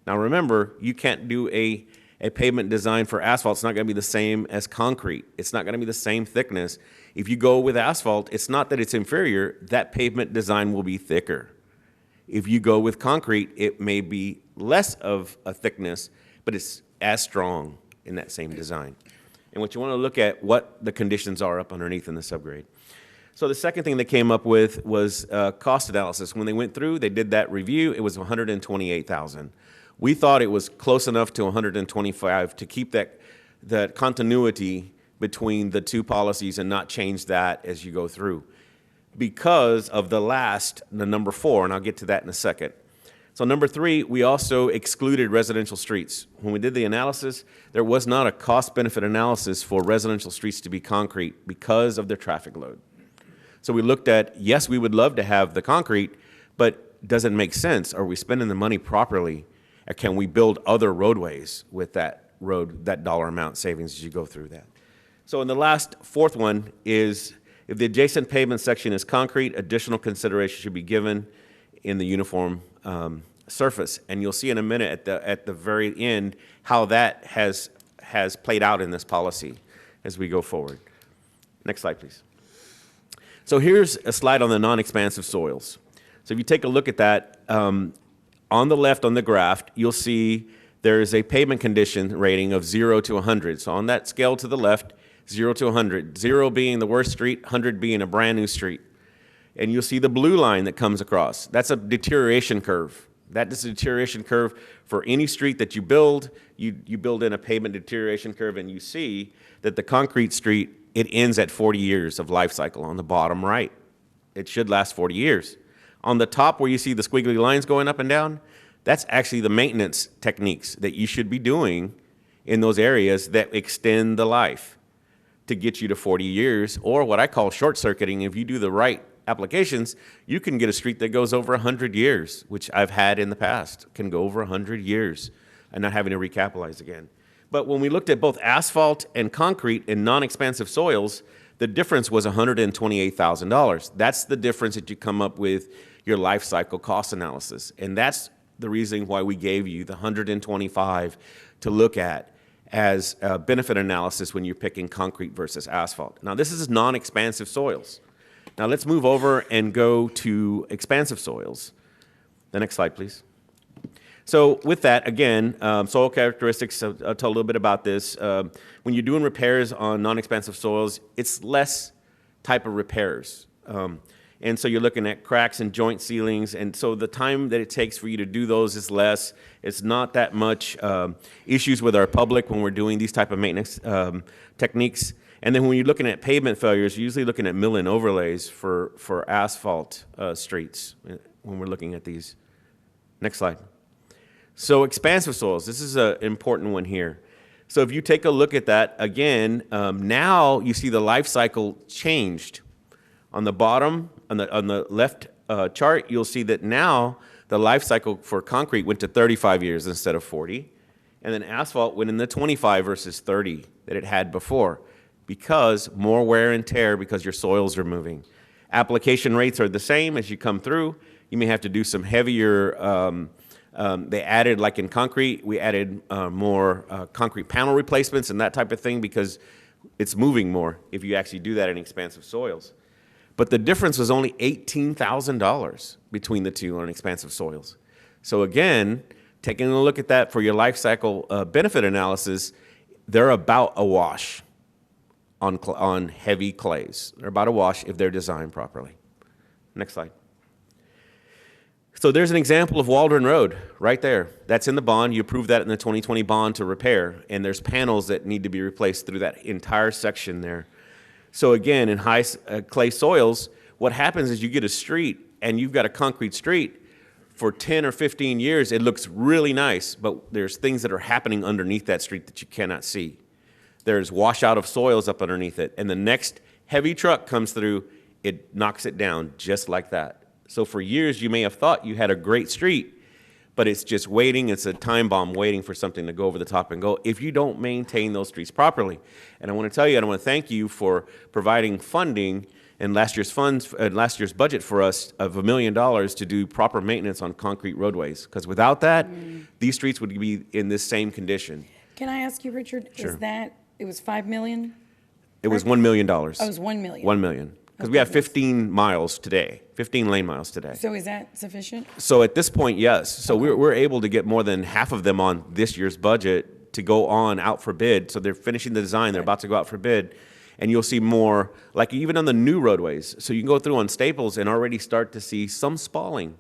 Now remember, you can't do a pavement design for asphalt. It's not going to be the same as concrete. It's not going to be the same thickness. If you go with asphalt, it's not that it's inferior. That pavement design will be thicker. If you go with concrete, it may be less of a thickness, but it's as strong in that same design. And what you want to look at what the conditions are up underneath in the subgrade. So the second thing they came up with was cost analysis. When they went through, they did that review. It was $128,000. We thought it was close enough to $125,000 to keep that continuity between the 2 policies and not change that as you go through. Because of the number 4, and I'll get to that in a second. So number 3, we also excluded residential streets. When we did the analysis, there was not a cost-benefit analysis for residential streets to be concrete because of their traffic load. So we looked at, yes, we would love to have the concrete, but does it make sense? Are we spending the money properly? Or can we build other roadways with that dollar amount savings as you go through that? So in the last 4th one is, if the adjacent pavement section is concrete, additional consideration should be given in the uniform surface. And you'll see in a minute at the very end how that has played out in this policy as we go forward. Next slide, please. So here's a slide on the non-expansive soils. So if you take a look at that, on the left on the graph, you'll see there is a pavement condition rating of 0 to 100. So on that scale to the left, 0 to 100, 0 being the worst street, 100 being a brand new street. And you'll see the blue line that comes across. That's a deterioration curve. That is a deterioration curve for any street that you build. You build in a pavement deterioration curve, and you see that the concrete street, it ends at 40 years of life cycle on the bottom right. It should last 40 years. On the top where you see the squiggly lines going up and down, that's actually the maintenance techniques that you should be doing in those areas that extend the life to get you to 40 years, or what I call short-circuiting. If you do the right applications, you can get a street that goes over 100 years, which I've had in the past, can go over 100 years and not having to recapitalize again. But when we looked at both asphalt and concrete in non-expansive soils, the difference was $128,000. That's the difference that you come up with your life cycle cost analysis. And that's the reason why we gave you the $125 to look at as a benefit analysis when you're picking concrete versus asphalt. Now, this is non-expansive soils. Now, let's move over and go to expansive soils. The next slide, please. So with that, again, soil characteristics, I'll tell a little bit about this. When you're doing repairs on non-expansive soils, it's less type of repairs. And so you're looking at cracks and joint sealings, and so the time that it takes for you to do those is less. It's not that much issues with our public when we're doing these type of maintenance techniques. And then when you're looking at pavement failures, you're usually looking at mill-in overlays for asphalt streets when we're looking at these. Next slide. So expansive soils, this is an important one here. So if you take a look at that, again, now you see the life cycle changed. On the bottom, on the left chart, you'll see that now the life cycle for concrete went to 35 years instead of 40. And then asphalt went in the 25 versus 30 that it had before, because more wear and tear because your soils are moving. Application rates are the same as you come through. You may have to do some heavier, they added, like in concrete, we added more concrete panel replacements and that type of thing because it's moving more if you actually do that in expansive soils. But the difference was only $18,000 between the two on expansive soils. So again, taking a look at that for your life cycle benefit analysis, they're about a wash on heavy clays. They're about a wash if they're designed properly. Next slide. So there's an example of Waldron Road right there. That's in the bond. You approved that in the 2020 bond to repair, and there's panels that need to be replaced through that entire section there. So again, in high clay soils, what happens is you get a street and you've got a concrete street for 10 or 15 years. It looks really nice, but there's things that are happening underneath that street that you cannot see. There's washout of soils up underneath it, and the next heavy truck comes through, it knocks it down just like that. So for years, you may have thought you had a great street, but it's just waiting. It's a time bomb waiting for something to go over the top and go if you don't maintain those streets properly. And I want to tell you, and I want to thank you for providing funding in last year's budget for us of $1 million to do proper maintenance on concrete roadways. Because without that, these streets would be in this same condition. Can I ask you, Richard, Sure. is that, it was $5 million? It was $1 million. Oh, it was $1 million. $1 million. Because we have 15 miles today, 15 lane miles today. So is that sufficient? So at this point, yes. So we're able to get more than half of them on this year's budget to go on out for bid. So they're finishing the design. They're about to go out for bid. And you'll see more, like even on the new roadways. So you can go through on Staples and already start to see some spalling,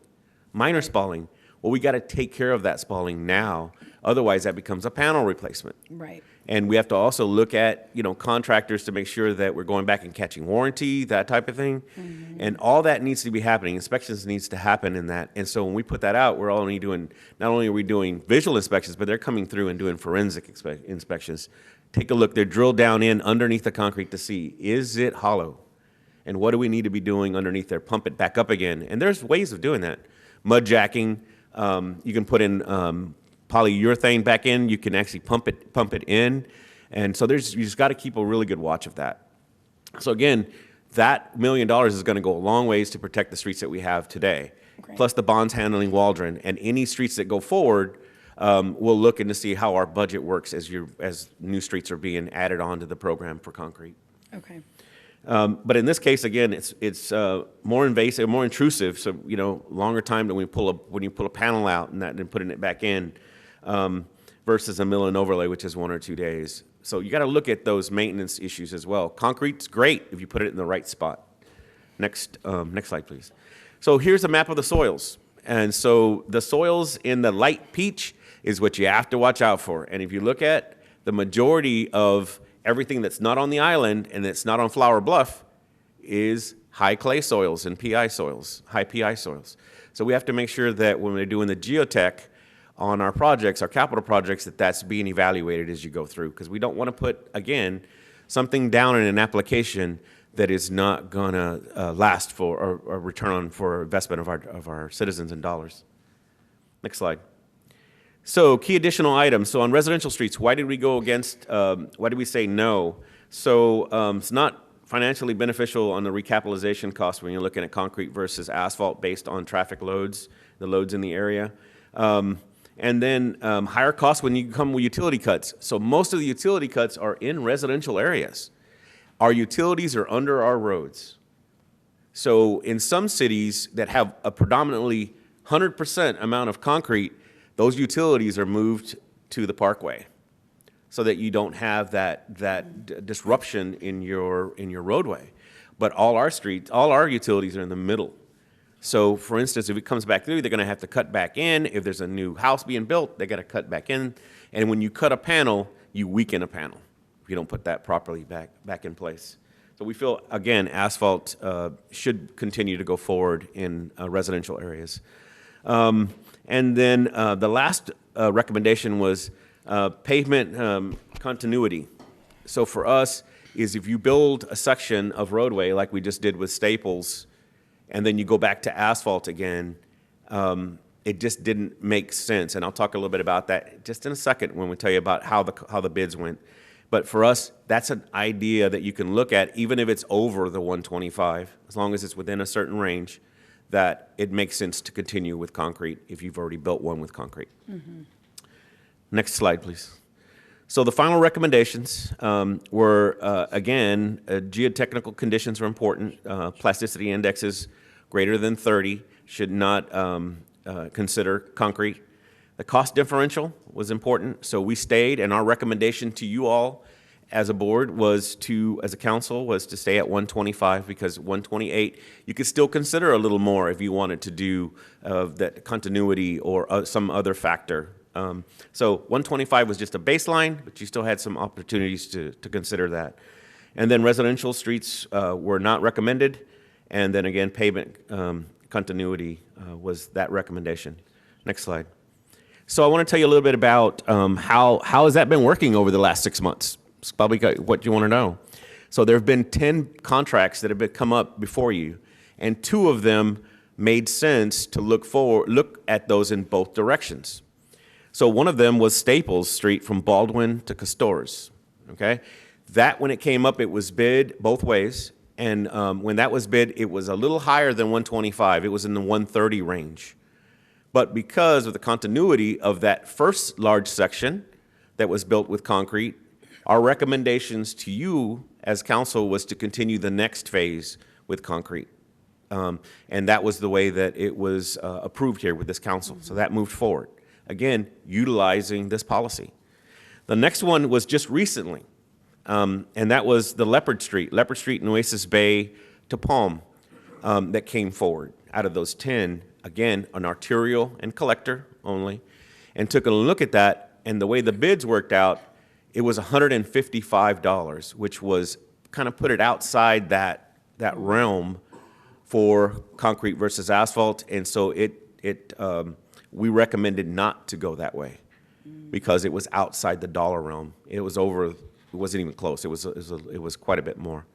minor spalling. Well, we got to take care of that spalling now. Otherwise, that becomes a panel replacement. Right. And we have to also look at, contractors to make sure that we're going back and catching warranty, that type of thing. And all that needs to be happening. Inspections needs to happen in that. And so when we put that out, we're only doing, not only are we doing visual inspections, but they're coming through and doing forensic inspections. Take a look. They're drilled down in underneath the concrete to see, is it hollow? And what do we need to be doing underneath there? Pump it back up again. And there's ways of doing that. Mud jacking. You can put in polyurethane back in. You can actually pump it in. And so you just got to keep a really good watch of that. So again, that $1 million is going to go a long ways to protect the streets that we have today. Great. Plus the bonds handling Waldron, and any streets that go forward, we'll look into see how our budget works as new streets are being added on to the program for concrete. Okay. But in this case, again, it's more invasive, more intrusive. So longer time than when you pull a panel out and then putting it back in, versus a mill and overlay, which is 1 or 2 days. So you got to look at those maintenance issues as well. Concrete's great if you put it in the right spot. Next slide, please. So here's a map of the soils, and so the soils in the light peach is what you have to watch out for. And if you look at the majority of everything that's not on the island and that's not on Flower Bluff is high clay soils and PI soils, high PI soils. So we have to make sure that when we're doing the geotech on our projects, our capital projects, that's being evaluated as you go through. Because we don't want to put, again, something down in an application that is not going to last for or return on for investment of our citizens and dollars. Next slide. So key additional items. So on residential streets, why did we go against, why did we say no? So it's not financially beneficial on the recapitalization cost when you're looking at concrete versus asphalt based on traffic loads, the loads in the area. And then higher costs when you come with utility cuts. So most of the utility cuts are in residential areas. Our utilities are under our roads. So in some cities that have a predominantly 100% amount of concrete, those utilities are moved to the parkway so that you don't have that disruption in your roadway. But all our utilities are in the middle. So for instance, if it comes back through, they're going to have to cut back in. If there's a new house being built, they got to cut back in. And when you cut a panel, you weaken a panel if you don't put that properly back in place. So we feel, again, asphalt should continue to go forward in residential areas. And then the last recommendation was pavement continuity. So for us is if you build a section of roadway like we just did with Staples, and then you go back to asphalt again, it just didn't make sense. And I'll talk a little bit about that just in a second when we tell you about how the bids went. But for us, that's an idea that you can look at, even if it's over the 125, as long as it's within a certain range, that it makes sense to continue with concrete if you've already built one with concrete. Mm-hmm. Next slide, please. So the final recommendations were, again, geotechnical conditions are important. Plasticity indexes greater than 30 should not consider concrete. The cost differential was important, so we stayed, and our recommendation to you all as a board was to, as a council, was to stay at 125, because 128, you could still consider a little more if you wanted to do that continuity or some other factor. So 125 was just a baseline, but you still had some opportunities to consider that. And then residential streets were not recommended, and then again, pavement continuity was that recommendation. Next slide. So I want to tell you a little bit about how has that been working over the last 6 months. It's probably what you want to know. So there have been 10 contracts that have come up before you, and 2 of them made sense to look at those in both directions. So one of them was Staples Street from Baldwin to Castores, okay? That, when it came up, it was bid both ways, and when that was bid, it was a little higher than 125. It was in the 130 range. But because of the continuity of that first large section that was built with concrete, our recommendations to you as council was to continue the next phase with concrete. And that was the way that it was approved here with this council. So that moved forward. Again, utilizing this policy. The next one was just recently, and that was the Leopard Street and Oasis Bay to Palm that came forward out of those 10. Again, an arterial and collector only, and took a look at that, and the way the bids worked out, it was $155, which was kind of put it outside that realm for concrete versus asphalt, and so we recommended not to go that way because it was outside the dollar realm. It was over. It wasn't even close. It was quite a bit more.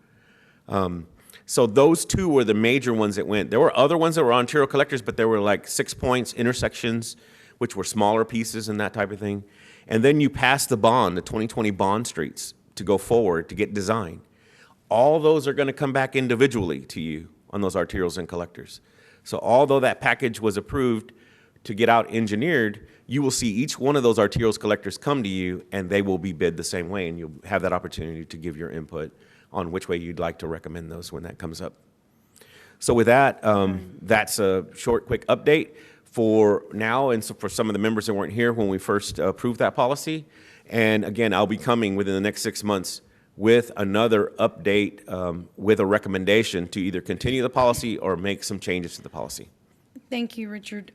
So those 2 were the major ones that went. There were other ones that were arterial collectors, but there were like 6 points, intersections, which were smaller pieces and that type of thing. And then you pass the 2020 bond streets to go forward to get design. All those are going to come back individually to you on those arterials and collectors. So although that package was approved to get out engineered, you will see each one of those arterials collectors come to you, and they will be bid the same way, and you'll have that opportunity to give your input on which way you'd like to recommend those when that comes up. So with that, that's a short, quick update for now, and so for some of the members that weren't here when we first approved that policy. And again, I'll be coming within the next 6 months with another update with a recommendation to either continue the policy or make some changes to the policy. Thank you, Richard.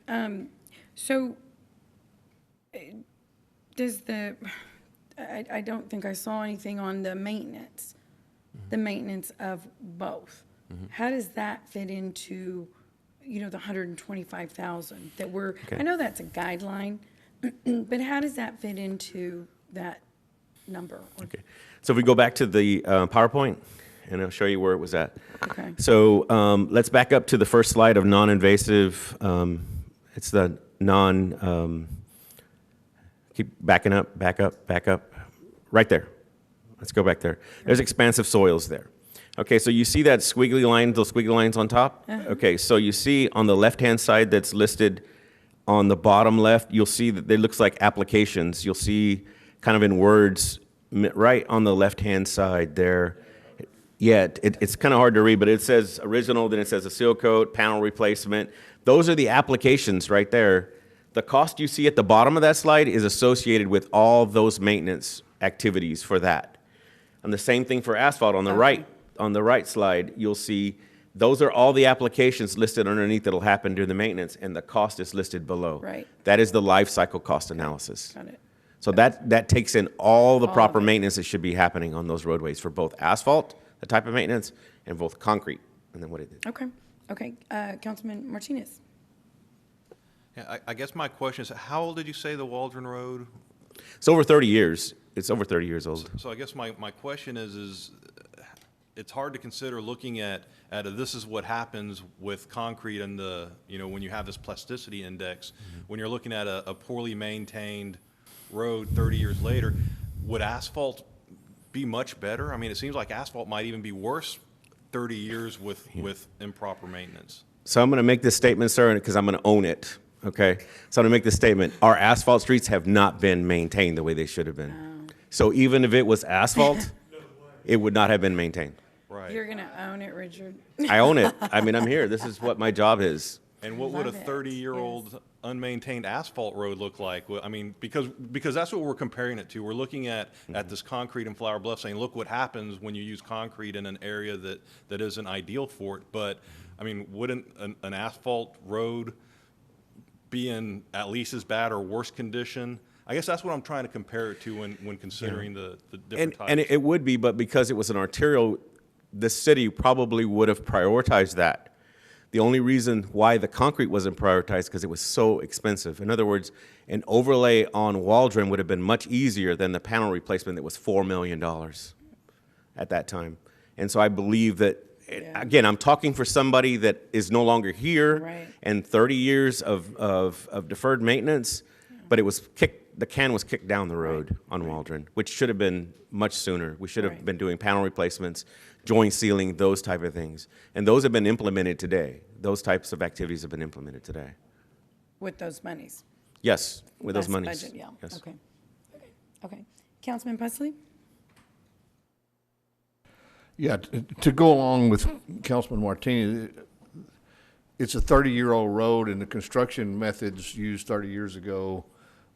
So does I don't think I saw anything on the maintenance of both. Mm-hmm. How does that fit into, the 125,000 that we're, Okay. I know that's a guideline, but how does that fit into that number? Okay. So if we go back to the PowerPoint, and I'll show you where it was at. Okay. So let's back up to the first slide of non-invasive. It's the keep backing up, back up, right there. Let's go back there. There's expansive soils there. Okay, so you see that squiggly line, those squiggly lines on top? Uh-huh. Okay, so you see on the left-hand side that's listed on the bottom left, you'll see that it looks like applications. You'll see kind of in words right on the left-hand side there. Yeah, it's kind of hard to read, but it says original, then it says a seal coat, panel replacement. Those are the applications right there. The cost you see at the bottom of that slide is associated with all those maintenance activities for that. And the same thing for asphalt on the right slide, you'll see those are all the applications listed underneath that'll happen during the maintenance, and the cost is listed below. Right. That is the life cycle cost analysis. Got it. So that takes in all the All proper of it. maintenance that should be happening on those roadways for both asphalt, the type of maintenance, and both concrete, and then what it is. Okay, Councilman Martinez. Yeah, I guess my question is, how old did you say the Waldron Road? It's over 30 years. It's over 30 years old. So I guess my question is it's hard to consider looking at this is what happens with concrete and when you have this plasticity index, when you're looking at a poorly maintained road 30 years later, would asphalt be much better? I mean, it seems like asphalt might even be worse 30 years with improper maintenance. So I'm going to make this statement, sir, because I'm going to own it. Okay, so I'm going to make this statement. Our asphalt streets have not been maintained the way they should have been. So even if it was asphalt, it would not have been maintained. Right. You're going to own it, Richard. I own it. I mean, I'm here. This is what my job is. And what would a Love it. 30-year-old unmaintained asphalt road look like? Well, I mean, because that's what we're comparing it to. We're looking at this concrete in Flower Bluff, saying, look what happens when you use concrete in an area that isn't ideal for it. But I mean, wouldn't an asphalt road be in at least as bad or worse condition? I guess that's what I'm trying to compare it to when considering the different types. And it would be, but because it was an arterial, the city probably would have prioritized that. The only reason why the concrete wasn't prioritized because it was so expensive. In other words, an overlay on Waldron would have been much easier than the panel replacement that was $4 million at that time. And so I believe that, again, I'm talking for somebody that is no longer here and 30 years of deferred maintenance, but it was the can was kicked down the road on Waldron, which should have been much sooner. We should have been doing panel replacements, joint sealing, those type of things. And those have been implemented today. Those types of activities have been implemented today. With those monies? Yes, with those Last monies. budget, yeah. Yes. Okay. Councilman Pusley? Yeah, to go along with Councilman Martinez, it's a 30-year-old road, and the construction methods used 30 years ago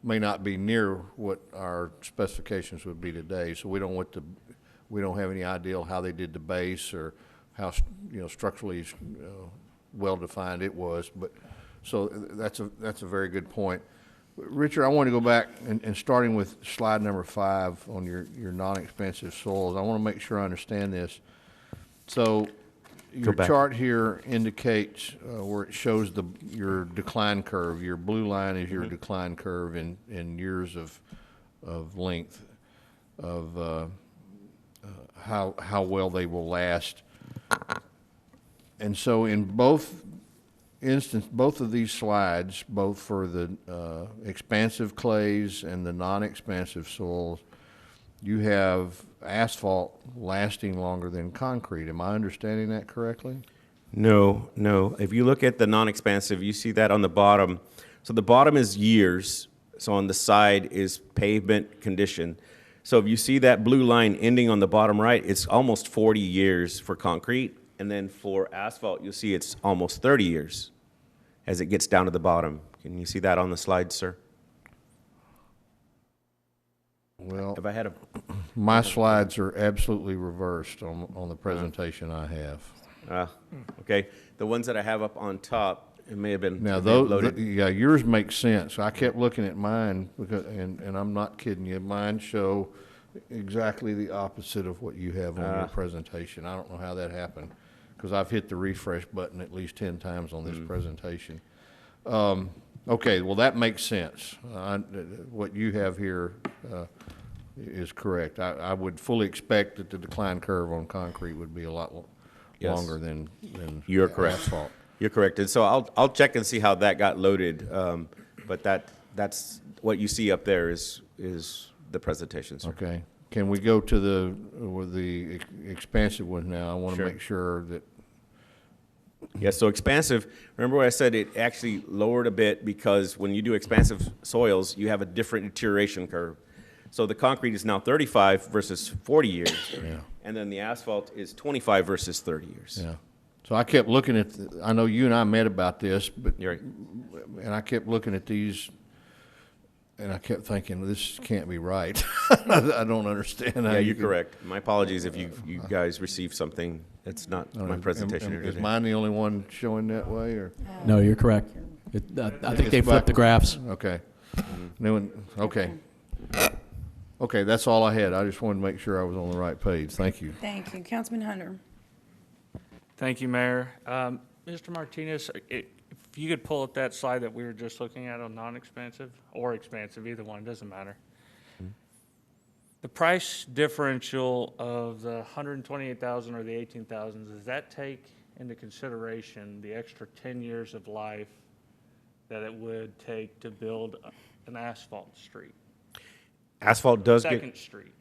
may not be near what our specifications would be today. So we don't have any idea how they did the base or how structurally well defined it was. But so that's a very good point. Richard, I want to go back and starting with slide number 5 on your non-expansive soils. I want to make sure I understand this. So your chart here indicates where it shows your decline curve. Your blue line is your decline curve in years of length of how well they will last. And so in both of these slides, both for the expansive clays and the non-expansive soils, you have asphalt lasting longer than concrete. Am I understanding that correctly? No. If you look at the non-expansive, you see that on the bottom. So the bottom is years. So on the side is pavement condition. So if you see that blue line ending on the bottom right, it's almost 40 years for concrete. And then for asphalt, you'll see it's almost 30 years as it gets down to the bottom. Can you see that on the slide, sir? Well, if I had my slides are absolutely reversed on the presentation I have. Okay. The ones that I have up on top, it may have been now loaded. yours make sense. I kept looking at mine because, and I'm not kidding you. Mine show exactly the opposite of what you have on your presentation. I don't know how that happened because I've hit the refresh button at least 10 times on this presentation. Okay, well that makes sense. What you have here is correct. I would fully expect that the decline curve on concrete would be a lot longer than You're correct. asphalt. You're correct. And so I'll check and see how that got loaded. But that's what you see up there is the presentation, sir. Okay. Can we go to the expansive one now? I want to make sure that. Yeah, so expansive, remember what I said, it actually lowered a bit because when you do expansive soils, you have a different deterioration curve. So the concrete is now 35 versus 40 years. Yeah. And then the asphalt is 25 versus 30 years. Yeah. So I kept looking at, I know you and I met about this, but, You're right. and I kept looking at these, and I kept thinking, this can't be right. I don't understand how Yeah, you you're could- correct. My apologies if you guys received something. It's not my presentation here Is today. mine the only one showing that way, or? No, you're correct. I think they It's flipped the back- graphs. Okay. New one, okay. Okay, that's all I had. I just wanted to make sure I was on the right page. Thank you. Thank you. Councilman Hunter. Thank you, Mayor. Mr. Martinez, if you could pull up that slide that we were just looking at on non-expansive or expansive, either one, doesn't matter. The price differential of the 128,000 or the 18,000, does that take into consideration the extra 10 years of life that it would take to build an asphalt street? Asphalt does get. Second Street,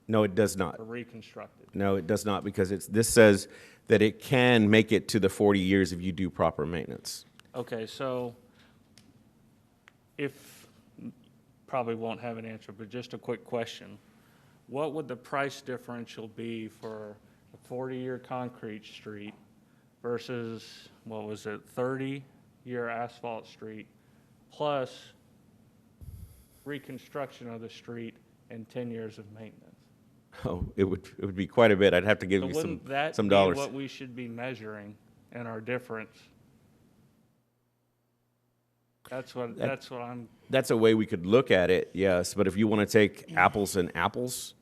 No, it does not. or reconstructed? No, it does not, because this says that it can make it to the 40 years if you do proper maintenance. Okay, so if, probably won't have an answer, but just a quick question. What would the price differential be for a 40-year concrete street versus, what was it, 30-year asphalt street plus reconstruction of the street and 10 years of maintenance? Oh, it would be quite a bit. I'd have to give So you wouldn't that some be dollars. what we should be measuring in our difference? That's what I'm. That's a way we could look at it, yes. But if you want to take apples and apples,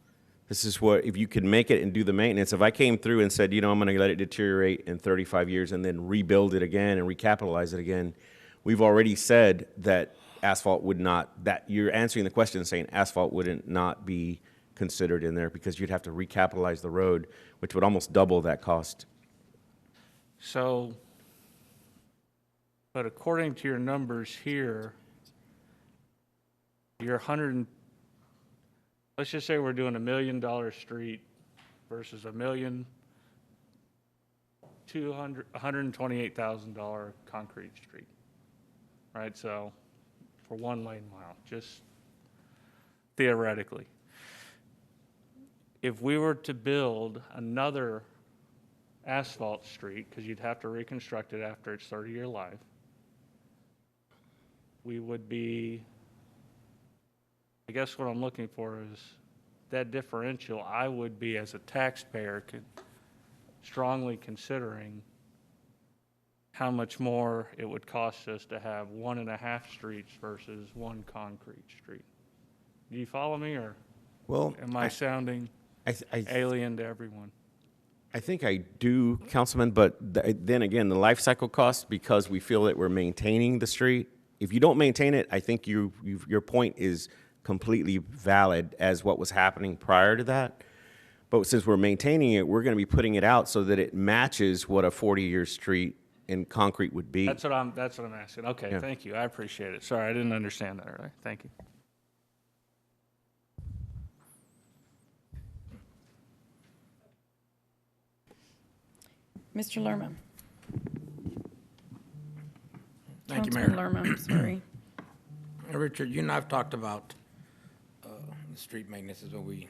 this is what, if you can make it and do the maintenance. If I came through and said, I'm going to let it deteriorate in 35 years and then rebuild it again and recapitalize it again, we've already said that asphalt would not, that you're answering the question saying asphalt wouldn't not be considered in there because you'd have to recapitalize the road, which would almost double that cost. So, but according to your numbers here, you're let's just say we're doing $1 million street versus $128,000 concrete street, right? So, for 1 lane mile, just theoretically. If we were to build another asphalt street, because you'd have to reconstruct it after its 30-year life, we would be, I guess what I'm looking for is that differential. I would be, as a taxpayer, strongly considering how much more it would cost us to have 1.5 streets versus 1 concrete street. Do you follow me, or am I sounding alien to everyone? I think I do, Councilman, but then again, the life cycle cost, because we feel that we're maintaining the street. If you don't maintain it, I think your point is completely valid as what was happening prior to that. But since we're maintaining it, we're going to be putting it out so that it matches what a 40-year street in concrete would be. That's what I'm asking. Okay, Yeah. Thank you. I appreciate it. Sorry, I didn't understand that earlier. Thank you. Mr. Lerma. Thank you, Councilman Mayor. Lerma, I'm sorry. Richard, you and I have talked about the street maintenance when we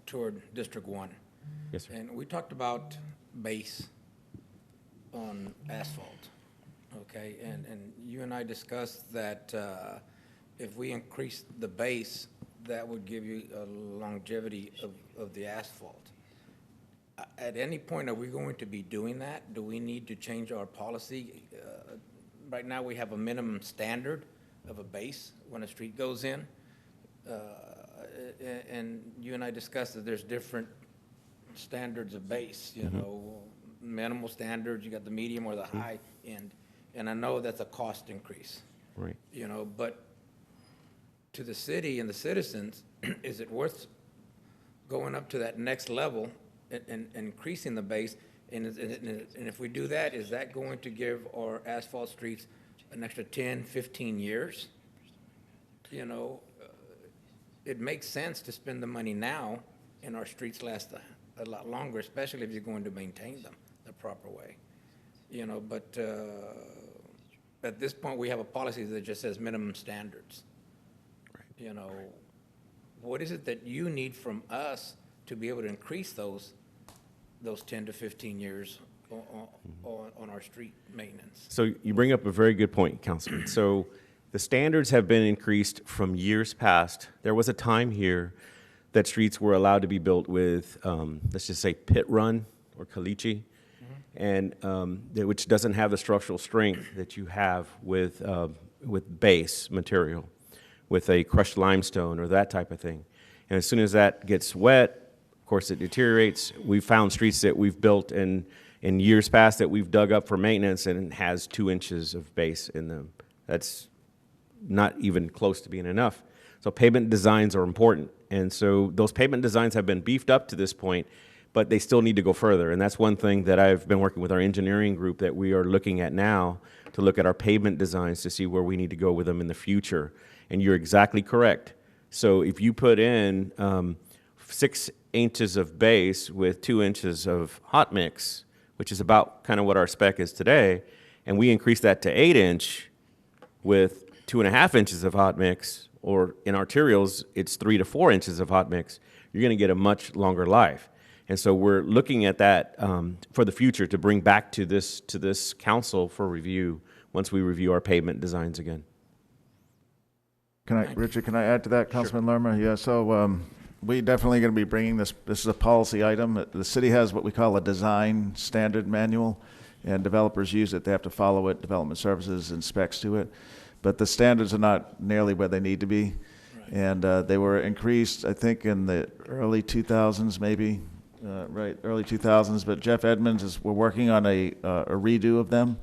toured District 1. Yes, sir. And we talked about base on asphalt, okay? And you and I discussed that if we increase the base, that would give you a longevity of the asphalt. At any point, are we going to be doing that? Do we need to change our policy? Right now, we have a minimum standard of a base when a street goes in. And you and I discussed that there's different standards of base, you know, minimal standards, you got the medium or the high end. And I know that's a cost increase. Right. You know, but to the city and the citizens, is it worth going up to that next level and increasing the base? And if we do that, is that going to give our asphalt streets an extra 10, 15 years? You know, it makes sense to spend the money now, and our streets last a lot longer, especially if you're going to maintain them the proper way. You know, but at this point, we have a policy that just says minimum standards. Right. You know, what is it that you need from us to be able to increase those 10 to 15 years on our street maintenance. So you bring up a very good point, Councilman. So the standards have been increased from years past. There was a time here that streets were allowed to be built with, let's just say, pit run or caliche, and which doesn't have the structural strength that you have with base material, with a crushed limestone or that type of thing. And as soon as that gets wet, of course, it deteriorates. We've found streets that we've built in years past that we've dug up for maintenance, and it has 2 inches of base in them. That's not even close to being enough. So pavement designs are important. And so those pavement designs have been beefed up to this point, but they still need to go further. And that's one thing that I've been working with our engineering group that we are looking at now, to look at our pavement designs to see where we need to go with them in the future. And you're exactly correct. So if you put in 6 inches of base with 2 inches of hot mix, which is about kind of what our spec is today, and we increase that to 8 inch with 2.5 inches of hot mix, or in arterials, it's 3 to 4 inches of hot mix, you're going to get a much longer life. And so we're looking at that for the future to bring back to this council for review once we review our pavement designs again. Richard, can I add to that, Councilman Lerma? Yeah, so we definitely going to be bringing this is a policy item. The city has what we call a design standard manual, and developers use it. They have to follow it, development services and specs to it. But the standards are not nearly where they need to be. Right. And they were increased, I think, in the early 2000s, maybe, early 2000s. But Jeff Edmonds we're working on a redo of them.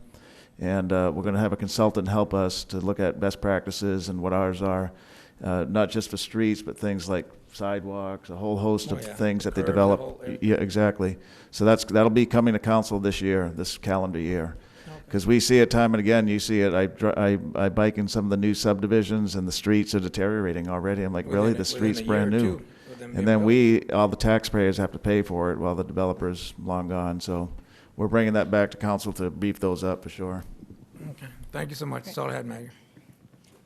And we're going to have a consultant help us to look at best practices and what ours are, not just for streets, but things like sidewalks, a whole host of things that they develop. Yeah, exactly. So that'll be coming to council this year, this calendar year. Because we see it time and again. You see it. I bike in some of the new subdivisions, and the streets are deteriorating already. I'm like, really? The street's brand new. And then all the taxpayers have to pay for it while the developer's long gone. So we're bringing that back to council to beef those up for sure. Okay. Thank you so much. That's all I had, Mayor.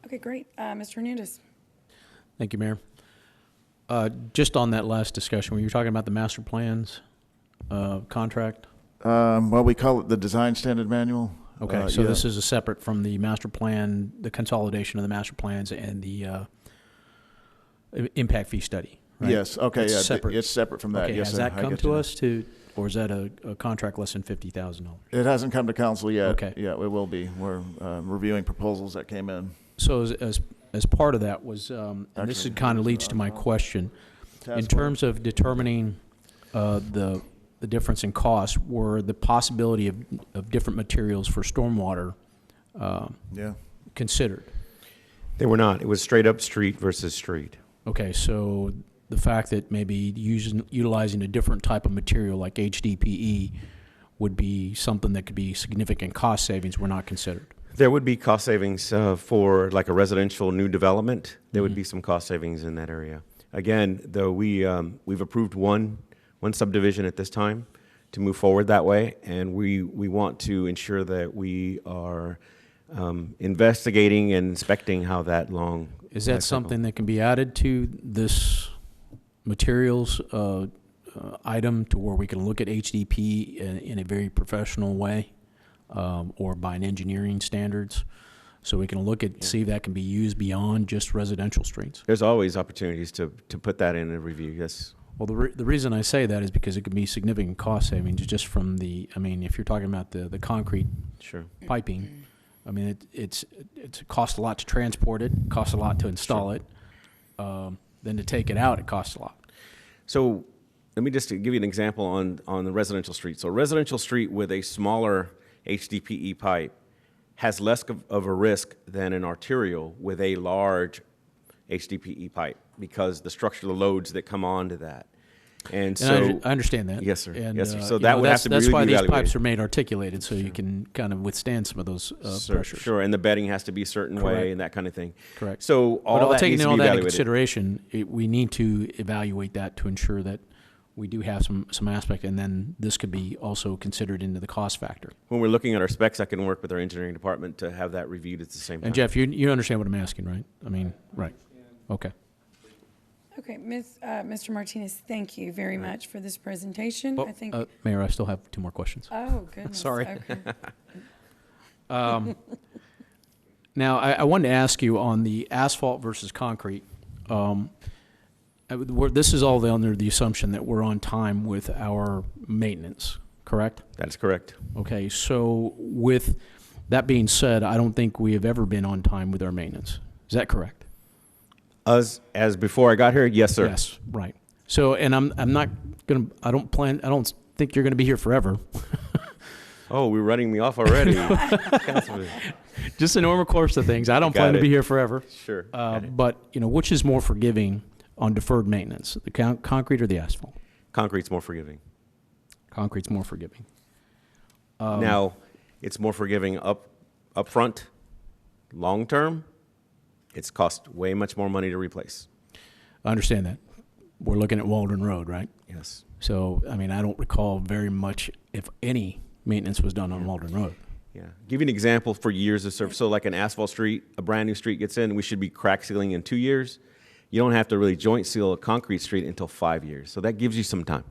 Okay, great. Mr. Hernandez. Thank you, Mayor. Just on that last discussion, were you talking about the master plans contract? Well, we call it the design standard manual. Okay, so this is a separate from the master plan, the consolidation of the master plans and the impact fee study, right? Yes, okay, It's yeah, separate. it's separate from that. Okay, Yes, has sir. that I come get to you. us or is that a contract less than $50,000? It hasn't come to council yet. Okay. Yeah, it will be. We're reviewing proposals that came in. So as part of that was, and this kind of leads to my question, in terms of determining the difference in cost, were the possibility of different materials for stormwater considered? They were not. It was straight up street versus street. Okay, so the fact that maybe utilizing a different type of material like HDPE would be something that could be significant cost savings were not considered? There would be cost savings for like a residential new development. There would be some cost savings in that area. Again, though, we've approved one subdivision at this time to move forward that way, and we want to ensure that we are investigating and inspecting how that long. Is that something that can be added to this materials item to where we can look at HDP in a very professional way, or by an engineering standards, so we can look at see if that can be used beyond just residential streets? There's always opportunities to put that in a review. Yes. Well, the reason I say that is because it could be significant cost savings just from the. I mean, if you're talking about the concrete piping, I mean it costs a lot to transport it, costs a lot to install it. Then to take it out, it costs a lot. So let me just give you an example on the residential street. So a residential street with a smaller HDPE pipe has less of a risk than an arterial with a large HDPE pipe because the structural loads that come onto that. And so I understand that. Yes, sir. And, yes, sir. So that would have to be that's why these evaluated. pipes are made articulated, so you can kind of withstand some of those pressures. Sure, and the bedding has to be a certain way and that kind of thing. Correct. So all that needs to be that evaluated. into consideration, we need to evaluate that to ensure that we do have some aspect, and then this could be also considered into the cost factor. When we're looking at our specs, I can work with our engineering department to have that reviewed at the same time. And Jeff, you understand what I'm asking, right? I mean, right. Okay. Okay, Mr. Martinez, thank you very much for this presentation. I think. Mayor, I still have 2 more questions. Oh, goodness. Sorry. Okay. Now, I wanted to ask you on the asphalt versus concrete. This is all under the assumption that we're on time with our maintenance, correct? That's correct. Okay, so with that being said, I don't think we have ever been on time with our maintenance. Is that correct? As before I got here, yes, sir. Yes, right. So, and I'm not gonna, I don't think you're gonna be here forever. Oh, we're running me off already. Just the normal course of things. I don't plan to be here forever. Sure. But, which is more forgiving on deferred maintenance, the concrete or the asphalt? Concrete's more forgiving. Concrete's more forgiving. Now, it's more forgiving up front. Long term, it's cost way much more money to replace. I understand that. We're looking at Waldron Road, right? Yes. So, I don't recall very much, if any, maintenance was done on Waldron Road. Yeah. Give you an example for years of service. So like an asphalt street, a brand new street gets in, we should be crack sealing in 2 years. You don't have to really joint seal a concrete street until 5 years. So that gives you some time.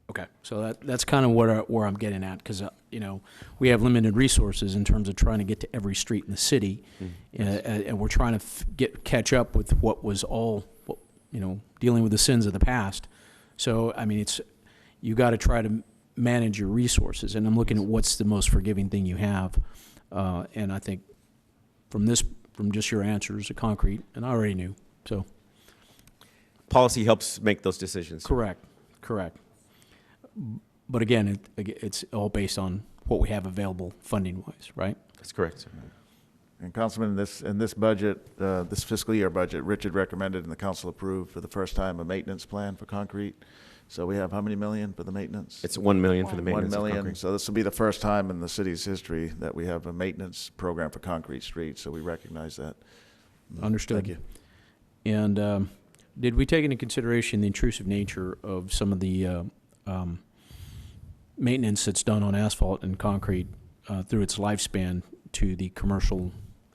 Okay. So that's kind of where I'm getting at, because, we have limited resources in terms of trying to get to every street in the city. And we're trying to catch up with what was all, dealing with the sins of the past. So, you got to try to manage your resources, and I'm looking at what's the most forgiving thing you have, and I think from just your answers, a concrete, and I already knew, so. Policy helps make those decisions. Correct. But again, it's all based on what we have available funding-wise, right? That's correct, sir. And Councilman, in this budget, this fiscal year budget, Richard recommended and the council approved for the first time a maintenance plan for concrete. So we have how many million for the maintenance? It's 1 million for the maintenance. 1 million. Of concrete. So this will be the first time in the city's history that we have a maintenance program for concrete streets. So we recognize that. Understood. Thank you. And did we take into consideration the intrusive nature of some of the maintenance that's done on asphalt and concrete through its lifespan to the commercial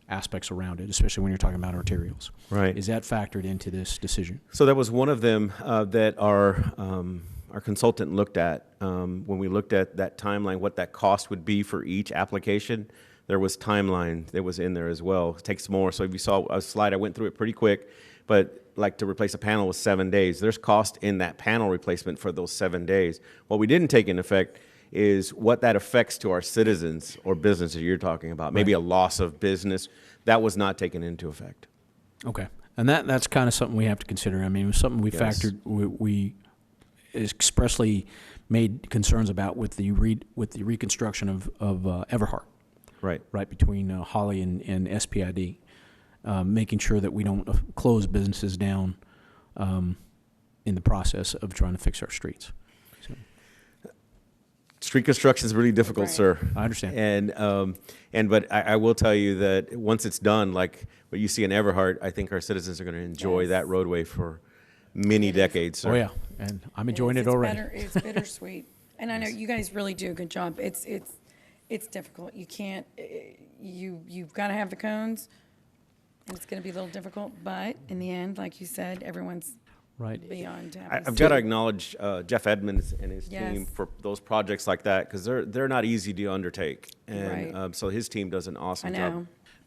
aspects around it, especially when you're talking about arterials? Right. Is that factored into this decision? So that was one of them that our consultant looked at. When we looked at that timeline, what that cost would be for each application, there was timeline that was in there as well. It takes more. So if you saw a slide, I went through it pretty quick, but like to replace a panel was 7 days. There's cost in that panel replacement for those 7 days. What we didn't take into effect is what that affects to our citizens or businesses you're talking about. Maybe a loss of business. That was not taken into effect. Okay. And that's kind of something we have to consider. It was something we factored, we expressly made concerns about with the reconstruction of Everhart. Right between Holly and SPID. Making sure that we don't close businesses down in the process of trying to fix our streets. So. Street construction is really difficult, sir. I understand. But I will tell you that once it's done, like what you see in Everhart, I think our citizens are going to enjoy that roadway for many decades, sir. Oh yeah, and I'm enjoying it already. It's bittersweet, and I know you guys really do a good job. It's difficult. You can't. You've got to have the cones. And it's going to be a little difficult, but in the end, like you said, everyone's beyond happy. I've got to acknowledge Jeff Edmonds and his team for those projects like that, because they're not easy to undertake. And so his team does an awesome job. I know.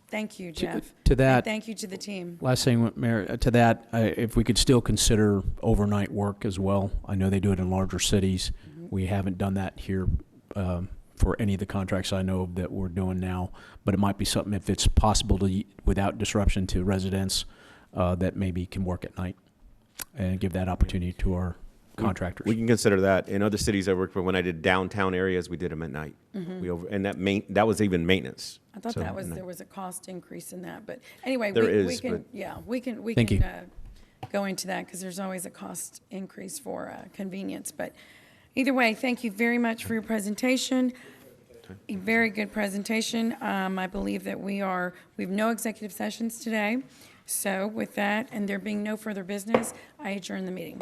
Thank you, Jeff. To that, and thank you to the team. Last thing, Mayor, to that, if we could still consider overnight work as well. I know they do it in larger cities. Mm-hmm. We haven't done that here for any of the contracts I know of that we're doing now, but it might be something, if it's possible to, without disruption to residents, that maybe can work at night and give that opportunity to our contractors. We can consider that. In other cities I worked for, when I did downtown areas, we did them at night. Mm-hmm. That was even maintenance. I thought there was a cost increase in that, but anyway, we can go into that, because there's always a cost increase for convenience. But either way, thank you very much for your presentation. A very good presentation. I believe that we have no executive sessions today. So with that, and there being no further business, I adjourn the meeting.